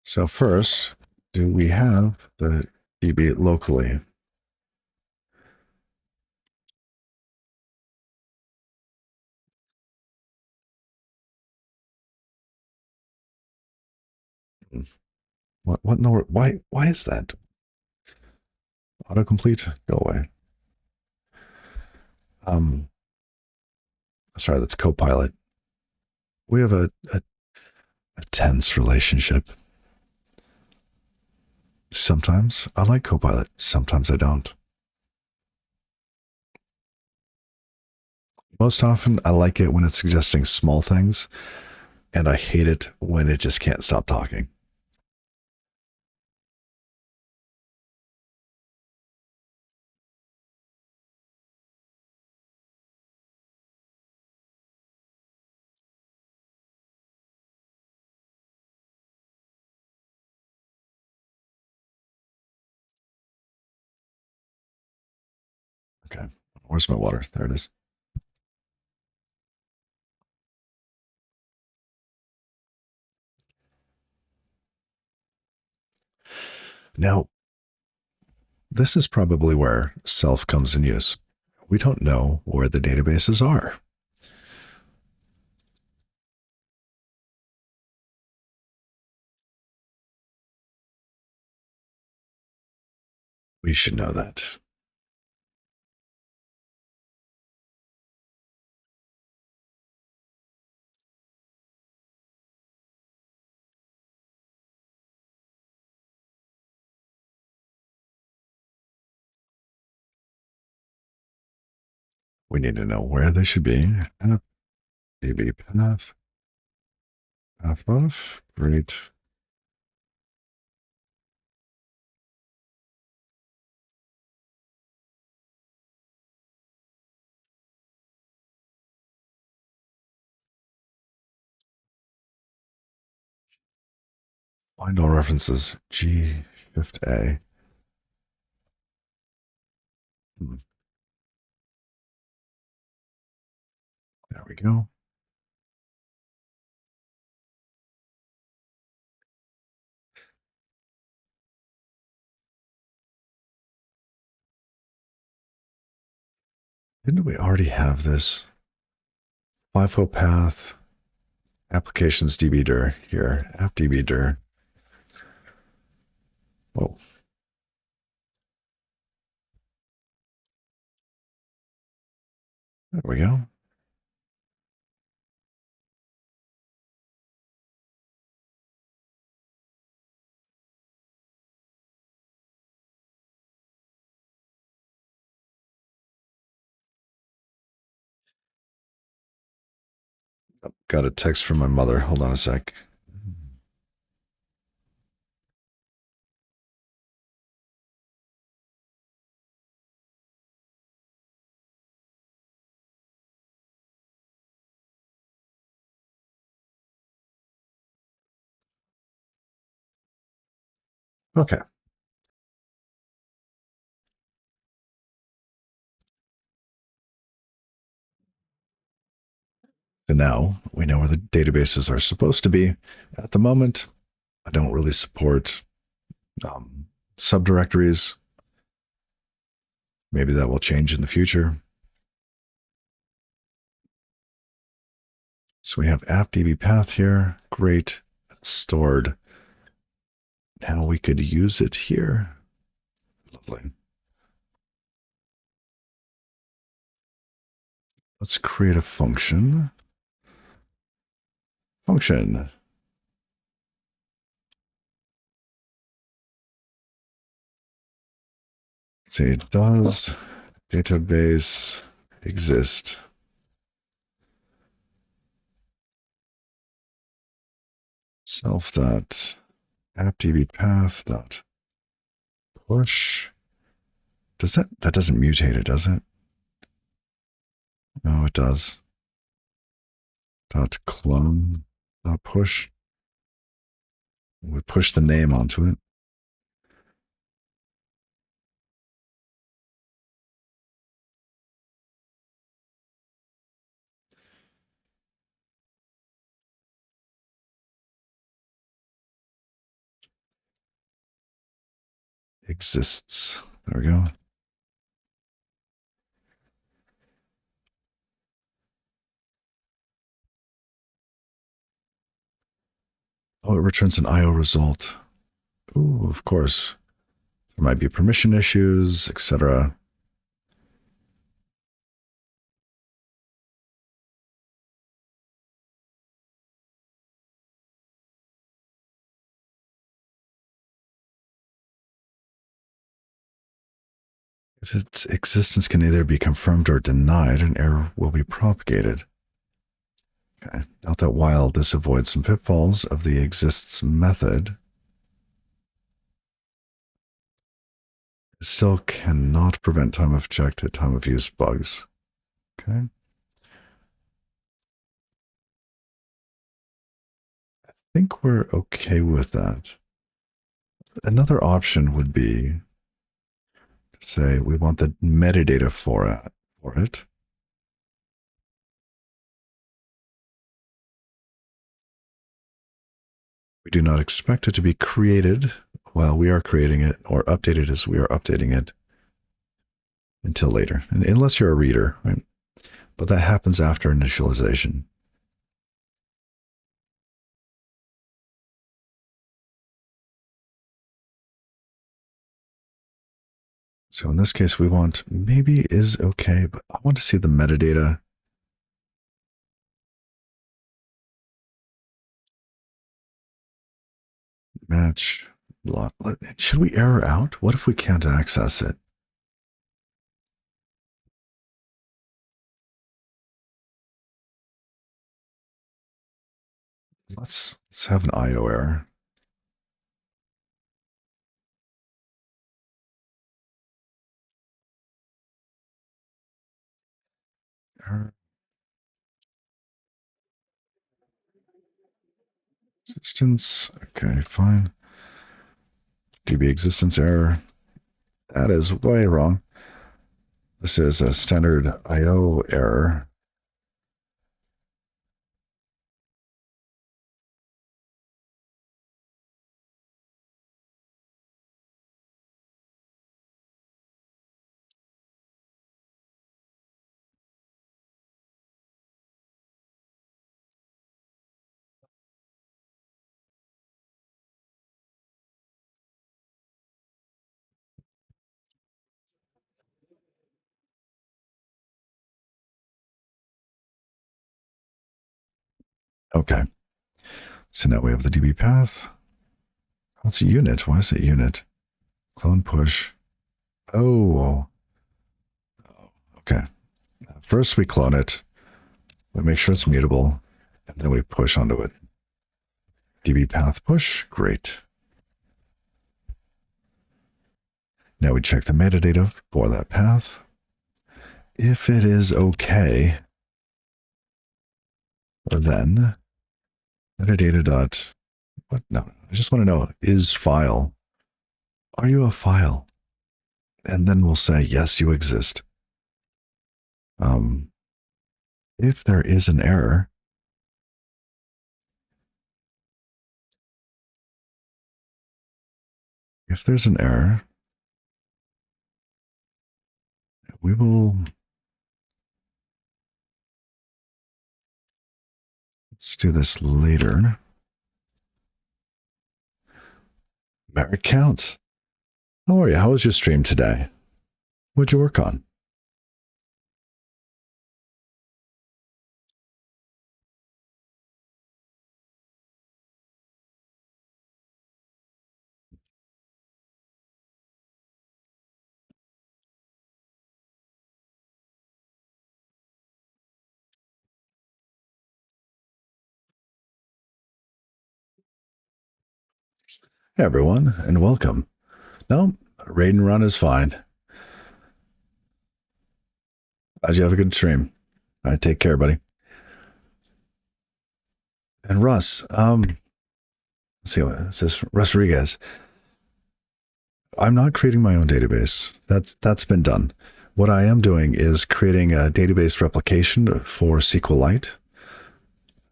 So first, do we have the DB locally? What in the world? Why is that? Autocomplete? Go away. Sorry, that's Copilot. We have a tense relationship. Sometimes I like Copilot, sometimes I don't. Most often, I like it when it's suggesting small things, and I hate it when it just can't stop talking. Okay, where's my water? There it is. Now, this is probably where self comes in use. We don't know where the databases are. We should know that. We need to know where they should be. DB path, path buff, great. Find all references. G, Shift A. There we go. Didn't we already have this? FIFO path, applications dbdir here, app dbdir. Whoa. There we go. Got a text from my mother. Hold on a sec. Okay. So now we know where the databases are supposed to be. At the moment, I don't really support subdirectories. Maybe that will change in the future. So we have appdb path here. Great. That's stored. Now we could use it here. Lovely. Let's create a function. Function. Let's say, does database exist? Self dot appdb path dot push. Does that doesn't mutate it, does it? No, it does. Dot clone dot push. We push the name onto it. Exists. There we go. Oh, it returns an IO result. Ooh, of course. There might be permission issues, etc. If its existence can either be confirmed or denied, an error will be propagated. Okay. Note that while this avoids some pitfalls of the exists method, it still cannot prevent time of check to time of use bugs. Okay. I think we're okay with that. Another option would be to say we want the metadata for it. We do not expect it to be created while we are creating it or updated as we are updating it until later, and unless you're a reader, right? But that happens after initialization. So in this case, we want maybe is okay, but I want to see the metadata. Match block. Should we error out? What if we can't access it? Let's have an IO error. Error. Existence. Okay, fine. DB existence error. That is way wrong. This is a standard IO error. Okay. So now we have the DB path. What's a unit? Why is it unit? Clone push. Oh. Okay. First we clone it. We make sure it's mutable. And then we push onto it. DB path push. Great. Now we check the metadata for that path. If it is okay, then metadata dot, what? No, I just want to know, is file. Are you a file? And then we'll say, yes, you exist. If there is an error, we will, let's do this later. Merit counts. How are you? How was your stream today? What'd you work on? Hey everyone, and welcome. No, raid and run is fine. How'd you have a good stream? All right, take care, buddy. And Russ, let's see what it says. Russ Rodriguez. I'm not creating my own database. That's been done. What I am doing is creating a database replication for SQLite.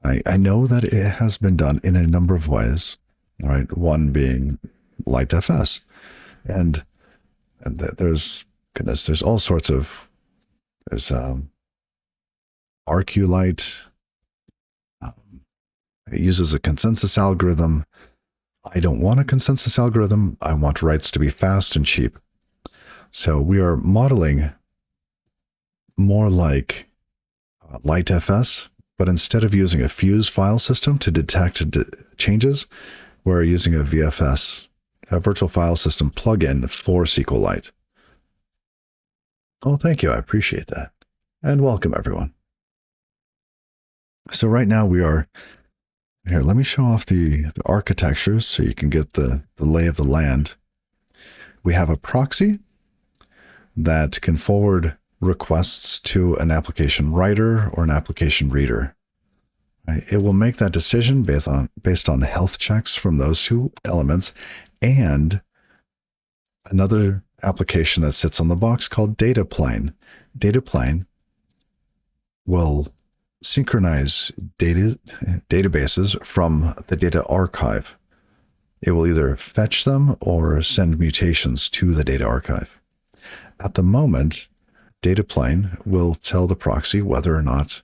I know that it has been done in a number of ways, right? One being LiteFS. And there's all sorts of, there's RQLite. It uses a consensus algorithm. I don't want a consensus algorithm. I want writes to be fast and cheap. So we are modeling more like LiteFS, but instead of using a fuse file system to detect changes, we're using a VFS, a virtual file system plugin for SQLite. Oh, thank you. I appreciate that. And welcome, everyone. So right now we are here. Let me show off the architectures so you can get the lay of the land. We have a proxy that can forward requests to an application writer or an application reader. It will make that decision based on health checks from those two elements and another application that sits on the box called Data Plane. Data Plane will synchronize databases from the data archive. It will either fetch them or send mutations to the data archive. At the moment, Data Plane will tell the proxy whether or not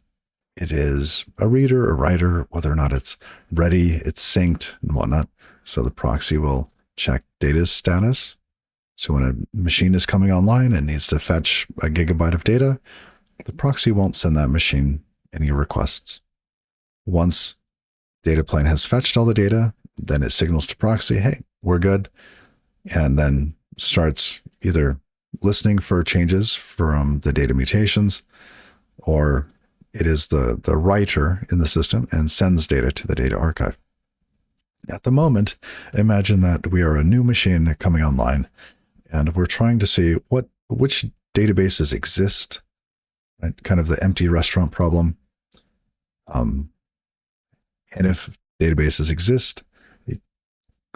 it is a reader or writer, whether or not it's ready, it's synced, and whatnot. So the proxy will check data status. So when a machine is coming online and needs to fetch a gigabyte of data, the proxy won't send that machine any requests. Once Data Plane has fetched all the data, then it signals to proxy, hey, we're good, and then starts either listening for changes from the data mutations, or it is the writer in the system and sends data to the data archive. At the moment, imagine that we are a new machine coming online, and we're trying to see which databases exist, right? Kind of the empty restaurant problem. And if databases exist,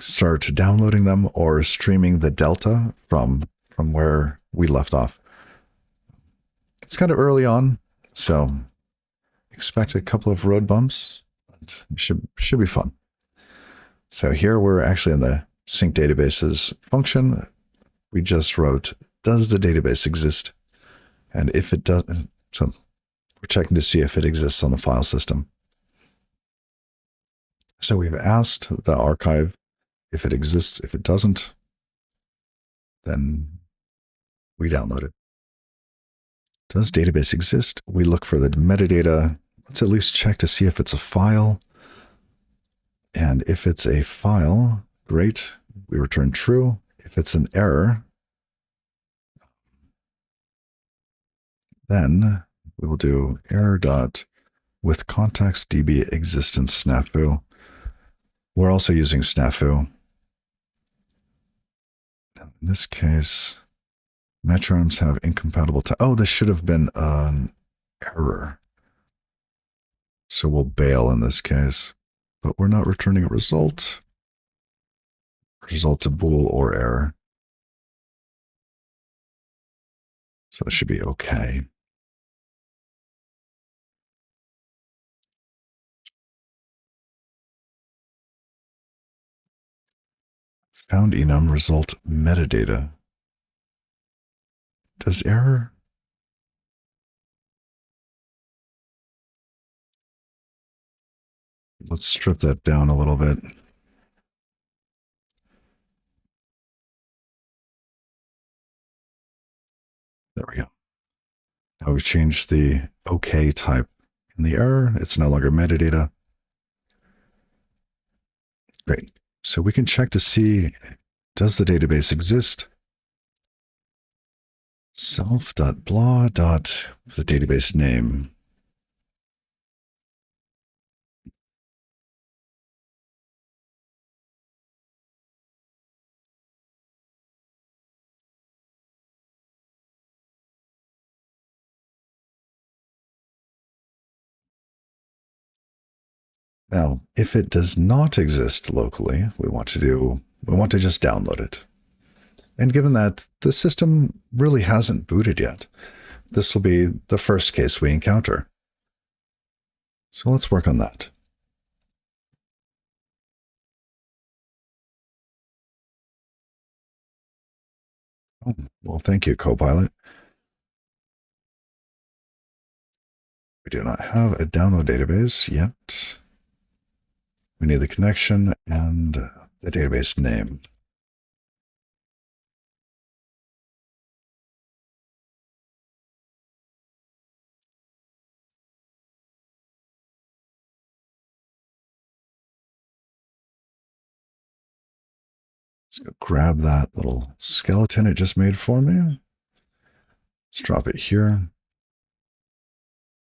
start downloading them or streaming the delta from where we left off. It's kind of early on, so expect a couple of road bumps, but it should be fun. So here we're actually in the sync databases function. We just wrote, does the database exist? And if it doesn't, so we're checking to see if it exists on the file system. So we've asked the archive if it exists. If it doesn't, then we download it. Does database exist? We look for the metadata. Let's at least check to see if it's a file. And if it's a file, great, we return true. If it's an error, then we will do error dot with context db existence snafu. We're also using snafu. Now, in this case, metronyms have incompatible time. Oh, this should have been an error. So we'll bail in this case, but we're not returning a result. Result to bool or error. So it should be okay. Found enum result metadata. Does error? Let's strip that down a little bit. There we go. Now we've changed the OK type in the error. It's no longer metadata. Great. So we can check to see, does the database exist? Self.blah. The database name. Now, if it does not exist locally, we want to just download it. And given that the system really hasn't booted yet, this will be the first case we encounter. So let's work on that. Oh, well, thank you, Copilot. We do not have a download database yet. We need the connection and the database name. Let's go grab that little skeleton it just made for me. Let's drop it here.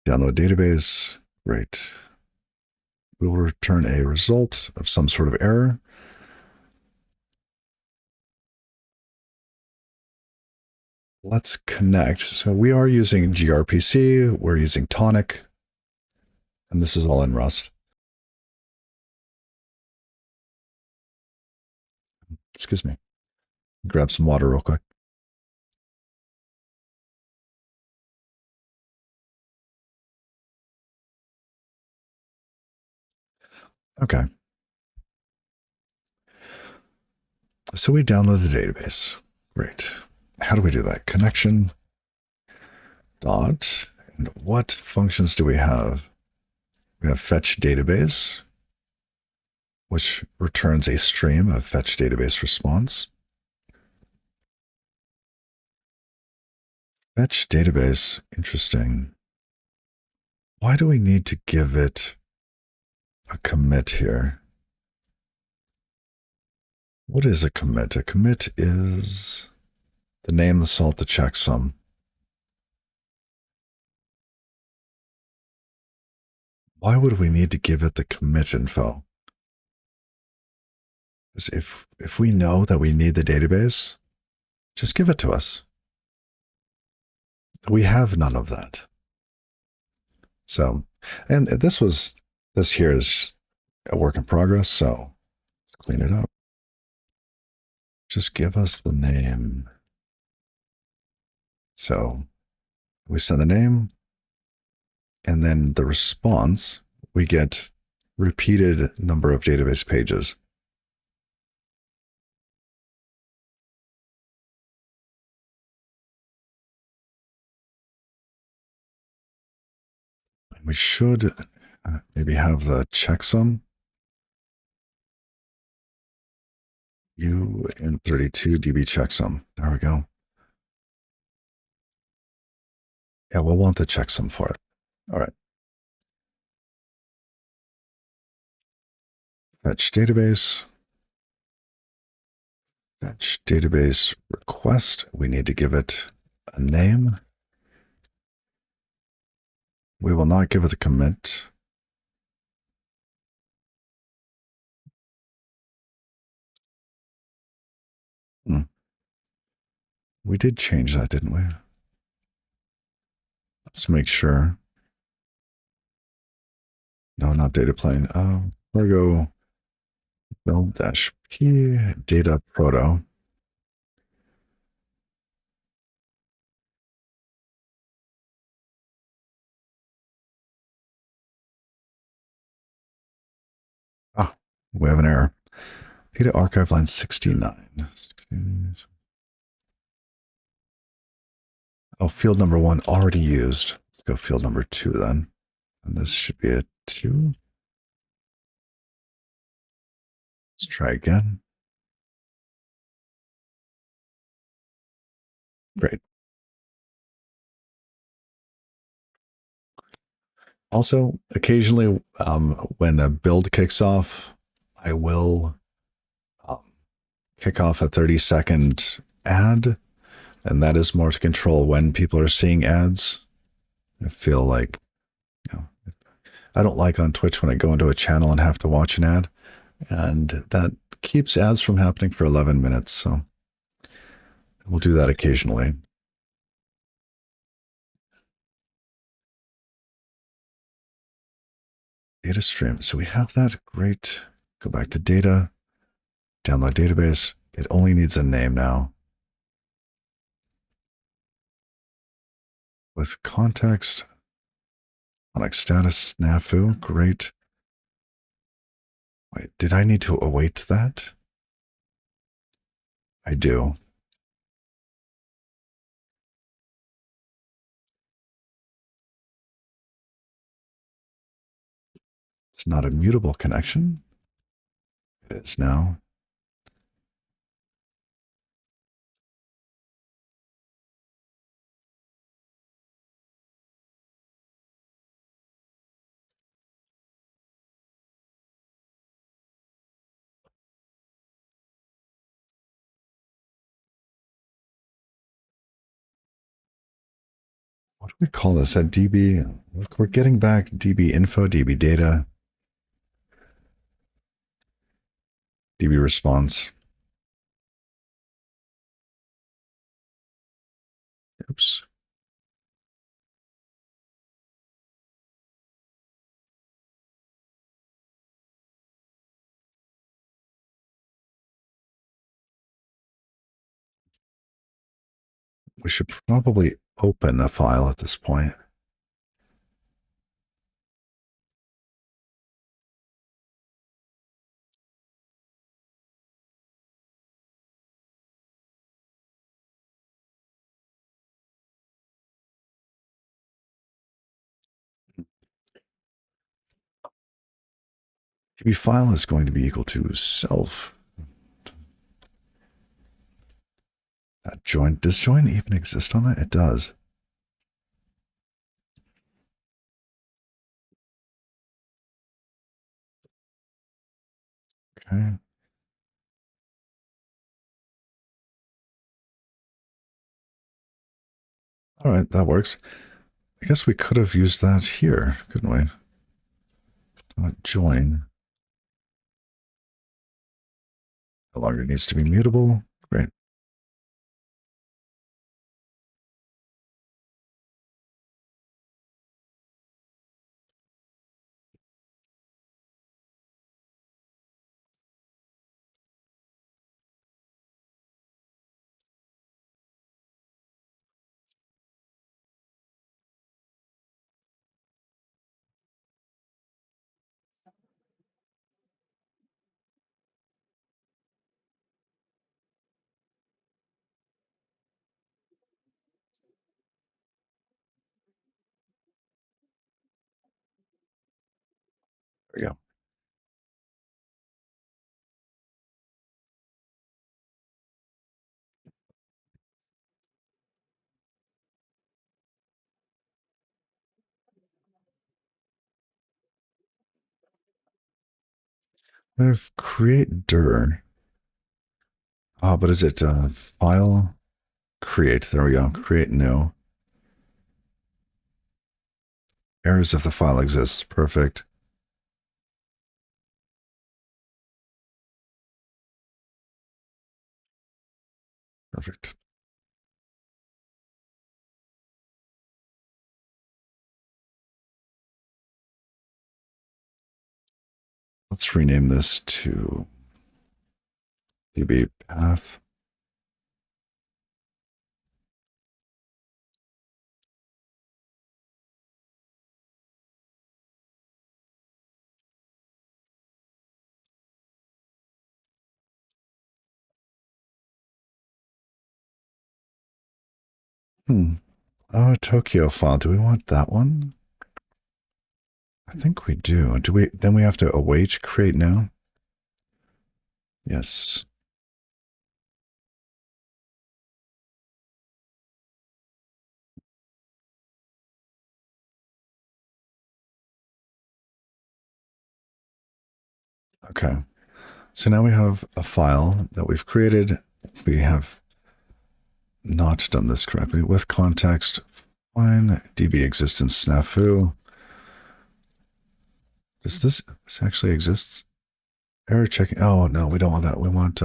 Download database. Great. We will return a result of some sort of error. Let's connect. So we are using gRPC. We're using Tonic. And this is all in Rust. Excuse me. Grab some water real quick. Okay. So we download the database. Great. How do we do that? Connection dot. And what functions do we have? We have fetch database, which returns a stream of fetch database response. Fetch database, interesting. Why do we need to give it a commit here? What is a commit? A commit is the name, the salt, the checksum. Why would we need to give it the commit info? Because if we know that we need the database, just give it to us. We have none of that. So, and this here is a work in progress. So let's clean it up. Just give us the name. So we send the name, and then the response, we get repeated number of database pages. We should maybe have the checksum. U and 32 DB checksum. There we go. Yeah, we'll want the checksum for it. All right. Fetch database. Fetch database request. We need to give it a name. We will not give it a commit. We did change that, didn't we? Let's make sure. No, not data plane. Virgo build-p data proto. Ah, we have an error. Data archive line 69. Oh, field number 1 already used. Let's go field number 2 then. And this should be a 2. Let's try again. Great. Also, occasionally when a build kicks off, I will kick off a 30-second ad, and that is more to control when people are seeing ads. I feel like, I don't like on Twitch when I go into a channel and have to watch an ad, and that keeps ads from happening for 11 minutes. So we'll do that occasionally. Data stream. So we have that. Great. Go back to data, download database. It only needs a name now. With context, Tonic status snafu. Great. Wait, did I need to await that? I do. It's not a mutable connection. It is now. what do we call this at DB? Look, we're getting back DB info, DB data, DB response. Oops. We should probably open a file at this point. DB file is going to be equal to self. Join. Does join even exist on that? It does. Okay. All right, that works. I guess we could have used that here, couldn't we? Join. No longer needs to be mutable. Great. There we go. We have create dir. Oh, but is it file create? There we go. Create new. Errors if the file exists. Perfect. Perfect. Let's rename this to DB path. Oh, Tokyo file. Do we want that one? I think we do. Do we? Then we have to await create now. Yes. Okay. So now we have a file that we've created. We have not done this correctly. With context, fine. DB existence snafu. Does this actually exists? Error checking. Oh, no, we don't want that. We want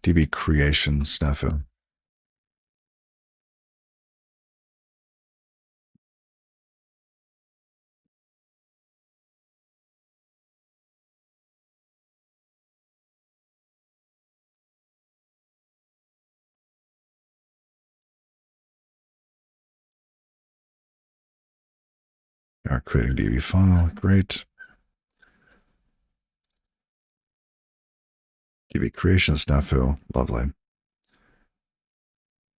DB creation snafu. We are creating DB file. Great. DB creation snafu. Lovely.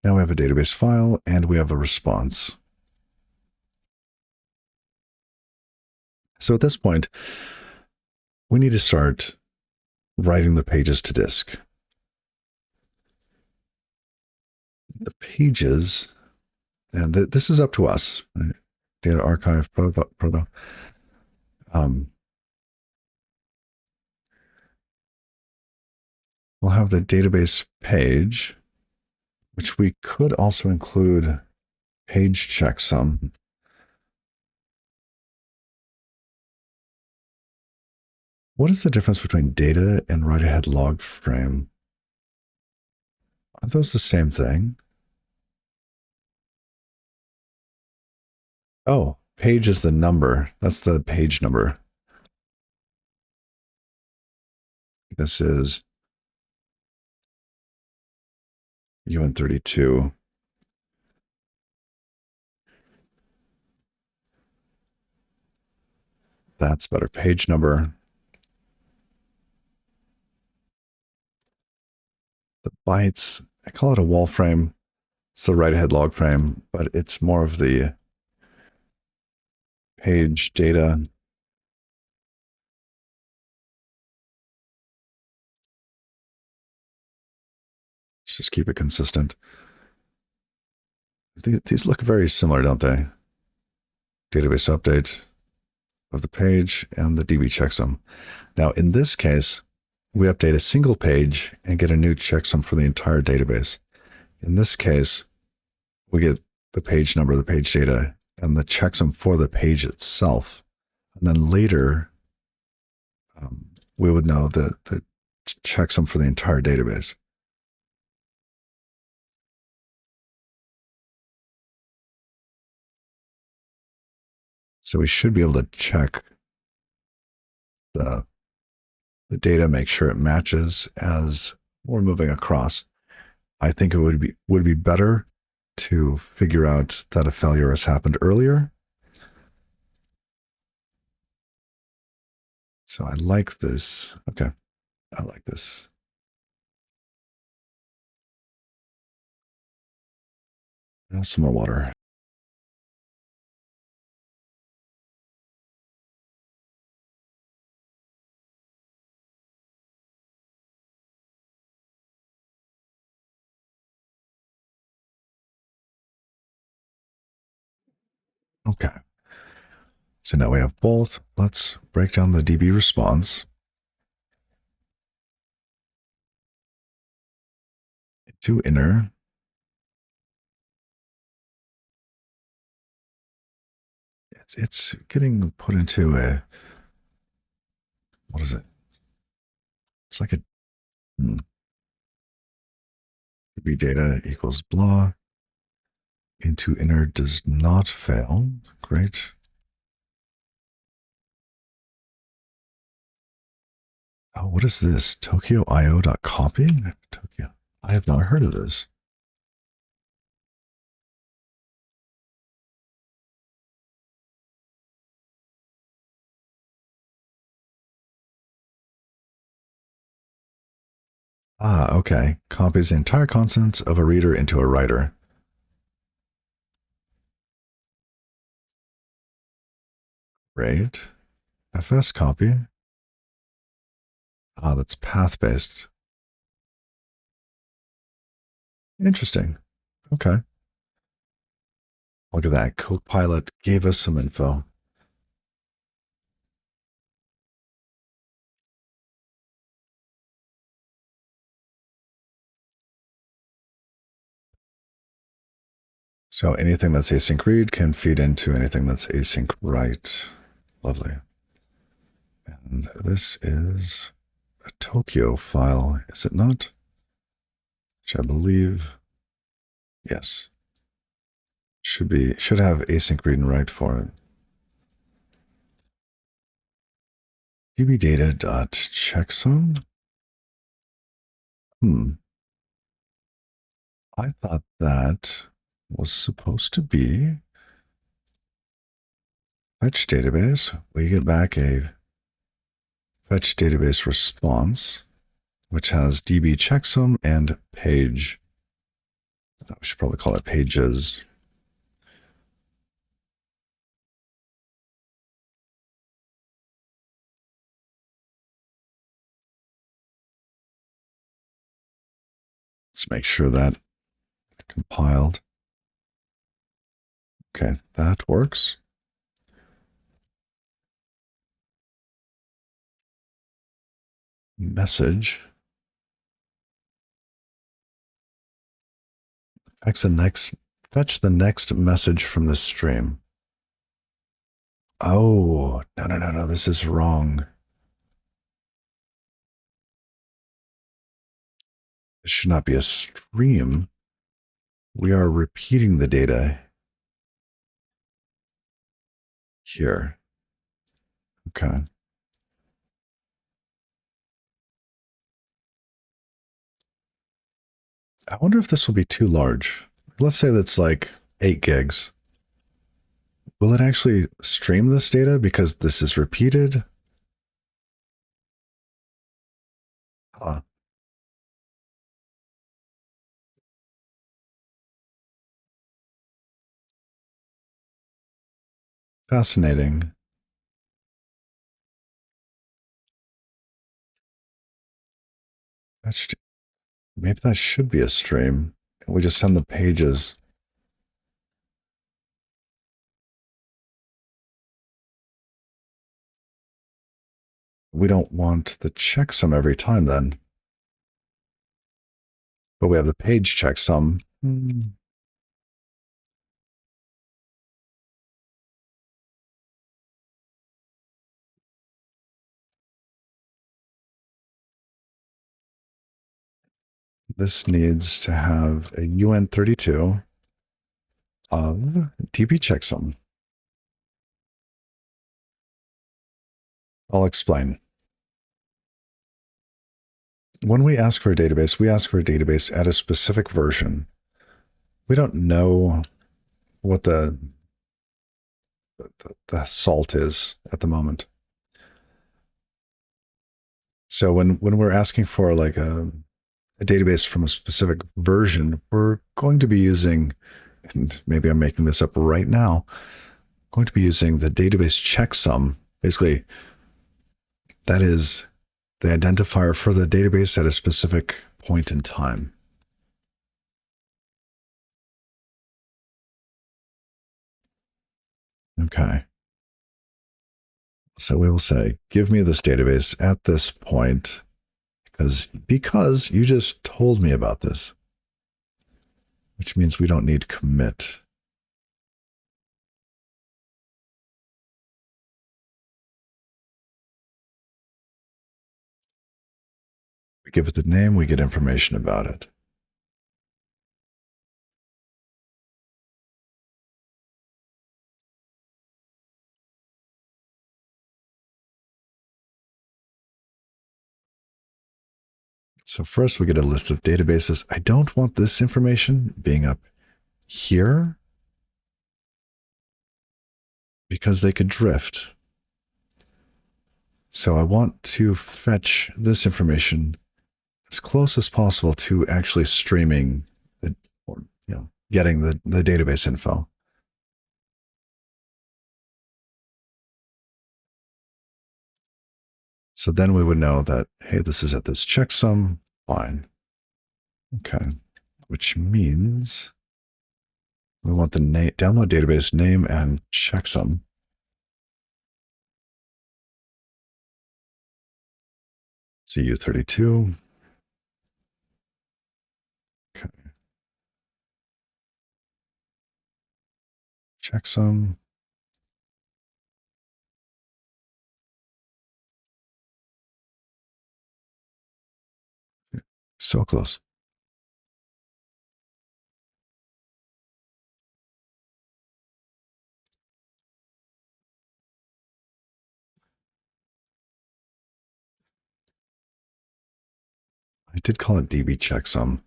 Now we have a database file and we have a response. So at this point, we need to start writing the pages to disk. The pages, and this is up to us. Data archive proto. We'll have the database page, which we could also include page checksum. What is the difference between data and write-ahead log frame? Are those the same thing? Oh, page is the number. That's the page number. This is UN32. That's better. Page number. The bytes, I call it a wall frame. It's the write-ahead log frame, but it's more of the page data. Let's just keep it consistent. These look very similar, don't they? Database update of the page and the DB checksum. Now, in this case, we update a single page and get a new checksum for the entire database. In this case, we get the page number, the page data, and the checksum for the page itself. And then later, we would know the checksum for the entire database. So we should be able to check the data, make sure it matches as we're moving across. I think it would be better to figure out that a failure has happened earlier. So I like this. Okay, I like this. Now some more water. Okay. So now we have both. Let's break down the DB response to inner. It's getting put into a, what is it? It's like a DB data equals blah. Into inner does not fail. Great. Oh, what is this? Tokyo.io.copy? Tokyo. I have not heard of this. Ah, okay. Copies the entire contents of a reader into a writer. Great. FS copy. Ah, that's path-based. Interesting. Okay. Look at that. Copilot gave us some info. So anything that's async read can feed into anything that's async write. Lovely. And this is a Tokyo file, is it not? Which I believe, yes. Should have async read and write for it. dbdata.checksum. I thought that was supposed to be fetch database. We get back a fetch database response, which has db checksum and page. We should probably call it pages. Let's make sure that compiled. Okay, that works. Message. X and next Fetch the next message from this stream. Oh, no, this is wrong. It should not be a stream. We are repeating the data here. Okay. I wonder if this will be too large. Let's say that's like 8 gigs. Will it actually stream this data because this is repeated? Huh. Fascinating. Maybe that should be a stream. We just send the pages. We don't want the checksum every time then. But we have the page checksum. This needs to have a UN32 of DB checksum. I'll explain. When we ask for a database, we ask for a database at a specific version. We don't know what the salt is at the moment. So when we're asking for like a database from a specific version, we're going to be using, and maybe I'm making this up right now, going to be using the database checksum. Basically, that is the identifier for the database at a specific point in time. Okay. So we will say, give me this database at this point because you just told me about this, which means we don't need commit. We give it the name, we get information about it. So first we get a list of databases. I don't want this information being up here because they could drift. So I want to fetch this information as close as possible to actually streaming the, or getting the database info. So then we would know that, hey, this is at this checksum, fine. Okay, which means we want the download database name and checksum. CU32. Okay. Checksum. So close. I did call it DB checksum.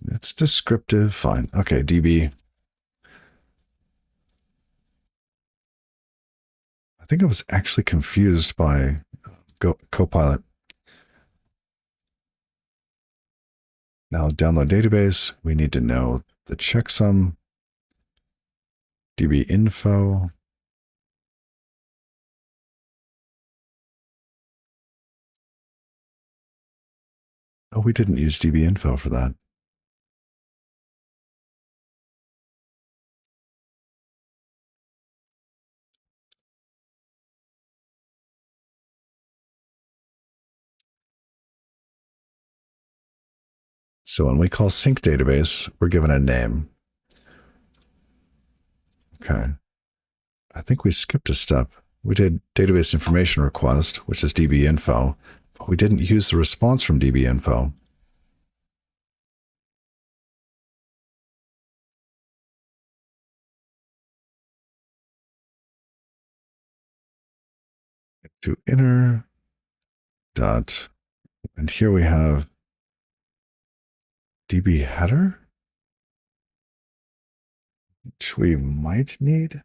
It's descriptive. Fine. Okay, DB. I think I was actually confused by Copilot. Now, download database. We need to know the checksum. DB info. Oh, we didn't use DB info for that. So when we call sync database, we're given a name. Okay. I think we skipped a step. We did database information request, which is dbinfo, but we didn't use the response from dbinfo. To inner dot, and here we have db header, which we might need.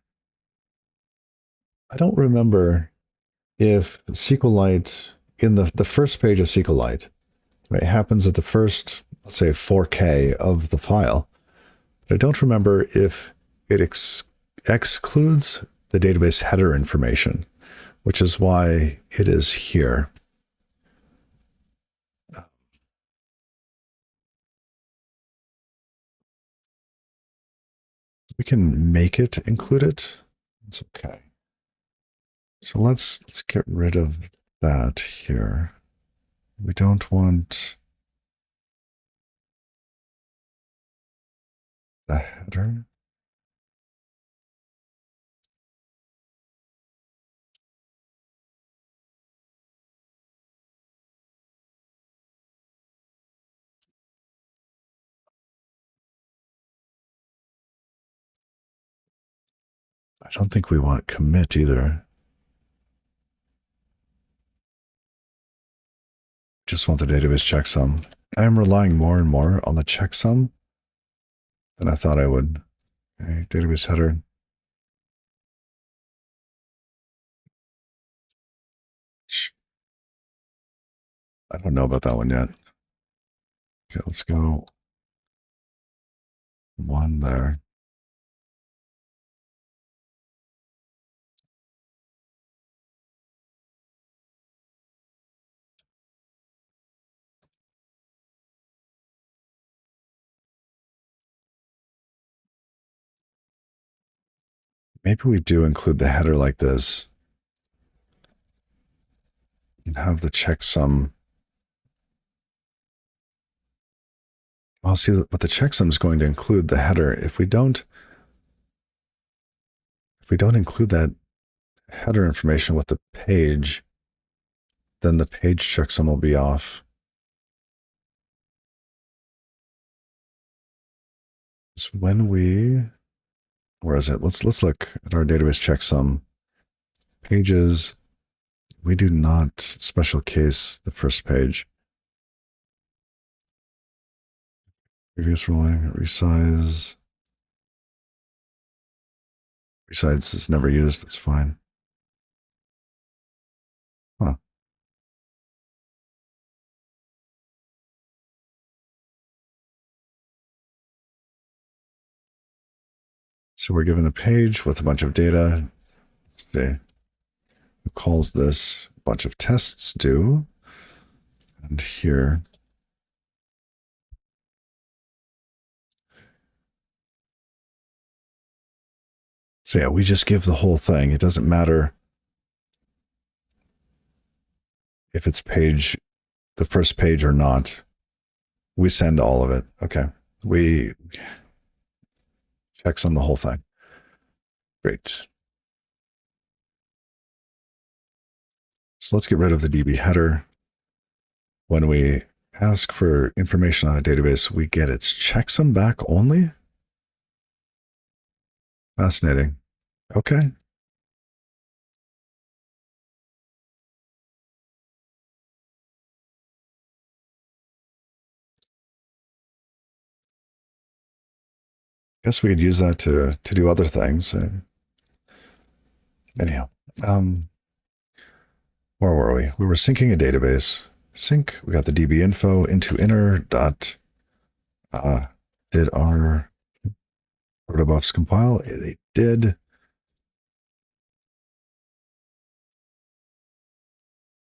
I don't remember if SQLite in the first page of SQLite, right, happens at the first, let's say 4K of the file. But I don't remember if it excludes the database header information, which is why it is here. We can make it include it. It's okay. So let's get rid of that here. We don't want the header. I don't think we want commit either. Just want the database checksum. I am relying more and more on the checksum than I thought I would. Okay, database header. I don't know about that one yet. Okay, let's go one there. Maybe we do include the header like this and have the checksum. I'll see, but the checksum is going to include the header. If we don't include that header information with the page, then the page checksum will be off. It's when we, where is it? Let's look at our database checksum. Pages, we do not special case the first page. Previous rolling, resize. Resize is never used, it's fine. Huh. So we're given a page with a bunch of data. Let's see. Who calls this a bunch of tests do? And here, so yeah, we just give the whole thing. It doesn't matter if it's page, the first page or not. We send all of it. Okay. We checks on the whole thing. Great. So let's get rid of the DB header. When we ask for information on a database, we get its checksum back only. Fascinating. Okay. Guess we could use that to do other things. Anyhow, where were we? We were syncing a database. Sync. We got the DB info into inner dot. Did our protobufs compile? They did.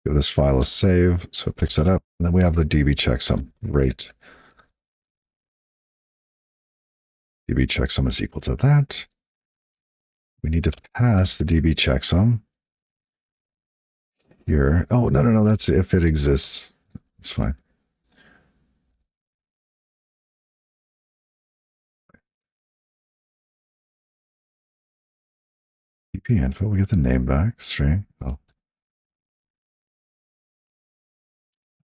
Give this file a save, so it picks that up. And then we have the DB checksum. Great. DB checksum is equal to that. We need to pass the DB checksum here. Oh, no. That's if it exists. It's fine. DP info, we get the name back, string. Oh.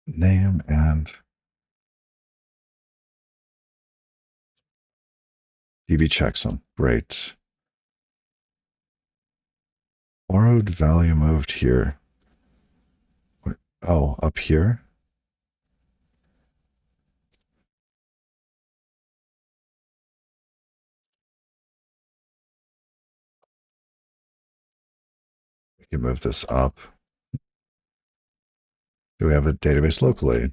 Name and DB checksum. Great. Borrowed value moved here. Oh, up here? We can move this up. Do we have a database locally?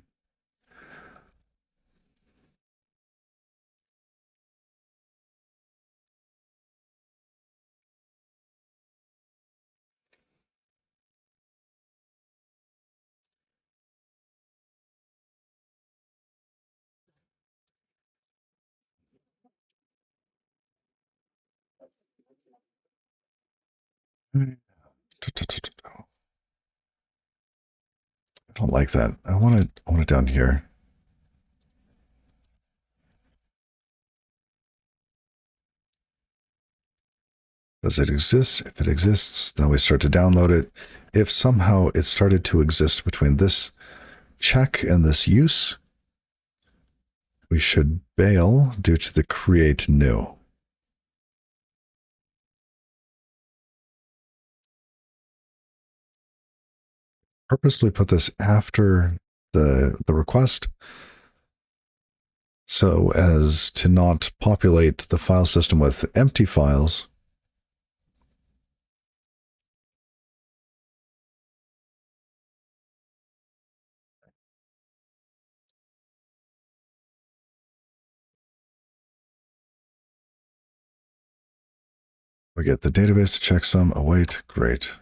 I don't like that. I want it down here. Does it exist? If it exists, then we start to download it. If somehow it started to exist between this check and this use, we should bail due to the create new. Purposely put this after the request so as to not populate the file system with empty files. We get the database to checksum, await, great.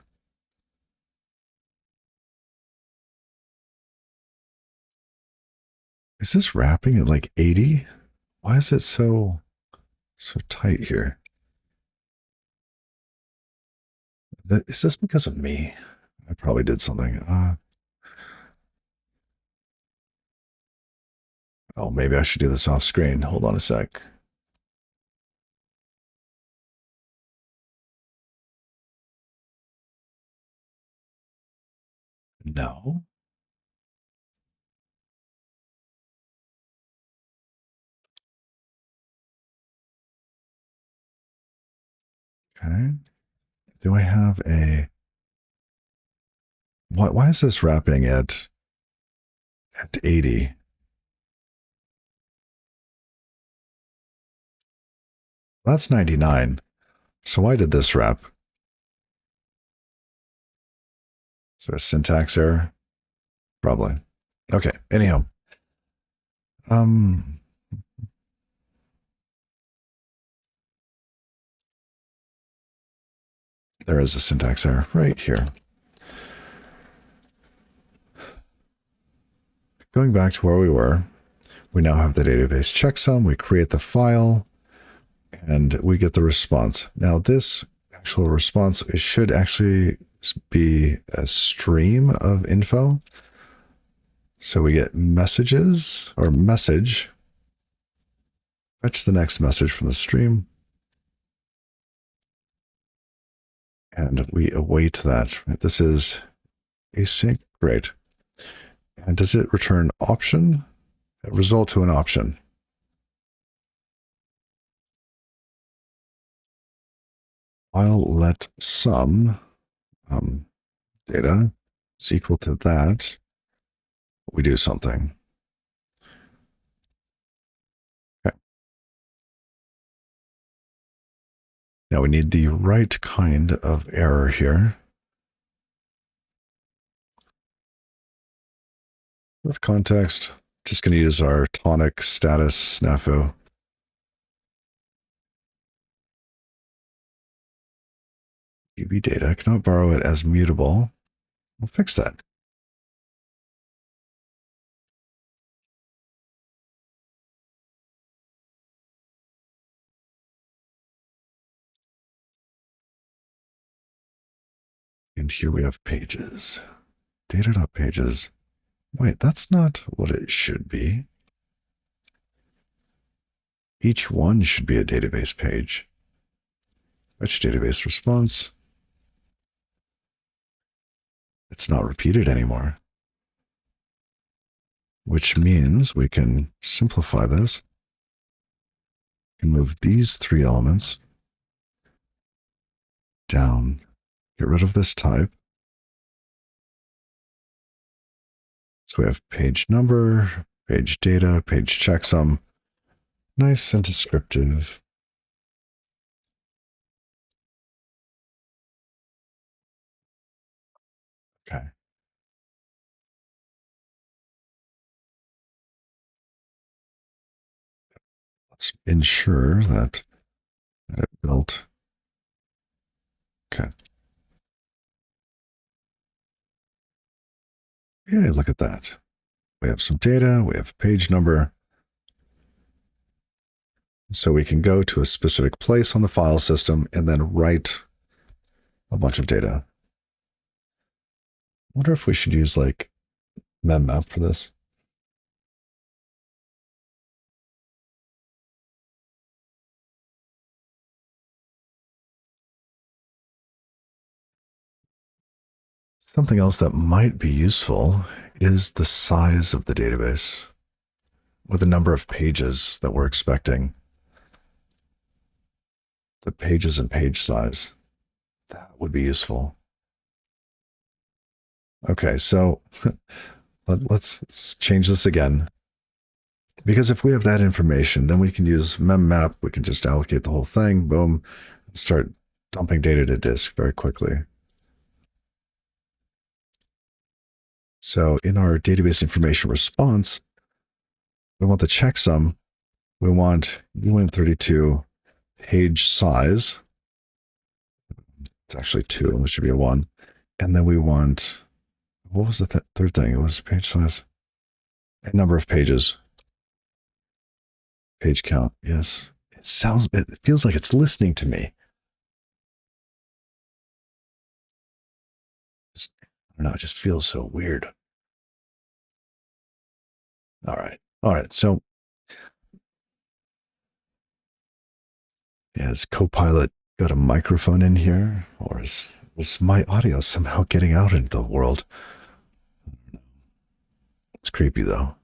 Is this wrapping at like 80? Why is it so tight here? Is this because of me? I probably did something. Oh, maybe I should do this off screen. Hold on a sec. No. Okay. Do I have a... Why is this wrapping at 80? That's 99. So why did this wrap? Is there a syntax error? Probably. Okay. Anyhow. There is a syntax error right here. Going back to where we were, we now have the database checksum. We create the file and we get the response. Now this actual response, it should actually be a stream of info. So we get messages or message. Fetch the next message from the stream. And we await that. This is async. Great. And does it return option? A result to an option. I'll let some data is equal to that. We do something. Okay. Now we need the right kind of error here. With context, just going to use our tonic status snafu. UB data cannot borrow it as mutable. We'll fix that. And here we have pages. Data.pages. Wait, that's not what it should be. Each one should be a database page. Fetch database response. it's not repeated anymore, which means we can simplify this and move these three elements down, get rid of this type. So we have page number, page data, page checksum, nice and descriptive. Okay. Let's ensure that it built. Okay. Yeah, look at that. We have some data, we have page number. So we can go to a specific place on the file system and then write a bunch of data. I wonder if we should use like memmap for this. Something else that might be useful is the size of the database with the number of pages that we're expecting. The pages and page size. That would be useful. Okay, so let's change this again. Because if we have that information, then we can use memmap. We can just allocate the whole thing, boom, and start dumping data to disk very quickly. So in our database information response, we want the checksum. We want UN32 page size. It's actually 2. It should be a 1. And then we want, what was the third thing? It was page size and number of pages. Page count. Yes. It feels like it's listening to me. I don't know. It just feels so weird. All right. All right. So, yeah, has Copilot got a microphone in here? Or is my audio somehow getting out into the world? It's creepy, though.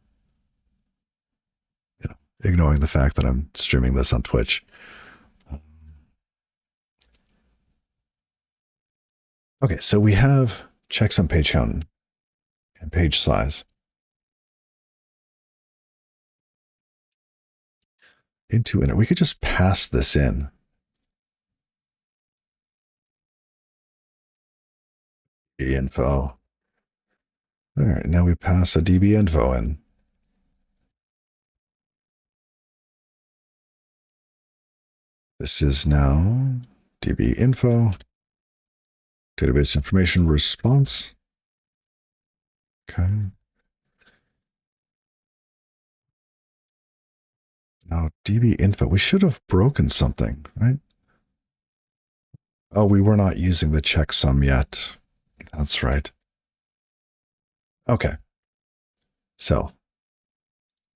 You know, ignoring the fact that I'm streaming this on Twitch. Okay, so we have checksum page count and page size. Into it. We could just pass this in. Info. All right, now we pass a DB info in. This is now DB info, database information response. Okay. Now DB info, we should have broken something, right? Oh, we were not using the checksum yet. That's right. Okay. So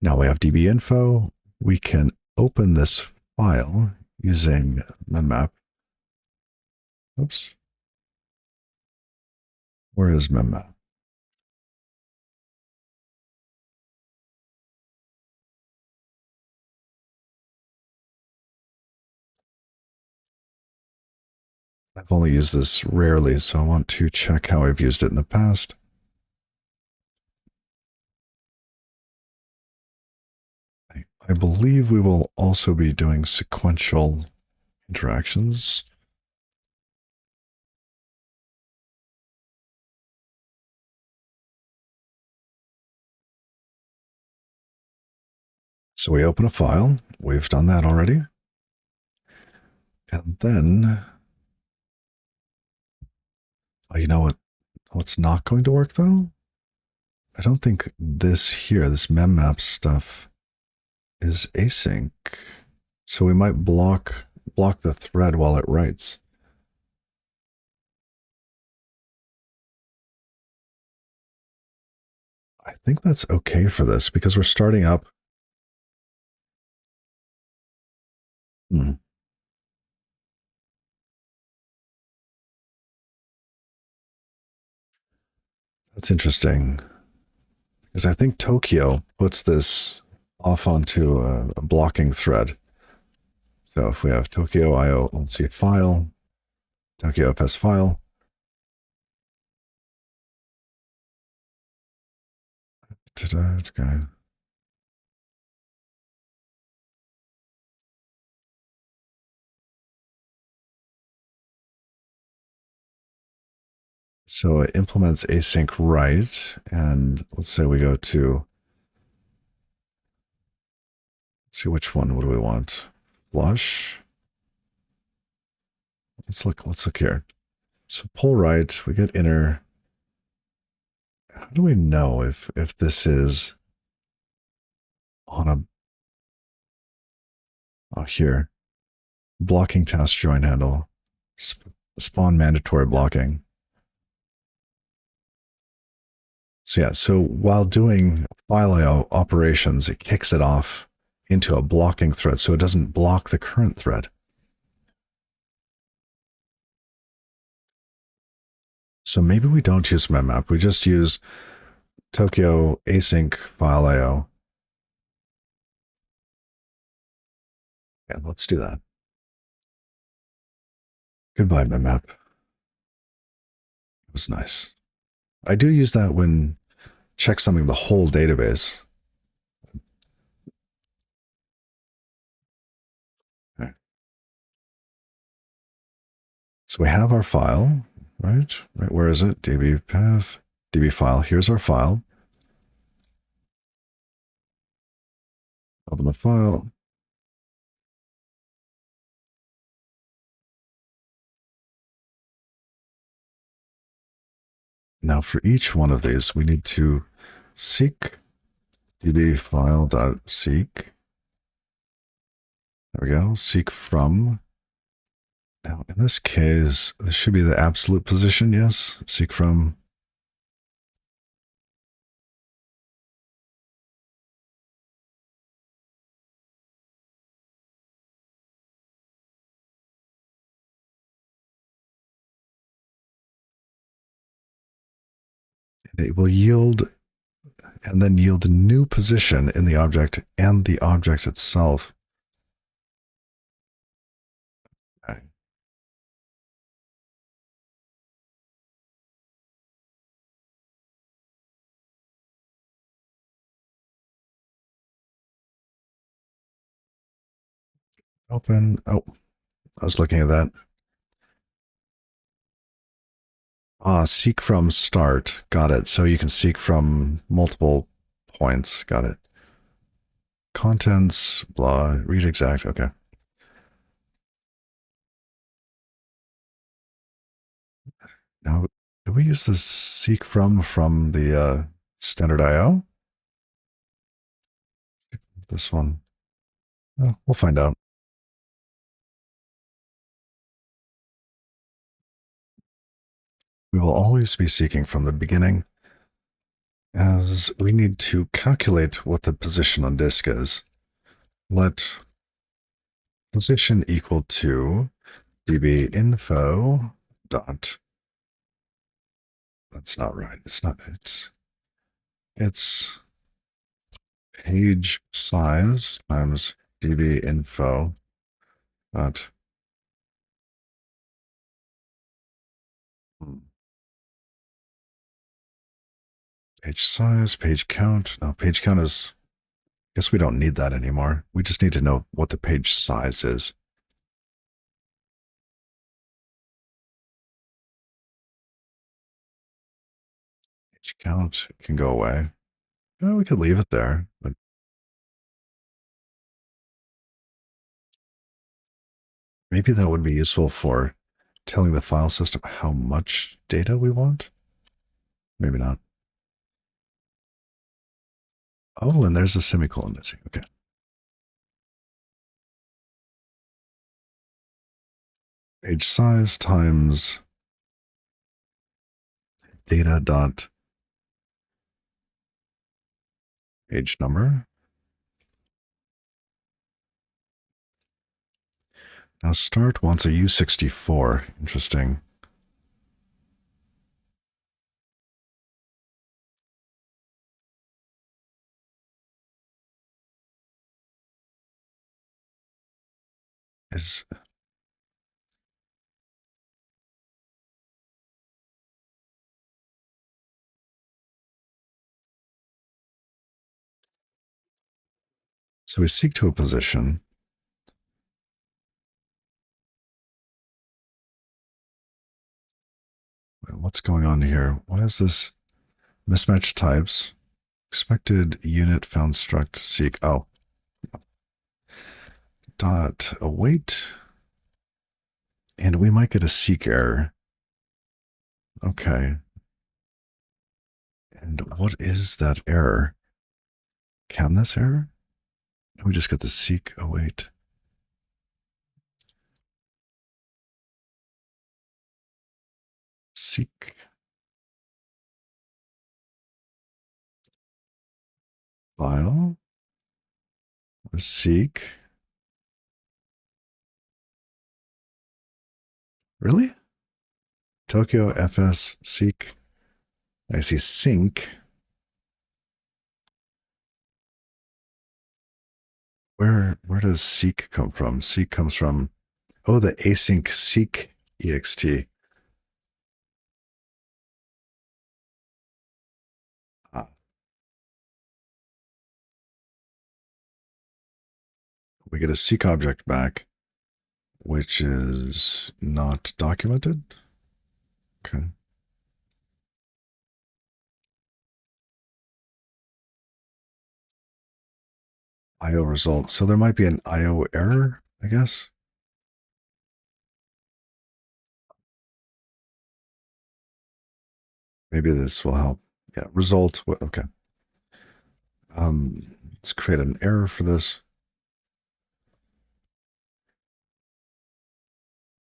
now we have DB info. We can open this file using memmap. Oops. Where is memmap? I've only used this rarely, so I want to check how I've used it in the past. I believe we will also be doing sequential interactions. So we open a file. We've done that already. And then, oh, you know what? What's not going to work though? I don't think this here, this memmap stuff is async. So we might block the thread while it writes. I think that's okay for this because we're starting up. Hmm. It's interesting because I think Tokyo puts this off onto a blocking thread. So if we have Tokyo IO, let's see, file, Tokyo FS file. Okay. So it implements async write, and let's say we go to, let's see which one. What do we want? Flush. Let's look here. So pull right, we get inner. How do we know if this is on a, oh, here, blocking task join handle, spawn mandatory blocking. So yeah, so while doing file IO operations, it kicks it off into a blocking thread, so it doesn't block the current thread. So maybe we don't use memmap, we just use Tokyo async file IO. Yeah, let's do that. Goodbye, memmap. It was nice. I do use that when check something the whole database. Okay. So we have our file, right? Where is it? DB path, DB file. Here's our file. Open the file. Now for each one of these, we need to seek db file.seek. There we go. Seek from. Now in this case, this should be the absolute position. Yes. Seek from. It will yield and then yield a new position in the object and the object itself. Okay. Open. Oh, I was looking at that. Seek from start. Got it. So you can seek from multiple points. Got it. Contents, blah, read exact. Okay. Now, do we use this seek from the standard IO? This one. Oh, we'll find out. We will always be seeking from the beginning, as we need to calculate what the position on disk is. Let position equal to db info dot. That's not right. It's not. It's page size times db info dot. Page size, page count. No, page count is, I guess we don't need that anymore. We just need to know what the page size is. Page count can go away. Oh, we could leave it there, but maybe that would be useful for telling the file system how much data we want. Maybe not. Oh, and there's a semicolon missing. Okay. Page size times data dot page number. Now start wants a U64. Interesting. is so we seek to a position. What's going on here? Why is this mismatched types? Expected unit found struct seek. Oh, dot await. And we might get a seek error. Okay. And what is that error? Can this error? We just got the seek await. Seek. File. Or seek. Really? Tokyo FS seek. I see sync. Where does seek come from? Seek comes from the async seek ext. Ah, we get a seek object back, which is not documented. Okay. IO result. So there might be an IO error, I guess. Maybe this will help. Yeah, result. Okay. Let's create an error for this.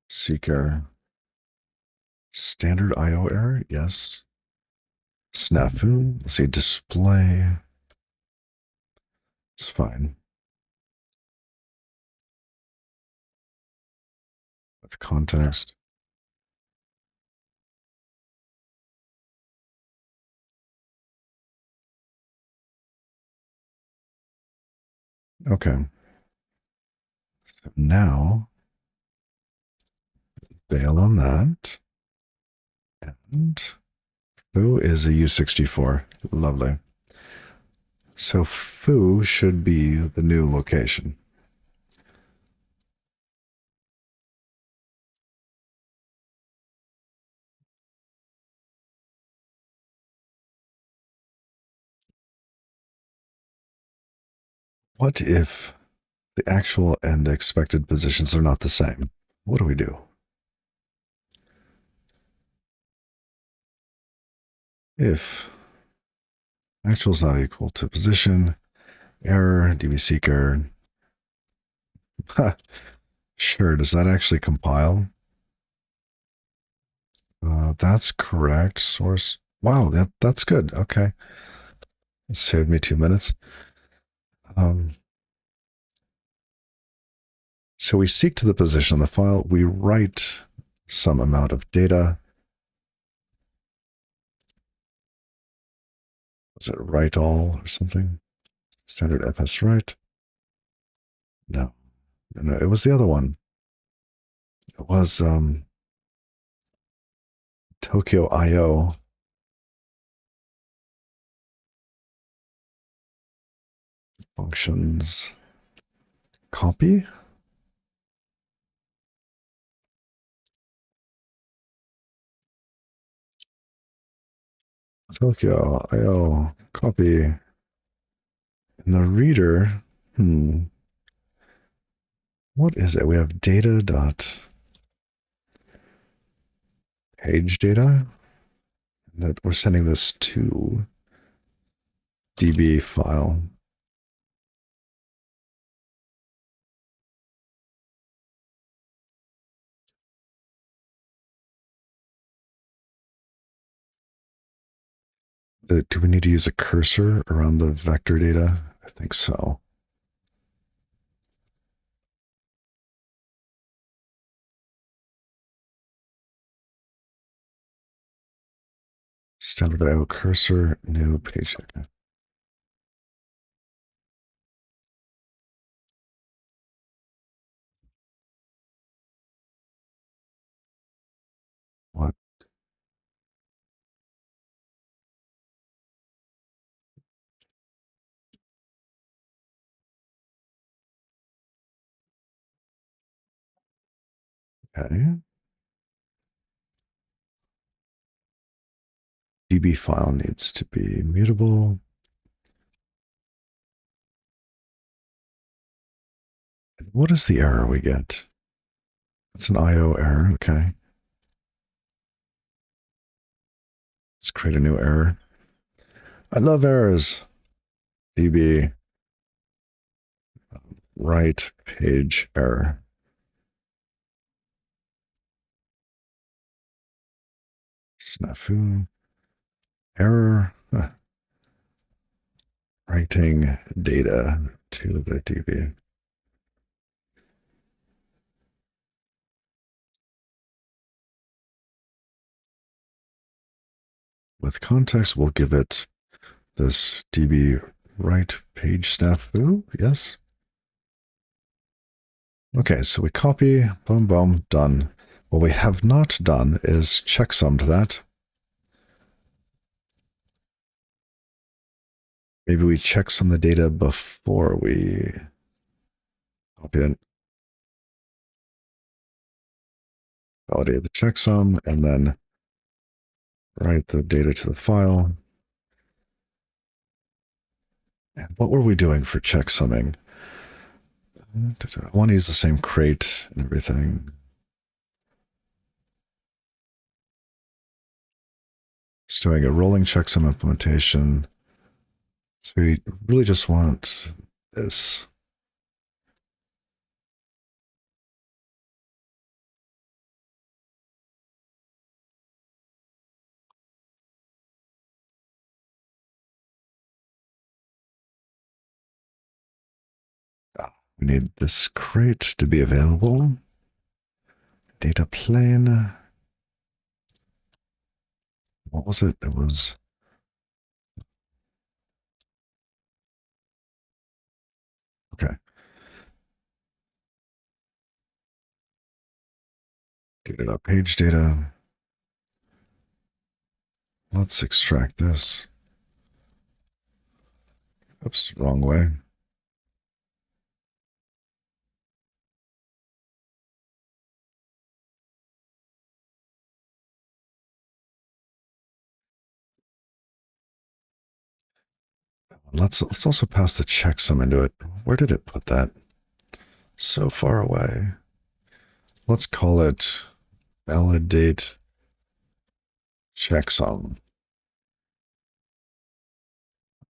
Seek error. Standard IO error. Yes. Snafu. Let's see. Display. It's fine. With context. Okay. So now, bail on that. And foo is a U64. Lovely. So foo should be the new location. What if the actual and expected positions are not the same? What do we do? If actual is not equal to position, error, db seeker. Sure, does that actually compile? That's correct. Source. Wow, that's good. Okay. It saved me 2 minutes. So we seek to the position of the file. We write some amount of data. Was it write all or something? Standard fs write? No. No, it was the other one. It was Tokyo IO. Functions. Copy? Tokyo IO copy. In the reader, what is it? We have data dot page data that we're sending this to DB file. Do we need to use a cursor around the vector data? I think so. Standard IO cursor, new page. Okay. DB file needs to be mutable. What is the error we get? It's an IO error. Okay. Let's create a new error. I love errors. DB write page error. Snafu error. Writing data to the DB. With context, we'll give it this DB write page snafu. Yes. Okay, so we copy, boom, boom, done. What we have not done is checksummed that. Maybe we checksum the data before we copy it. Validate the checksum, and then write the data to the file. And what were we doing for checksumming? I want to use the same crate and everything. Just doing a rolling checksum implementation. So we really just want this. We need this crate to be available. Data plane. What was it? It was. Okay. Data.page data. Let's extract this. Oops, wrong way. Let's also pass the checksum into it. Where did it put that? So far away. Let's call it validate checksum.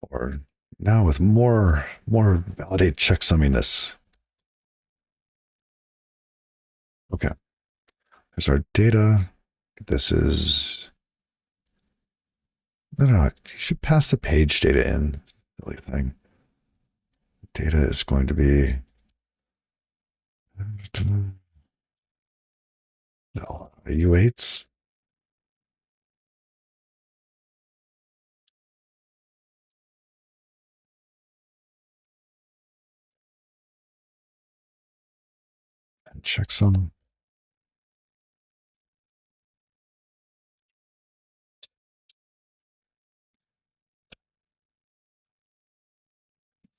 Or now with more validate checksumminess. Okay. Here's our data. This is. No. You should pass the page data in. Silly thing. Data is going to be. No. U8s. And checksum.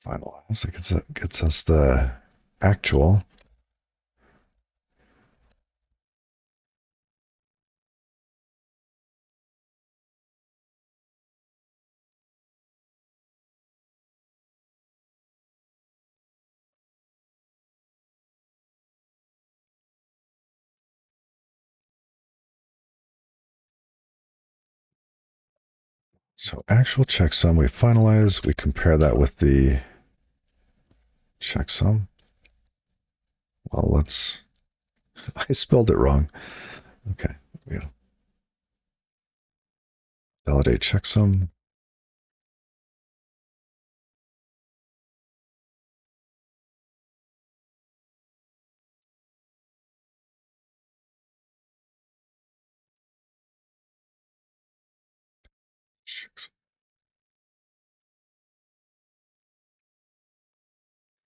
Finalize. It gets us the actual. So actual checksum, we finalize, we compare that with the checksum. Well, I spelled it wrong. Okay. Validate checksum.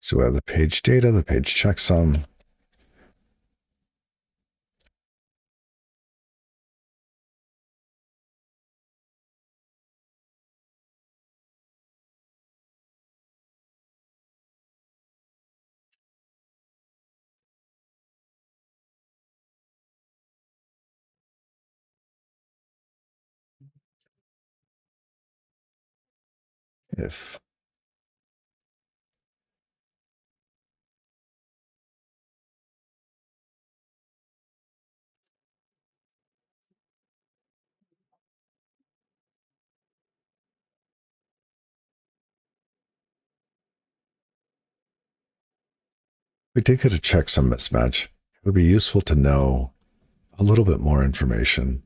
So we have the page data, the page checksum. if we did get a checksum mismatch, it would be useful to know a little bit more information.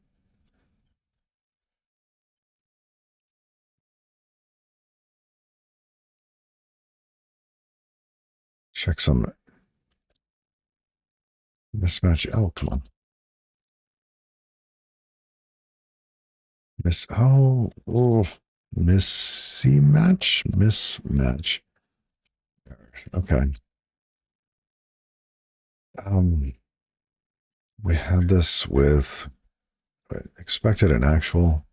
Checksum mismatch. Oh, come on. Mismatch. Okay. Um, we had this with expected and actual.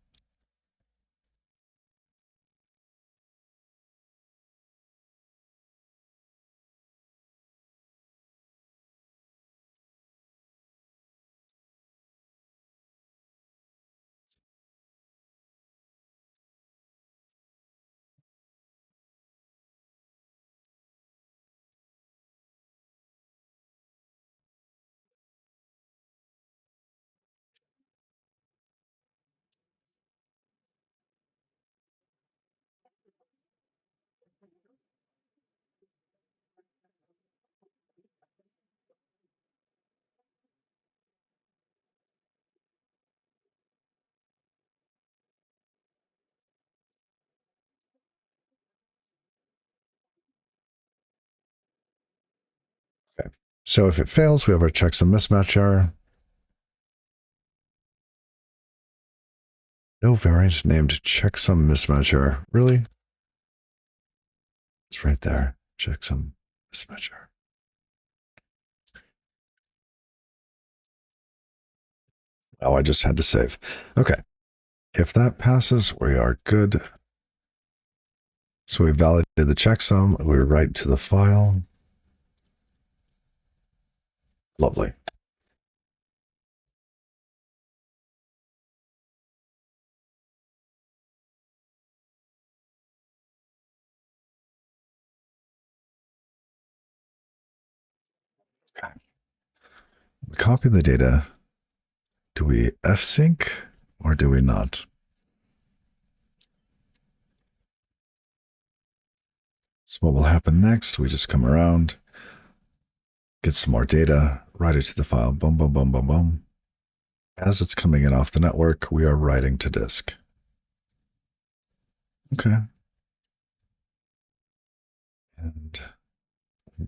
Okay. So if it fails, we have our checksum mismatch error. No variant named checksum mismatch error. Really? It's right there. Checksum mismatch error. Oh, I just had to save. Okay. If that passes, we are good. So we validated the checksum. We write to the file. Lovely. Okay. We copy the data. Do we fsync or do we not? So what will happen next? We just come around, get some more data, write it to the file. Boom, boom, boom, boom, boom. As it's coming in off the network, we are writing to disk. Okay. And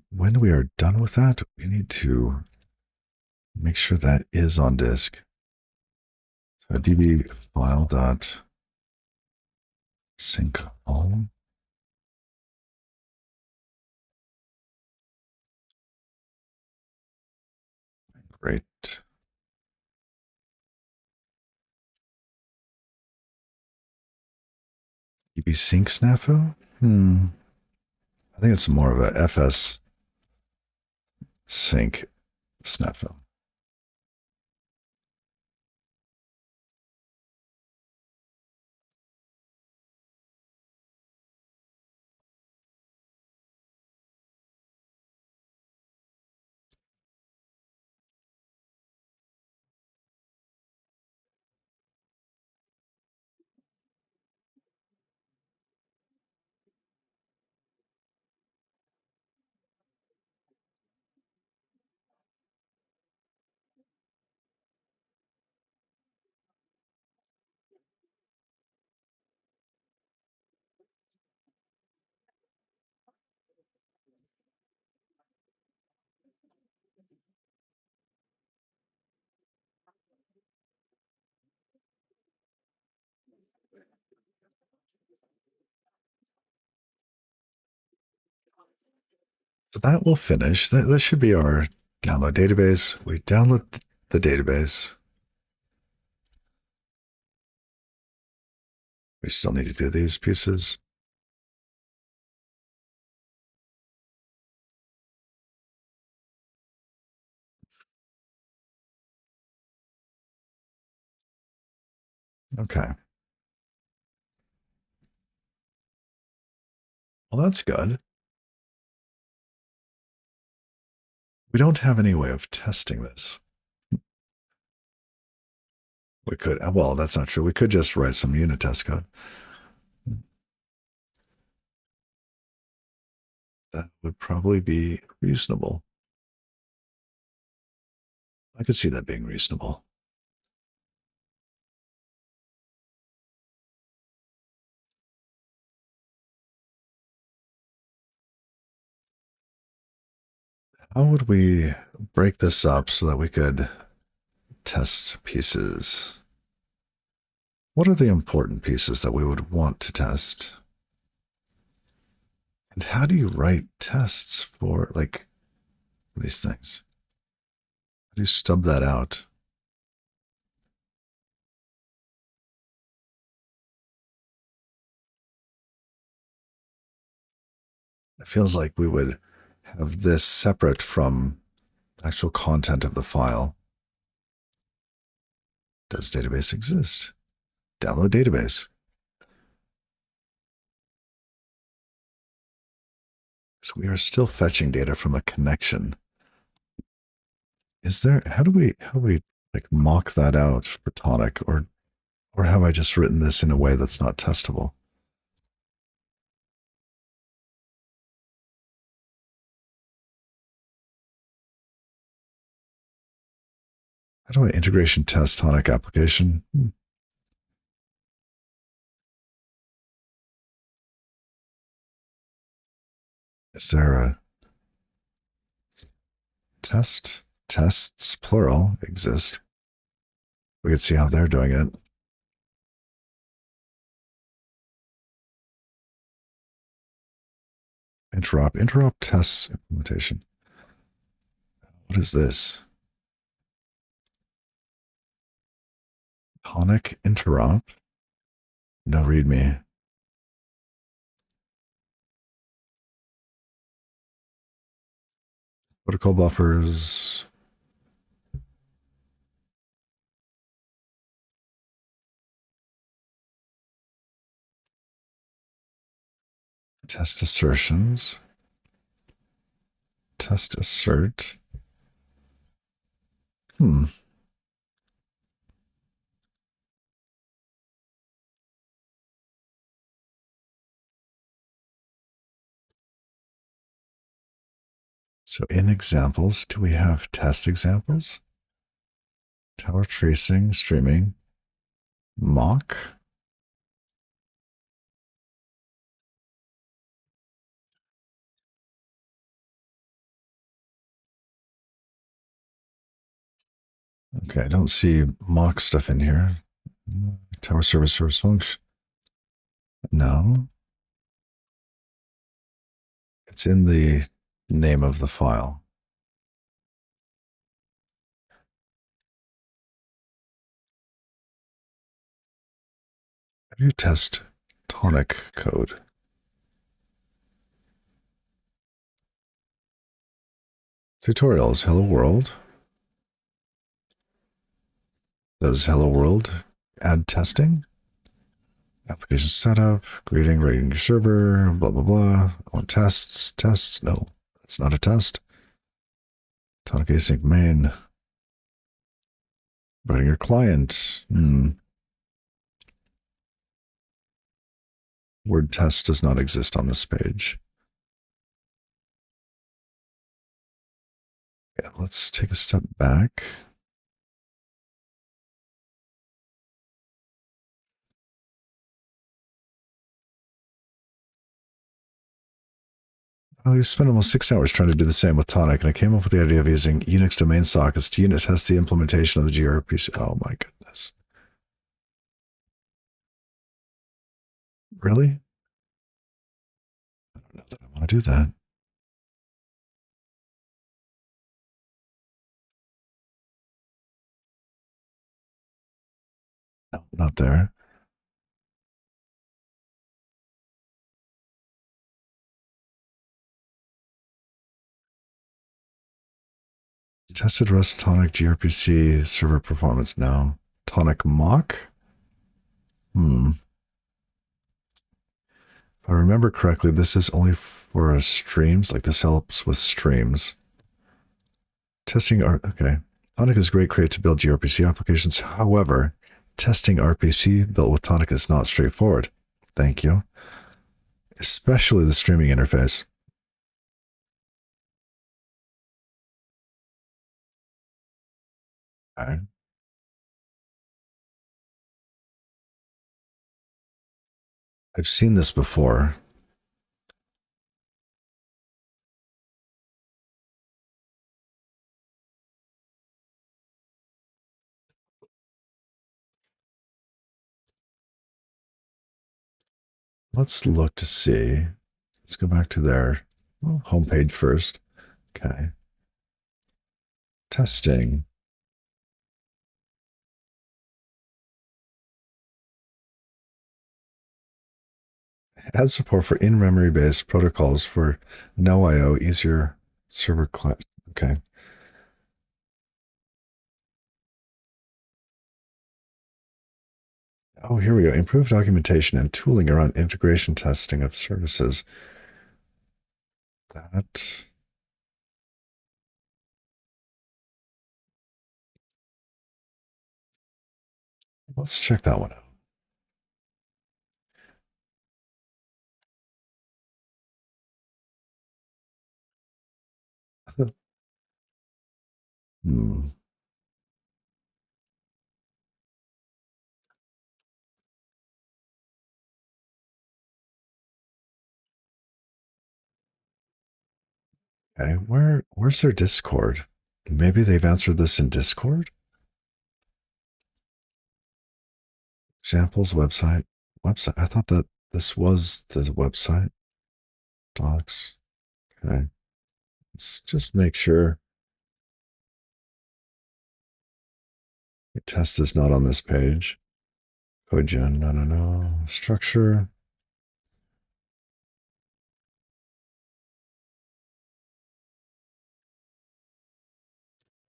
when we are done with that, we need to make sure that is on disk. So db file dot sync all. Great. db sync snafu? I think it's more of a fs sync snafu. So that will finish. That should be our download database. We download the database. We still need to do these pieces. Okay. Well, that's good. We don't have any way of testing this. We could, well, that's not true. We could just write some unit test code. That would probably be reasonable. I could see that being reasonable. How would we break this up so that we could test pieces? What are the important pieces that we would want to test? And how do you write tests for like these things? How do you stub that out? It feels like we would have this separate from actual content of the file. Does database exist? Download database. So we are still fetching data from a connection. Is there, how do we like mock that out for Tonic, or have I just written this in a way that's not testable? How do I integration test Tonic application? Is there a test? Tests, plural, exist. We could see how they're doing it. Interop tests implementation. What is this? Tonic interop. No readme. Protocol buffers. Test assertions. Test assert. So in examples, do we have test examples? Tower tracing, streaming, mock. Okay, I don't see mock stuff in here. Tower service function. No. It's in the name of the file. How do you test Tonic code? Tutorials, hello world. Does hello world add testing? Application setup, greeting, rating your server, blah, blah, blah. On tests. No, that's not a test. Tonic async main. Writing your client. Word test does not exist on this page. Yeah, let's take a step back. Oh, you spent almost 6 hours trying to do the same with Tonic, and I came up with the idea of using Unix domain sockets to unit test the implementation of the gRPC. Oh my goodness. Really? I don't know that I want to do that. No, not there. Tested Rust Tonic gRPC server performance. No. Tonic mock? If If I remember correctly, this is only for streams. Like this helps with streams. Testing art. Okay. Tonic is great create to build gRPC applications. However, testing RPC built with Tonic is not straightforward. Thank you. Especially the streaming interface. Okay. I've seen this before. Let's look to see. Let's go back to their homepage first. Okay. Testing. Add support for in-memory based protocols for no IO, easier server client. Okay. Oh, here we go. Improve documentation and tooling around integration testing of services. That. Let's check that one out. Hmm. Okay, where's their Discord? Maybe they've answered this in Discord? Examples, website. Website. I thought that this was the website. Docs. Okay. Let's just make sure. The test is not on this page. Codegen, no. Structure.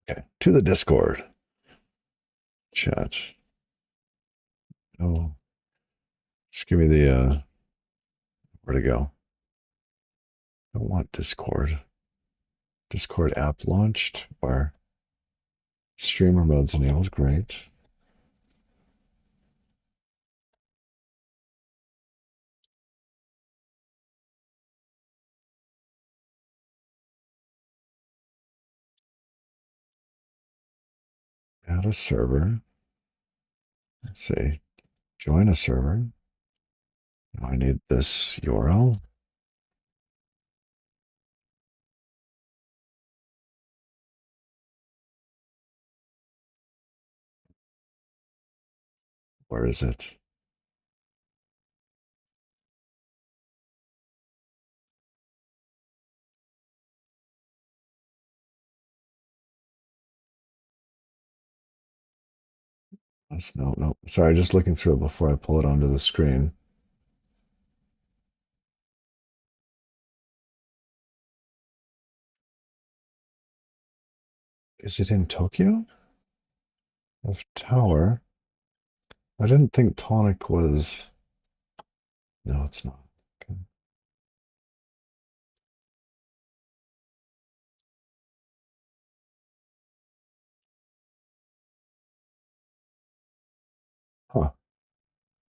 Okay, to the Discord. Chat. Oh. Just give me the where to go. I don't want Discord. Discord app launched or streamer mode's enabled. Great. Add a server. Let's see. Join a server. I need this URL. Where is it? No. Sorry, just looking through it before I pull it onto the screen. Is it in Tokyo? Of Tower. I didn't think Tonic was. No, it's not. Okay. Huh.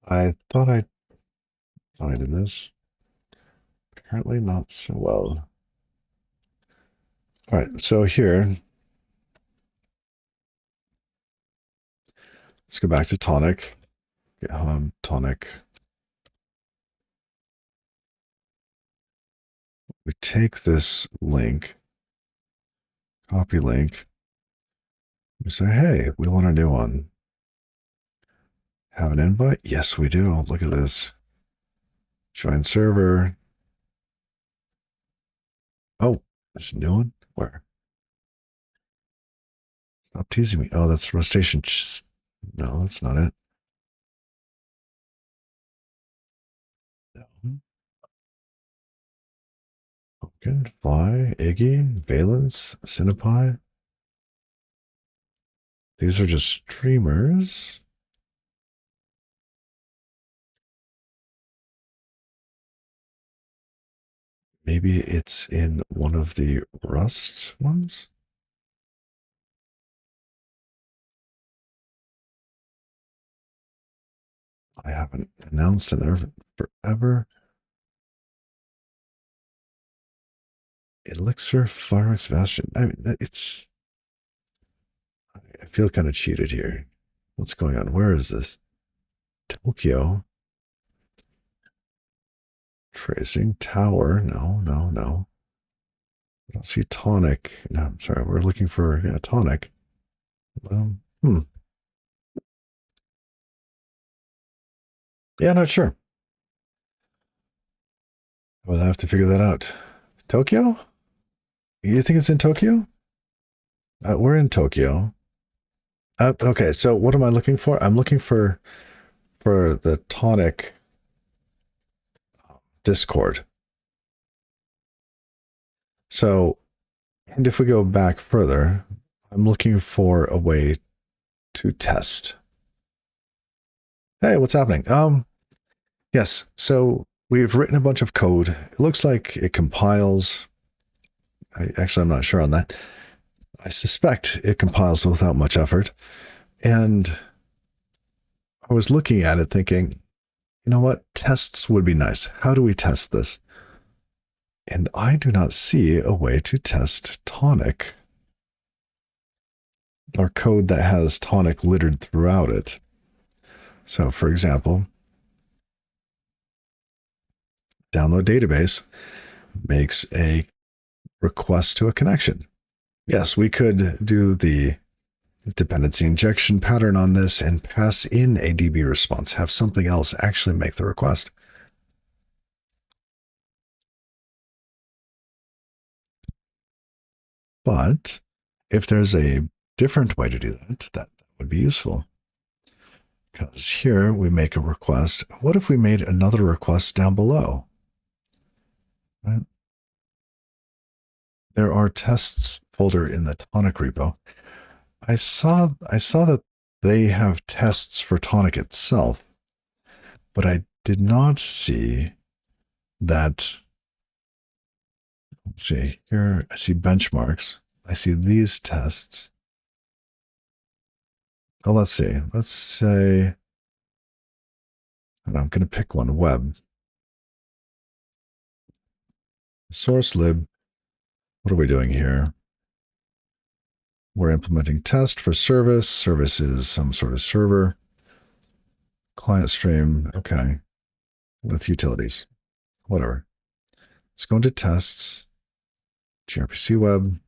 I thought I did this. Apparently not so well. All right, so here, let's go back to Tonic. GitHub Tonic. We take this link, copy link. We say, hey, we want a new one. Have an invite? Yes, we do. Look at this. Join server. Oh, there's a new one? Where? Stop teasing me. Oh, that's Rustation. No, that's not it. No. Pumpkin, Fly, Iggy, Valence, Cinepie. These are just streamers. Maybe it's in one of the Rust ones? I haven't announced in there forever. Elixir, Fireworks, Bastion. I mean, it's. I feel kind of cheated here. What's going on? Where is this? Tokyo. Tracing Tower. No, no, no. I don't see Tonic. No, I'm sorry. We're looking for Tonic. Hmm. Yeah, not sure. We'll have to figure that out. Tokyo? You think it's in Tokyo? We're in Tokyo. Okay, so what am I looking for? I'm looking for the Tonic Discord. So, and if we go back further, I'm looking for a way to test. Hey, what's happening? Yes. So we've written a bunch of code. It looks like it compiles. I'm not sure on that. I suspect it compiles without much effort. And I was looking at it thinking, you know what? Tests would be nice. How do we test this? And I do not see a way to test Tonic or code that has Tonic littered throughout it. So, for example, download database makes a request to a connection. Yes, we could do the dependency injection pattern on this and pass in a DB response, have something else actually make the request. But if there's a different way to do that, that would be useful. Because here we make a request. What if we made another request down below? Right? There are tests folder in the Tonic repo. I saw that they have tests for Tonic itself, but I did not see that. Let's see here. I see benchmarks. I see these tests. Oh, let's see. Let's say I'm going to pick one. Web source lib. What are we doing here? We're implementing test for service. Service is some sort of server. Client stream. Okay. With utilities. Whatever. Let's go into tests. gRPC web.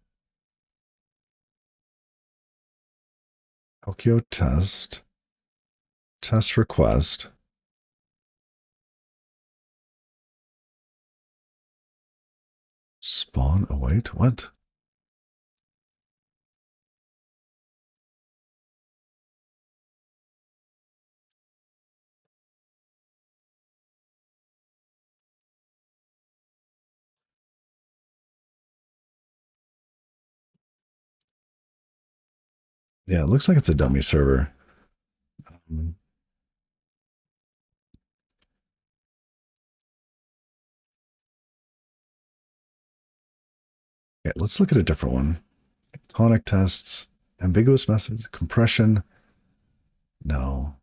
Tokyo test. Test request. Spawn await. What? Yeah, it looks like it's a dummy server. Yeah, let's look at a different one. Tonic tests, ambiguous methods, compression. No.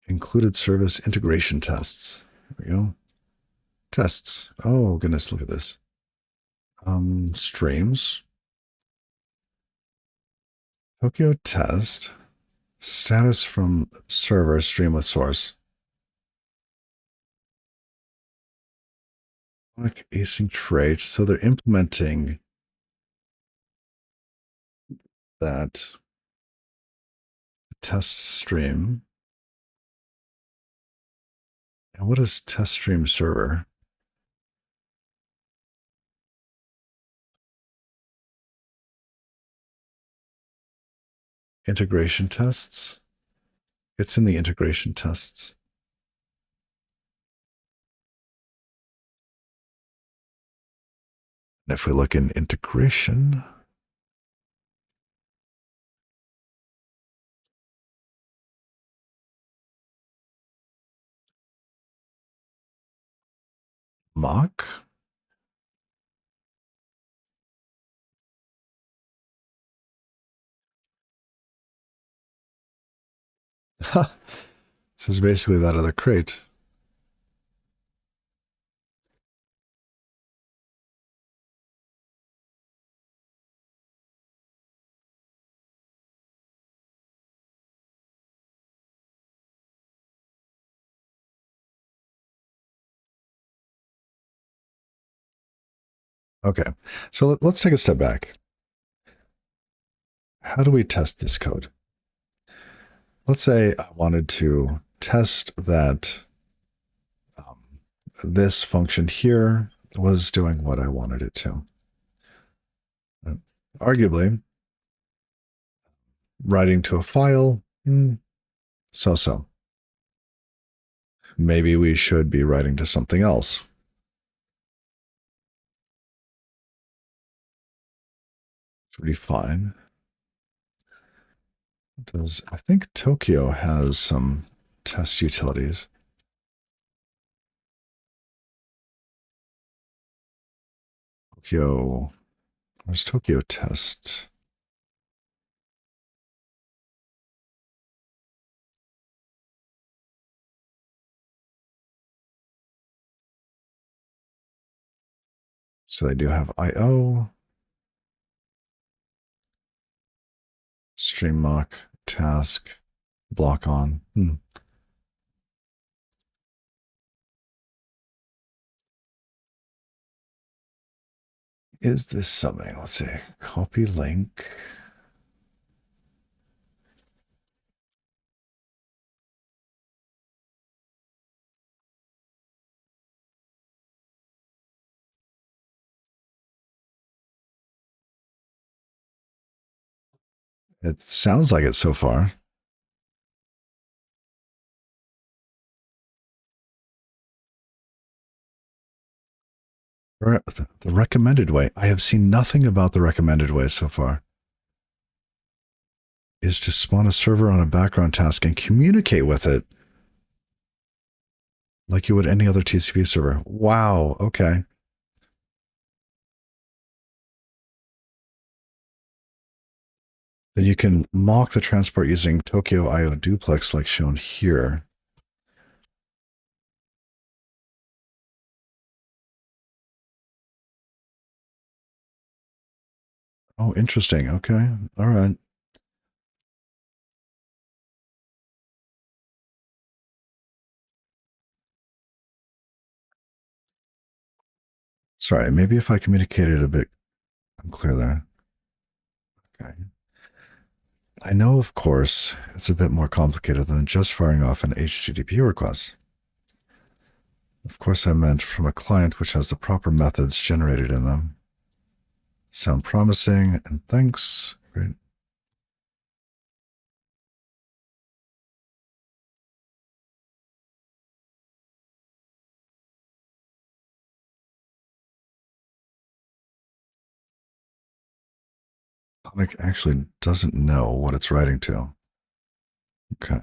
Included service integration tests. There we go. Tests. Oh, goodness, look at this. Streams. Tokyo test. Status from server, stream with source. Async trait. So they're implementing that test stream. And what is test stream server? Integration tests. It's in the integration tests. And if we look in integration, mock. This is basically that other crate. Okay, so let's take a step back. How do we test this code? Let's say I wanted to test that this function here was doing what I wanted it to. Arguably, writing to a file, so-so. Maybe we should be writing to something else. Pretty fine. I think Tokio has some test utilities. Tokio, where's Tokio test? So they do have IO, stream mock, task, block on. Is this something? Let's see. Copy link. It sounds like it so far. The recommended way. I have seen nothing about the recommended way so far. Is to spawn a server on a background task and communicate with it like you would any other TCP server. Wow. Okay. Then you can mock the transport using Tokio IO duplex like shown here. Oh, interesting. Okay. All right. Sorry, maybe if I communicated a bit unclear there. Okay. I know, of course, it's a bit more complicated than just firing off an HTTP request. Of course, I meant from a client which has the proper methods generated in them. Sound promising, and thanks. Great. Comic actually doesn't know what it's writing to. Okay.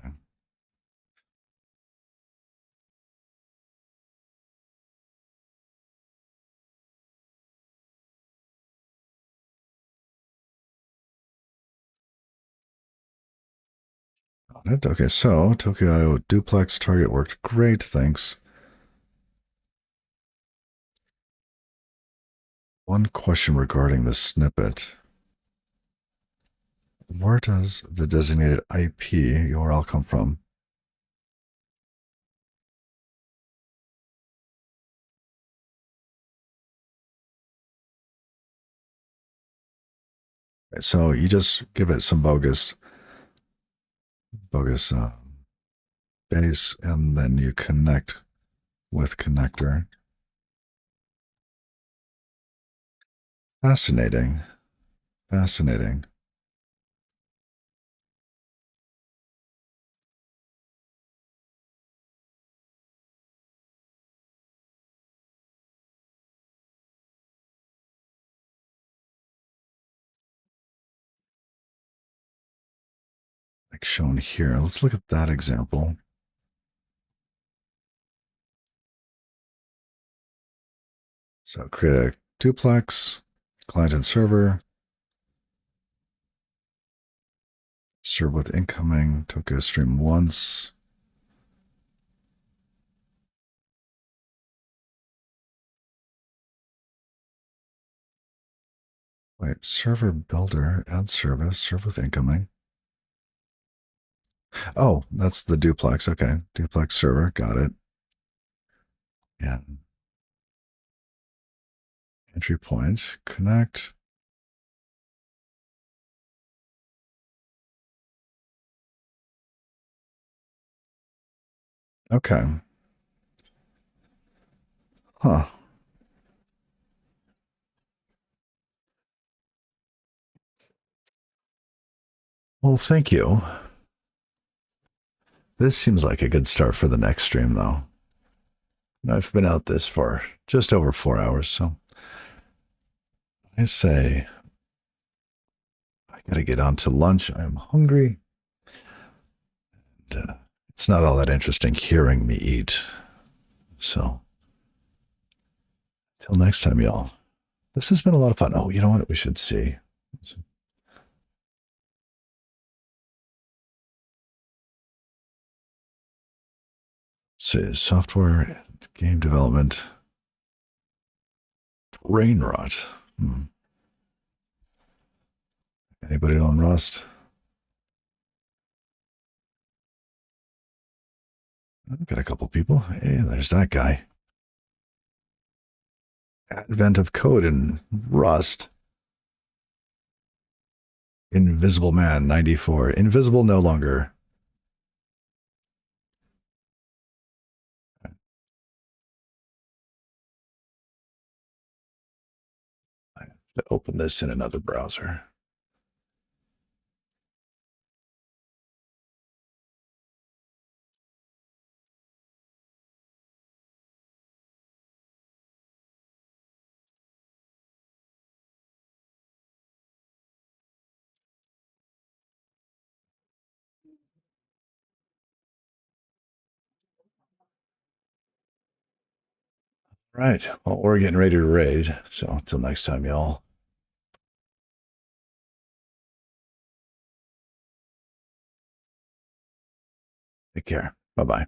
Got it. Okay, so Tokyo IO duplex target worked great, thanks. One question regarding the snippet. Where does the designated IP URL come from? Right, so you just give it some bogus base, and then you connect with connector. Fascinating. Fascinating. Like shown here. Let's look at that example. So create a duplex, client and server, serve with incoming, Tokyo stream once. Wait, server builder, add service, serve with incoming. Oh, that's the duplex. Okay. Duplex server. Got it. And entry point, connect. Okay. Huh. Well, thank you. This seems like a good start for the next stream, though. I've been out this for just over 4 hours, so I say I gotta get on to lunch. I'm hungry. And, it's not all that interesting hearing me eat. So, till next time, y'all. This has been a lot of fun. Oh, you know what? We should see. Let's see. Software, game development, brain rot. Anybody on Rust? I've got a couple people. Hey, there's that guy. Advent of code in Rust. Invisible Man 94. Invisible no longer. I have to open this in another browser. Right. Well, we're getting ready to raid. So until next time, y'all. Take care. Bye bye.